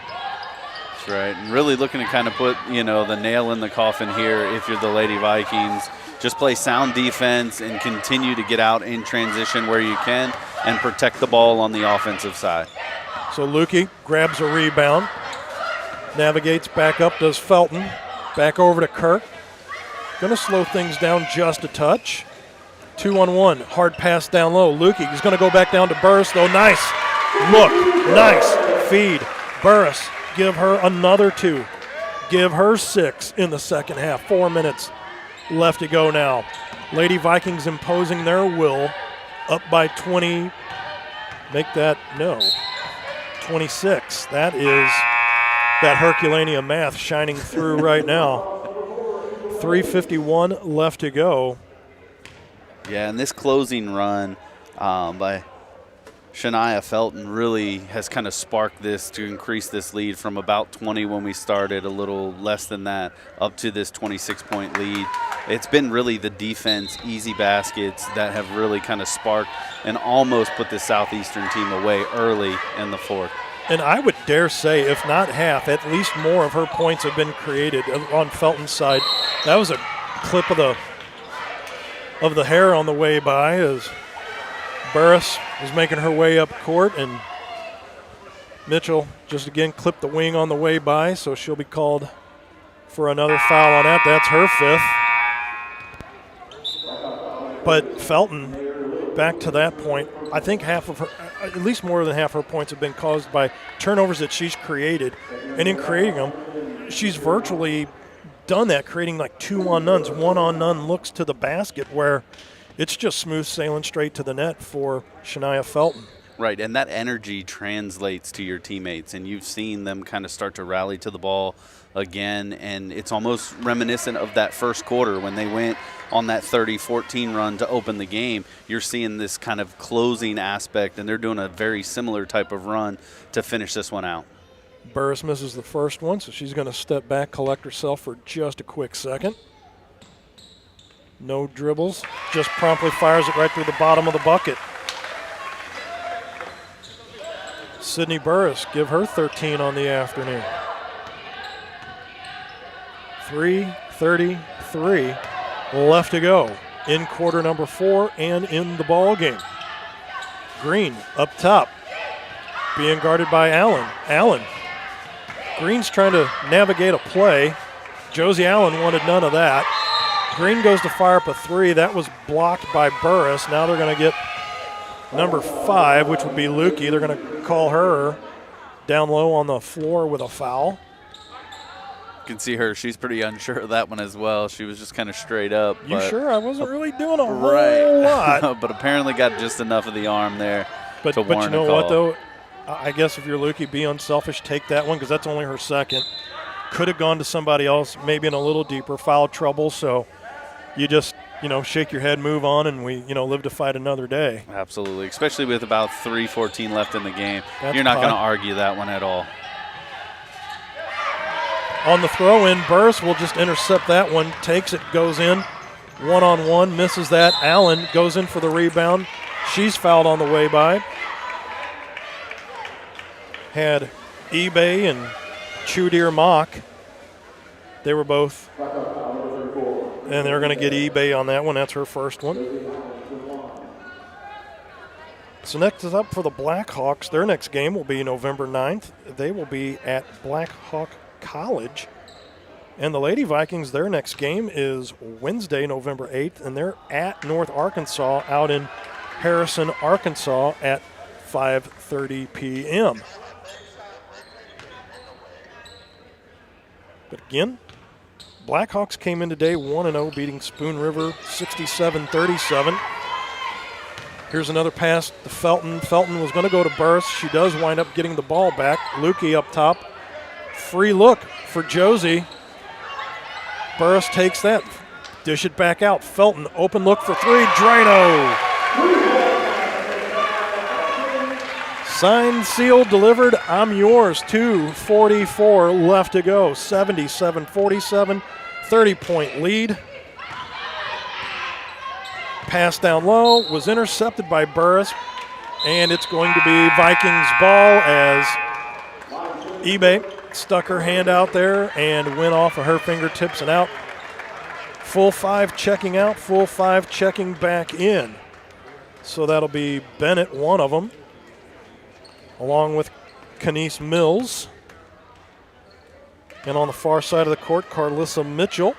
Right, and really looking to kind of put, the nail in the coffin here if you're the Lady Vikings. Just play sound defense and continue to get out in transition where you can and protect the ball on the offensive side. So Lukey grabs a rebound, navigates back up, does Felton. Back over to Kirk. Going to slow things down just a touch. 2-on-1, hard pass down low. Lukey is going to go back down to Burris, though. Nice look, nice feed. Burris, give her another 2. Give her 6 in the second half. 4 minutes left to go now. Lady Vikings imposing their will, up by 20. Make that, no, 26. That is that Herculaneum math shining through right now. 3:51 left to go. Yeah, and this closing run by Shania Felton really has kind of sparked this to increase this lead from about 20 when we started, a little less than that, up to this 26-point lead. It's been really the defense, easy baskets that have really kind of sparked and almost put the Southeastern team away early in the fourth. And I would dare say, if not half, at least more of her points have been created on Felton's side. That was a clip of the hair on the way by as Burris was making her way up court, and Mitchell just again clipped the wing on the way by, so she'll be called for another foul on that. That's her 5th. But Felton, back to that point, I think half of her, at least more than half her points have been caused by turnovers that she's created. And in creating them, she's virtually done that, creating like 2-on-nones, 1-on-none looks to the basket where it's just smooth sailing straight to the net for Shania Felton. Right, and that energy translates to your teammates, and you've seen them kind of start to rally to the ball again, and it's almost reminiscent of that first quarter when they went on that 30-14 run to open the game. You're seeing this kind of closing aspect, and they're doing a very similar type of run to finish this one out. Burris misses the first one, so she's going to step back, collect herself for just a quick second. No dribbles, just promptly fires it right through the bottom of the bucket. Sydney Burris, give her 13 on the afternoon. 3:33 left to go in quarter number 4 and in the ball game. Green up top, being guarded by Allen. Allen. Green's trying to navigate a play. Josie Allen wanted none of that. Green goes to fire up a 3. That was blocked by Burris. Now they're going to get number 5, which would be Lukey. They're going to call her down low on the floor with a foul. You can see her. She's pretty unsure of that one as well. She was just kind of straight up. You sure? I wasn't really doing a whole lot. But apparently got just enough of the arm there to warrant But you know a call. what, though? I guess if you're Lukey, be unselfish, take that one because that's only her second. Could have gone to somebody else, maybe in a little deeper foul trouble. So you just, shake your head, move on, and we, live to fight another day. Absolutely, especially with about 3:14 left in the game. That's You're not going to fine. argue that one at all. On the throw-in, Burris will just intercept that one, takes it, goes in, 1-on-1, misses that. Allen goes in for the rebound. She's fouled on the way by. Had eBay and Chudir Mock. They were both, and they're going to get eBay on that one. That's her first one. So next is up for the Blackhawks. Their next game will be November 9th. They will be at Blackhawk College. And the Lady Vikings, their next game is Wednesday, November 8th, and they're at North Arkansas out in Harrison, Arkansas at 5:30 p.m. But again, Blackhawks came in today 1-0, beating Spoon River 67-37. Here's another pass to Felton. Felton was going to go to Burris. She does wind up getting the ball back. Lukey up top. Free look for Josie. Burris takes that. Dish it back out. Felton, open look for 3. Drano. Signed, sealed, delivered. I'm yours. 2:44 left to go. 77-47. 30-point lead. Pass down low was intercepted by Burris, and it's going to be Vikings ball as eBay stuck her hand out there and went off of her fingertips and out. Full 5 checking out, full 5 checking back in. So that'll be Bennett, one of them, along with Kenise Mills. And on the far side of the court, Carlissa Mitchell.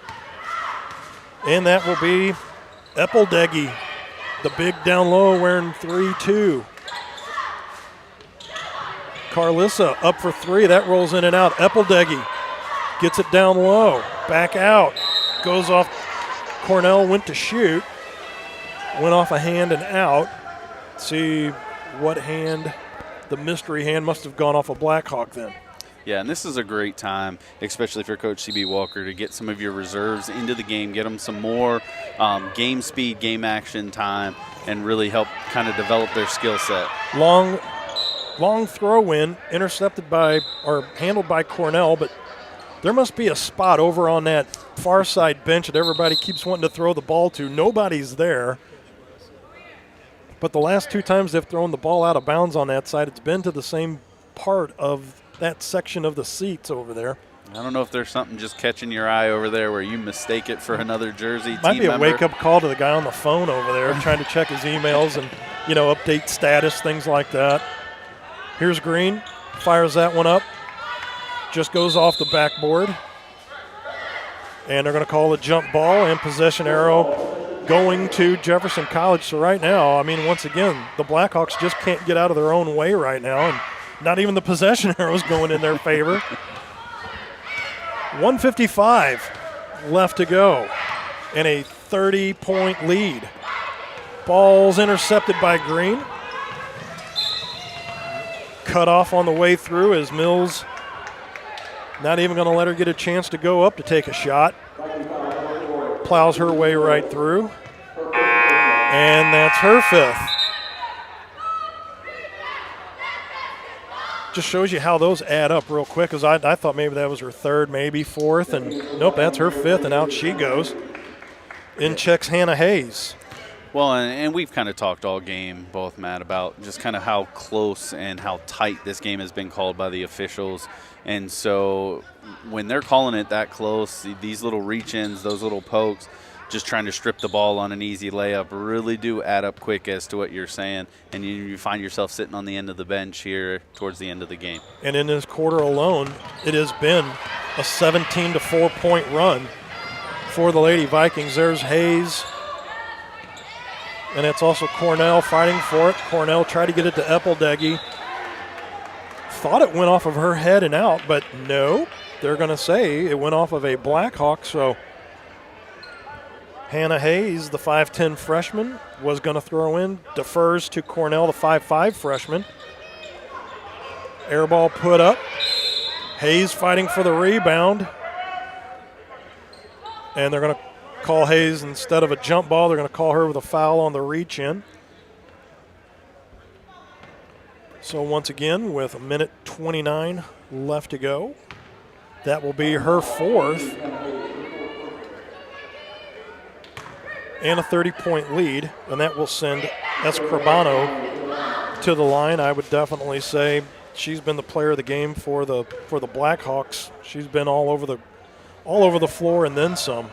And that will be Eppeldeggy, the big down low, wearing 3-2. Carlissa up for 3. That rolls in and out. Eppeldeggy gets it down low. Back out. Goes off. Cornell went to shoot. Went off a hand and out. See what hand. The mystery hand must have gone off a Blackhawk then. Yeah, and this is a great time, especially if you're Coach C.B. Walker, to get some of your reserves into the game, get them some more game speed, game action time, and really help kind of develop their skill set. Long throw in, intercepted by or handled by Cornell, but there must be a spot over on that far side bench that everybody keeps wanting to throw the ball to. Nobody's there. But the last 2 times they've thrown the ball out of bounds on that side, it's been to the same part of that section of the seats over there. I don't know if there's something just catching your eye over there where you mistake it for another Jersey team Might be a member. wake-up call to the guy on the phone over there trying to check his emails and, update status, things like that. Here's Green, fires that one up, just goes off the backboard. And they're going to call a jump ball and possession arrow going to Jefferson College. So right now, once again, the Blackhawks just can't get out of their own way right now, and not even the possession arrows going in their favor. 1:55 left to go and a 30-point lead. Ball's intercepted by Green. Cut off on the way through as Mills not even going to let her get a chance to go up to take a shot. Plows her way right through. And that's her 5th. Just shows you how those add up real quick, because I thought maybe that was her 3rd, maybe 4th, and nope, that's her 5th, and out she goes. In checks Hannah Hayes. Well, and we've kind of talked all game, both, Matt, about just kind of how close and how tight this game has been called by the officials. And so when they're calling it that close, these little reach-ins, those little pokes, just trying to strip the ball on an easy layup really do add up quick as to what you're saying. And you find yourself sitting on the end of the bench here towards the end of the game. And in this quarter alone, it has been a 17-4 point run for the Lady Vikings. There's Hayes. And it's also Cornell fighting for it. Cornell tried to get it to Eppeldeggy. Thought it went off of her head and out, but no. They're going to say it went off of a Blackhawk. So Hannah Hayes, the 5'10 freshman, was going to throw in. Defers to Cornell, the 5'5 freshman. Air ball put up. Hayes fighting for the rebound. And they're going to call Hayes, instead of a jump ball, they're going to call her with a foul on the reach-in. So once again, with 1:29 left to go, that will be her 4th. And a 30-point lead, and that will send Escribano to the line. I would definitely say she's been the player of the game for the Blackhawks. She's been all over the floor and then some.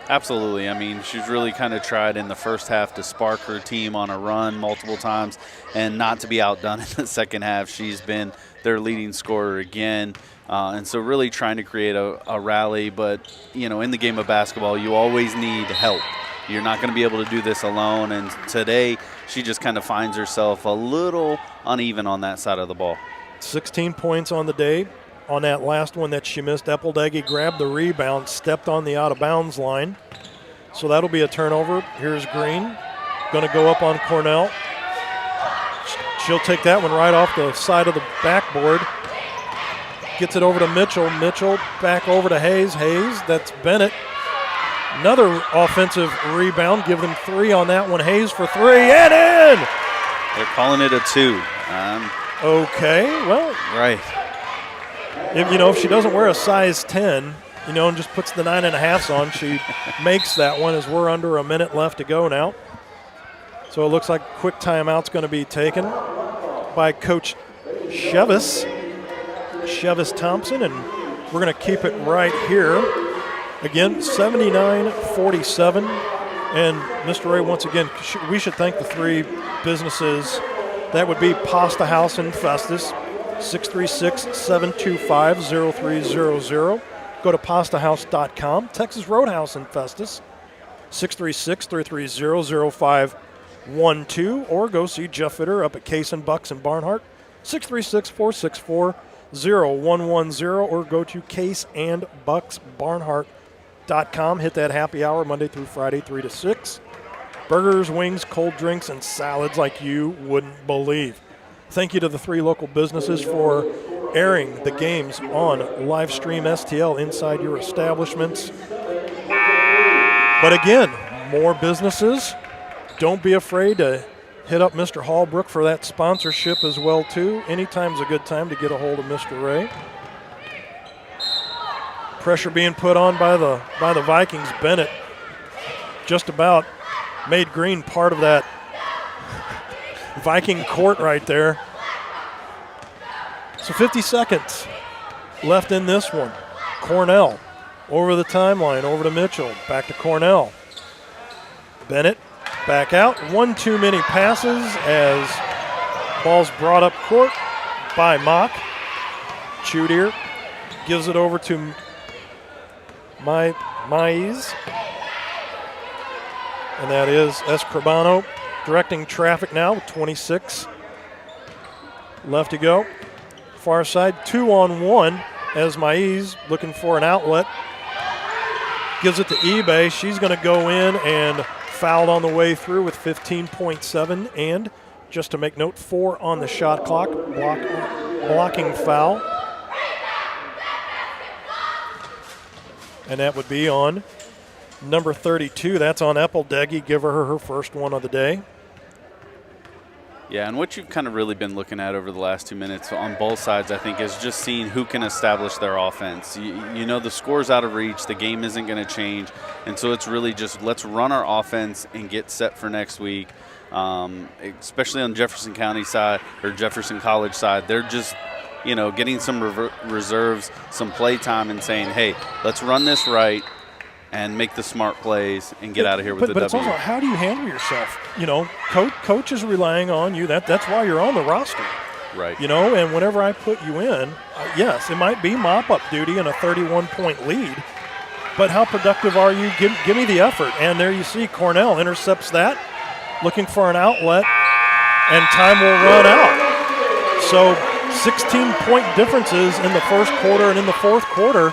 Absolutely. She's really kind of tried in the first half to spark her team on a run multiple times and not to be outdone in the second half. She's been their leading scorer again. And so really trying to create a rally. But, in the game of basketball, you always need help. You're not going to be able to do this alone. And today she just kind of finds herself a little uneven on that side of the ball. 16 points on the day. On that last one that she missed, Eppeldeggy grabbed the rebound, stepped on the out-of-bounds line. So that'll be a turnover. Here's Green, going to go up on Cornell. She'll take that one right off the side of the backboard. Gets it over to Mitchell. Mitchell back over to Hayes. Hayes, that's Bennett. Another offensive rebound. Give them 3 on that one. Hayes for 3 and in! They're calling it a 2. Okay, well. Right. If she doesn't wear a size 10, and just puts the 9.5s on, she makes that one as we're under a minute left to go now. So it looks like quick timeout's going to be taken by Coach Chevis. Chevis Thompson, and we're going to keep it right here. Again, 79-47. And Mr. Ray, once again, we should thank the three businesses. That would be Pasta House in Festus, 636-725-0300. Go to pastahouse.com. Texas Roadhouse in Festus, 636-330-0512. Or go see Jeff Fitter up at Case and Bucks in Barnhart, 636-464-0110. Or go to caseandbucksbarnhart.com. Hit that happy hour Monday through Friday, 3 to 6. Burgers, wings, cold drinks, and salads like you wouldn't believe. Thank you to the three local businesses for airing the games on Livestream STL inside your establishments. But again, more businesses. Don't be afraid to hit up Mr. Hallbrook for that sponsorship as well, too. Anytime's a good time to get a hold of Mr. Ray. Pressure being put on by the Vikings. Bennett just about made Green part of that Viking court right there. So 50 seconds left in this one. Cornell over the timeline, over to Mitchell, back to Cornell. Bennett back out. One too many passes as ball's brought up court by Mock. Chudier gives it over to Maiz. And that is Escribano directing traffic now with 26 left to go. Far side, 2-on-1 as Maiz looking for an outlet. Gives it to eBay. She's going to go in and fouled on the way through with 15.7. And just to make note, 4 on the shot clock. Blocking foul. And that would be on number 32. That's on Eppeldeggy. Give her first one of the day. Yeah, and what you've kind of really been looking at over the last 2 minutes on both sides, I think, is just seeing who can establish their offense. You know, the score's out of reach. The game isn't going to change. And so it's really just let's run our offense and get set for next week, especially on Jefferson County side or Jefferson College side. They're just, you know, getting some reserves, some play time and saying, hey, let's run this right and make the smart plays and get out of here with the W. But it's also, how do you handle yourself? You know, coach is relying on you. That's why you're on the roster. Right. You know, and whenever I put you in, yes, it might be mop-up duty in a 31-point lead, but how productive are you? Give me the effort. And there you see Cornell intercepts that, looking for an outlet, and time will run out. So 16-point differences in the first quarter and in the fourth quarter.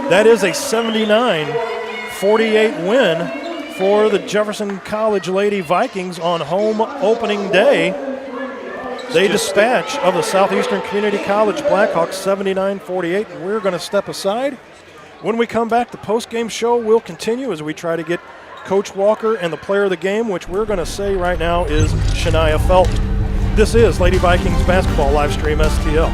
That is a 79-48 win for the Jefferson College Lady Vikings on home opening day. They dispatch of the Southeastern Community College Blackhawks 79-48. We're going to step aside. When we come back, the post-game show will continue as we try to get Coach Walker and the player of the game, which we're going to say right now is Shania Felton. This is Lady Vikings Basketball Livestream STL.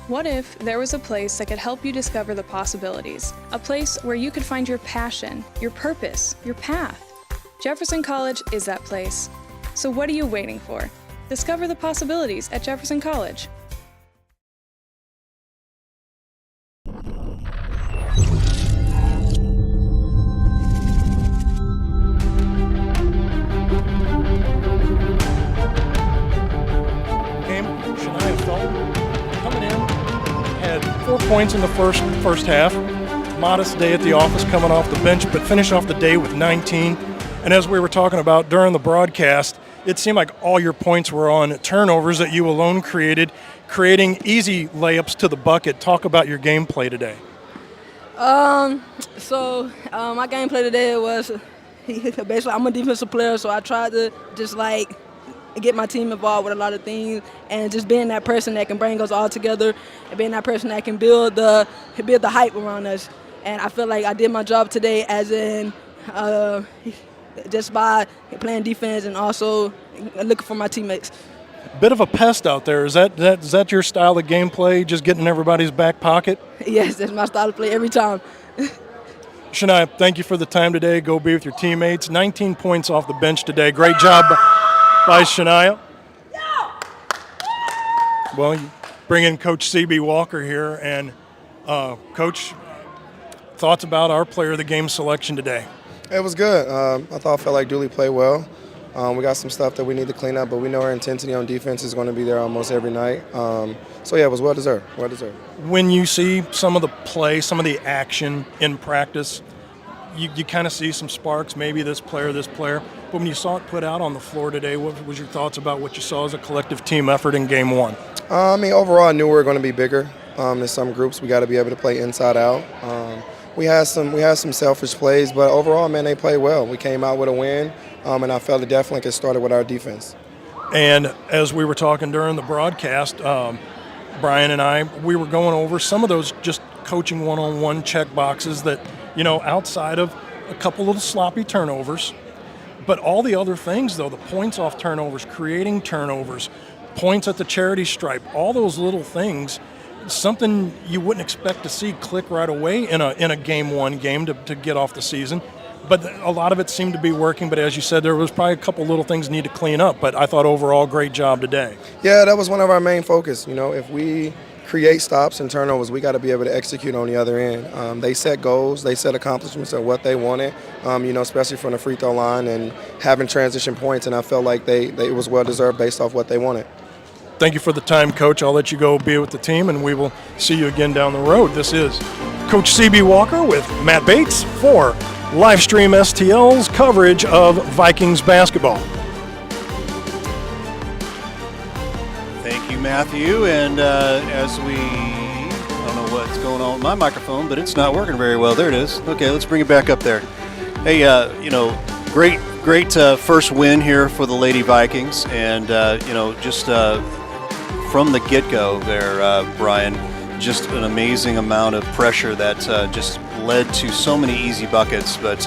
What if there was a place that could help you discover the possibilities? A place where you could find your passion, your purpose, your path. Jefferson College is that place. So what are you waiting for? Discover the possibilities at Jefferson College. Shania Felton coming in, had 4 points in the first half. Modest day at the office coming off the bench, but finished off the day with 19. And as we were talking about during the broadcast, it seemed like all your points were on turnovers that you alone created, creating easy layups to the bucket. Talk about your gameplay today. My gameplay today was basically I'm a defensive player, so I tried to just like get my team involved with a lot of things, and just being that person that can bring us all together, and being that person that can build the hype around us. And I feel like I did my job today, as in just by playing defense and also looking for my teammates. Bit of a pest out there. Is that your style of gameplay, just getting in everybody's back pocket? Yes, that's my style of play every time. Shania, thank you for the time today. Go be with your teammates. 19 points off the bench today. Great job by Shania. Well, you bring in Coach C.B. Walker here, and Coach, thoughts about our player of the game selection today? It was good. I felt like Dooley played well. We got some stuff that we need to clean up, but we know our intensity on defense is going to be there almost every night. It was well deserved. Well deserved. When you see some of the play, some of the action in practice, you kind of see some sparks, maybe this player. But when you saw it put out on the floor today, what was your thoughts about what you saw as a collective team effort in game one? Overall, I knew we were going to be bigger. In some groups, we got to be able to play inside out. We had some selfish plays, but overall, man, they played well. We came out with a win, and I felt it definitely could start with our defense. And as we were talking during the broadcast, Brian and I, we were going over some of those just coaching one-on-one check boxes that, outside of a couple of sloppy turnovers, but all the other things, though, the points off turnovers, creating turnovers, points at the charity stripe, all those little things, something you wouldn't expect to see click right away in a game one game to get off the season. But a lot of it seemed to be working. But as you said, there was probably a couple little things need to clean up. But I thought overall, great job today. Yeah, that was one of our main focus. If we create stops and turnovers, we got to be able to execute on the other end. They set goals, they set accomplishments of what they wanted, especially from the free throw line and having transition points. And I felt like it was well deserved based off what they wanted. Thank you for the time, Coach. I'll let you go be with the team, and we will see you again down the road. This is Coach C.B. Walker with Matt Bates for Livestream STL's coverage of Vikings basketball. Thank you, Matthew. And as I don't know what's going on with my microphone, but it's not working very well. There it is. Okay, let's bring it back up there. Hey, great first win here for the Lady Vikings, and just from the get-go there, Brian, just an amazing amount of pressure that just led to so many easy buckets. But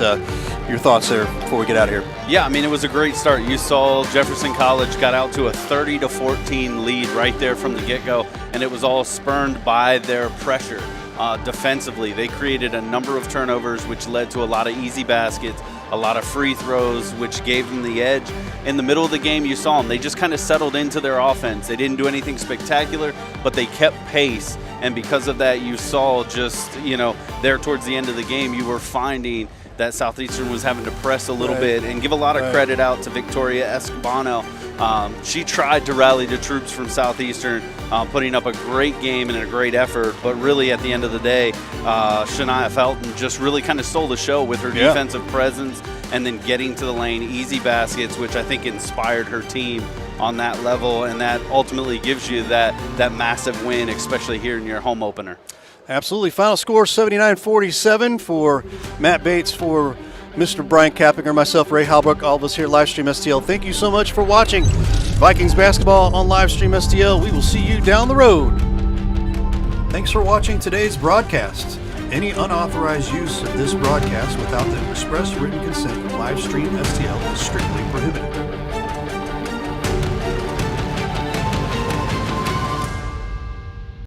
your thoughts there before we get out of here? Yeah, it was a great start. You saw Jefferson College got out to a 30-14 lead right there from the get-go, and it was all spurned by their pressure. Defensively, they created a number of turnovers, which led to a lot of easy baskets, a lot of free throws, which gave them the edge. In the middle of the game, you saw them. They just kind of settled into their offense. They didn't do anything spectacular, but they kept pace. And because of that, you saw just, there towards the end of the game, you were finding that Southeastern was having to press a little bit, and give a lot of credit out to Victoria Escobar. She tried to rally the troops from Southeastern, putting up a great game and a great effort, but really at the end of the day, Shania Felton just really kind of stole the show with her defensive presence, and then getting to the lane, easy baskets, which I think inspired her team on that level, and that ultimately gives you that massive win, especially here in your home opener. Absolutely. Final score 79-47 for Matt Bates, for Mr. Brian Kappinger, myself, Ray Halbrook, all of us here at Livestream STL. Thank you so much for watching Vikings basketball on Livestream STL. We will see you down the road. Thanks for watching today's broadcast. Any unauthorized use of this broadcast without the express written consent of Livestream STL is strictly prohibited.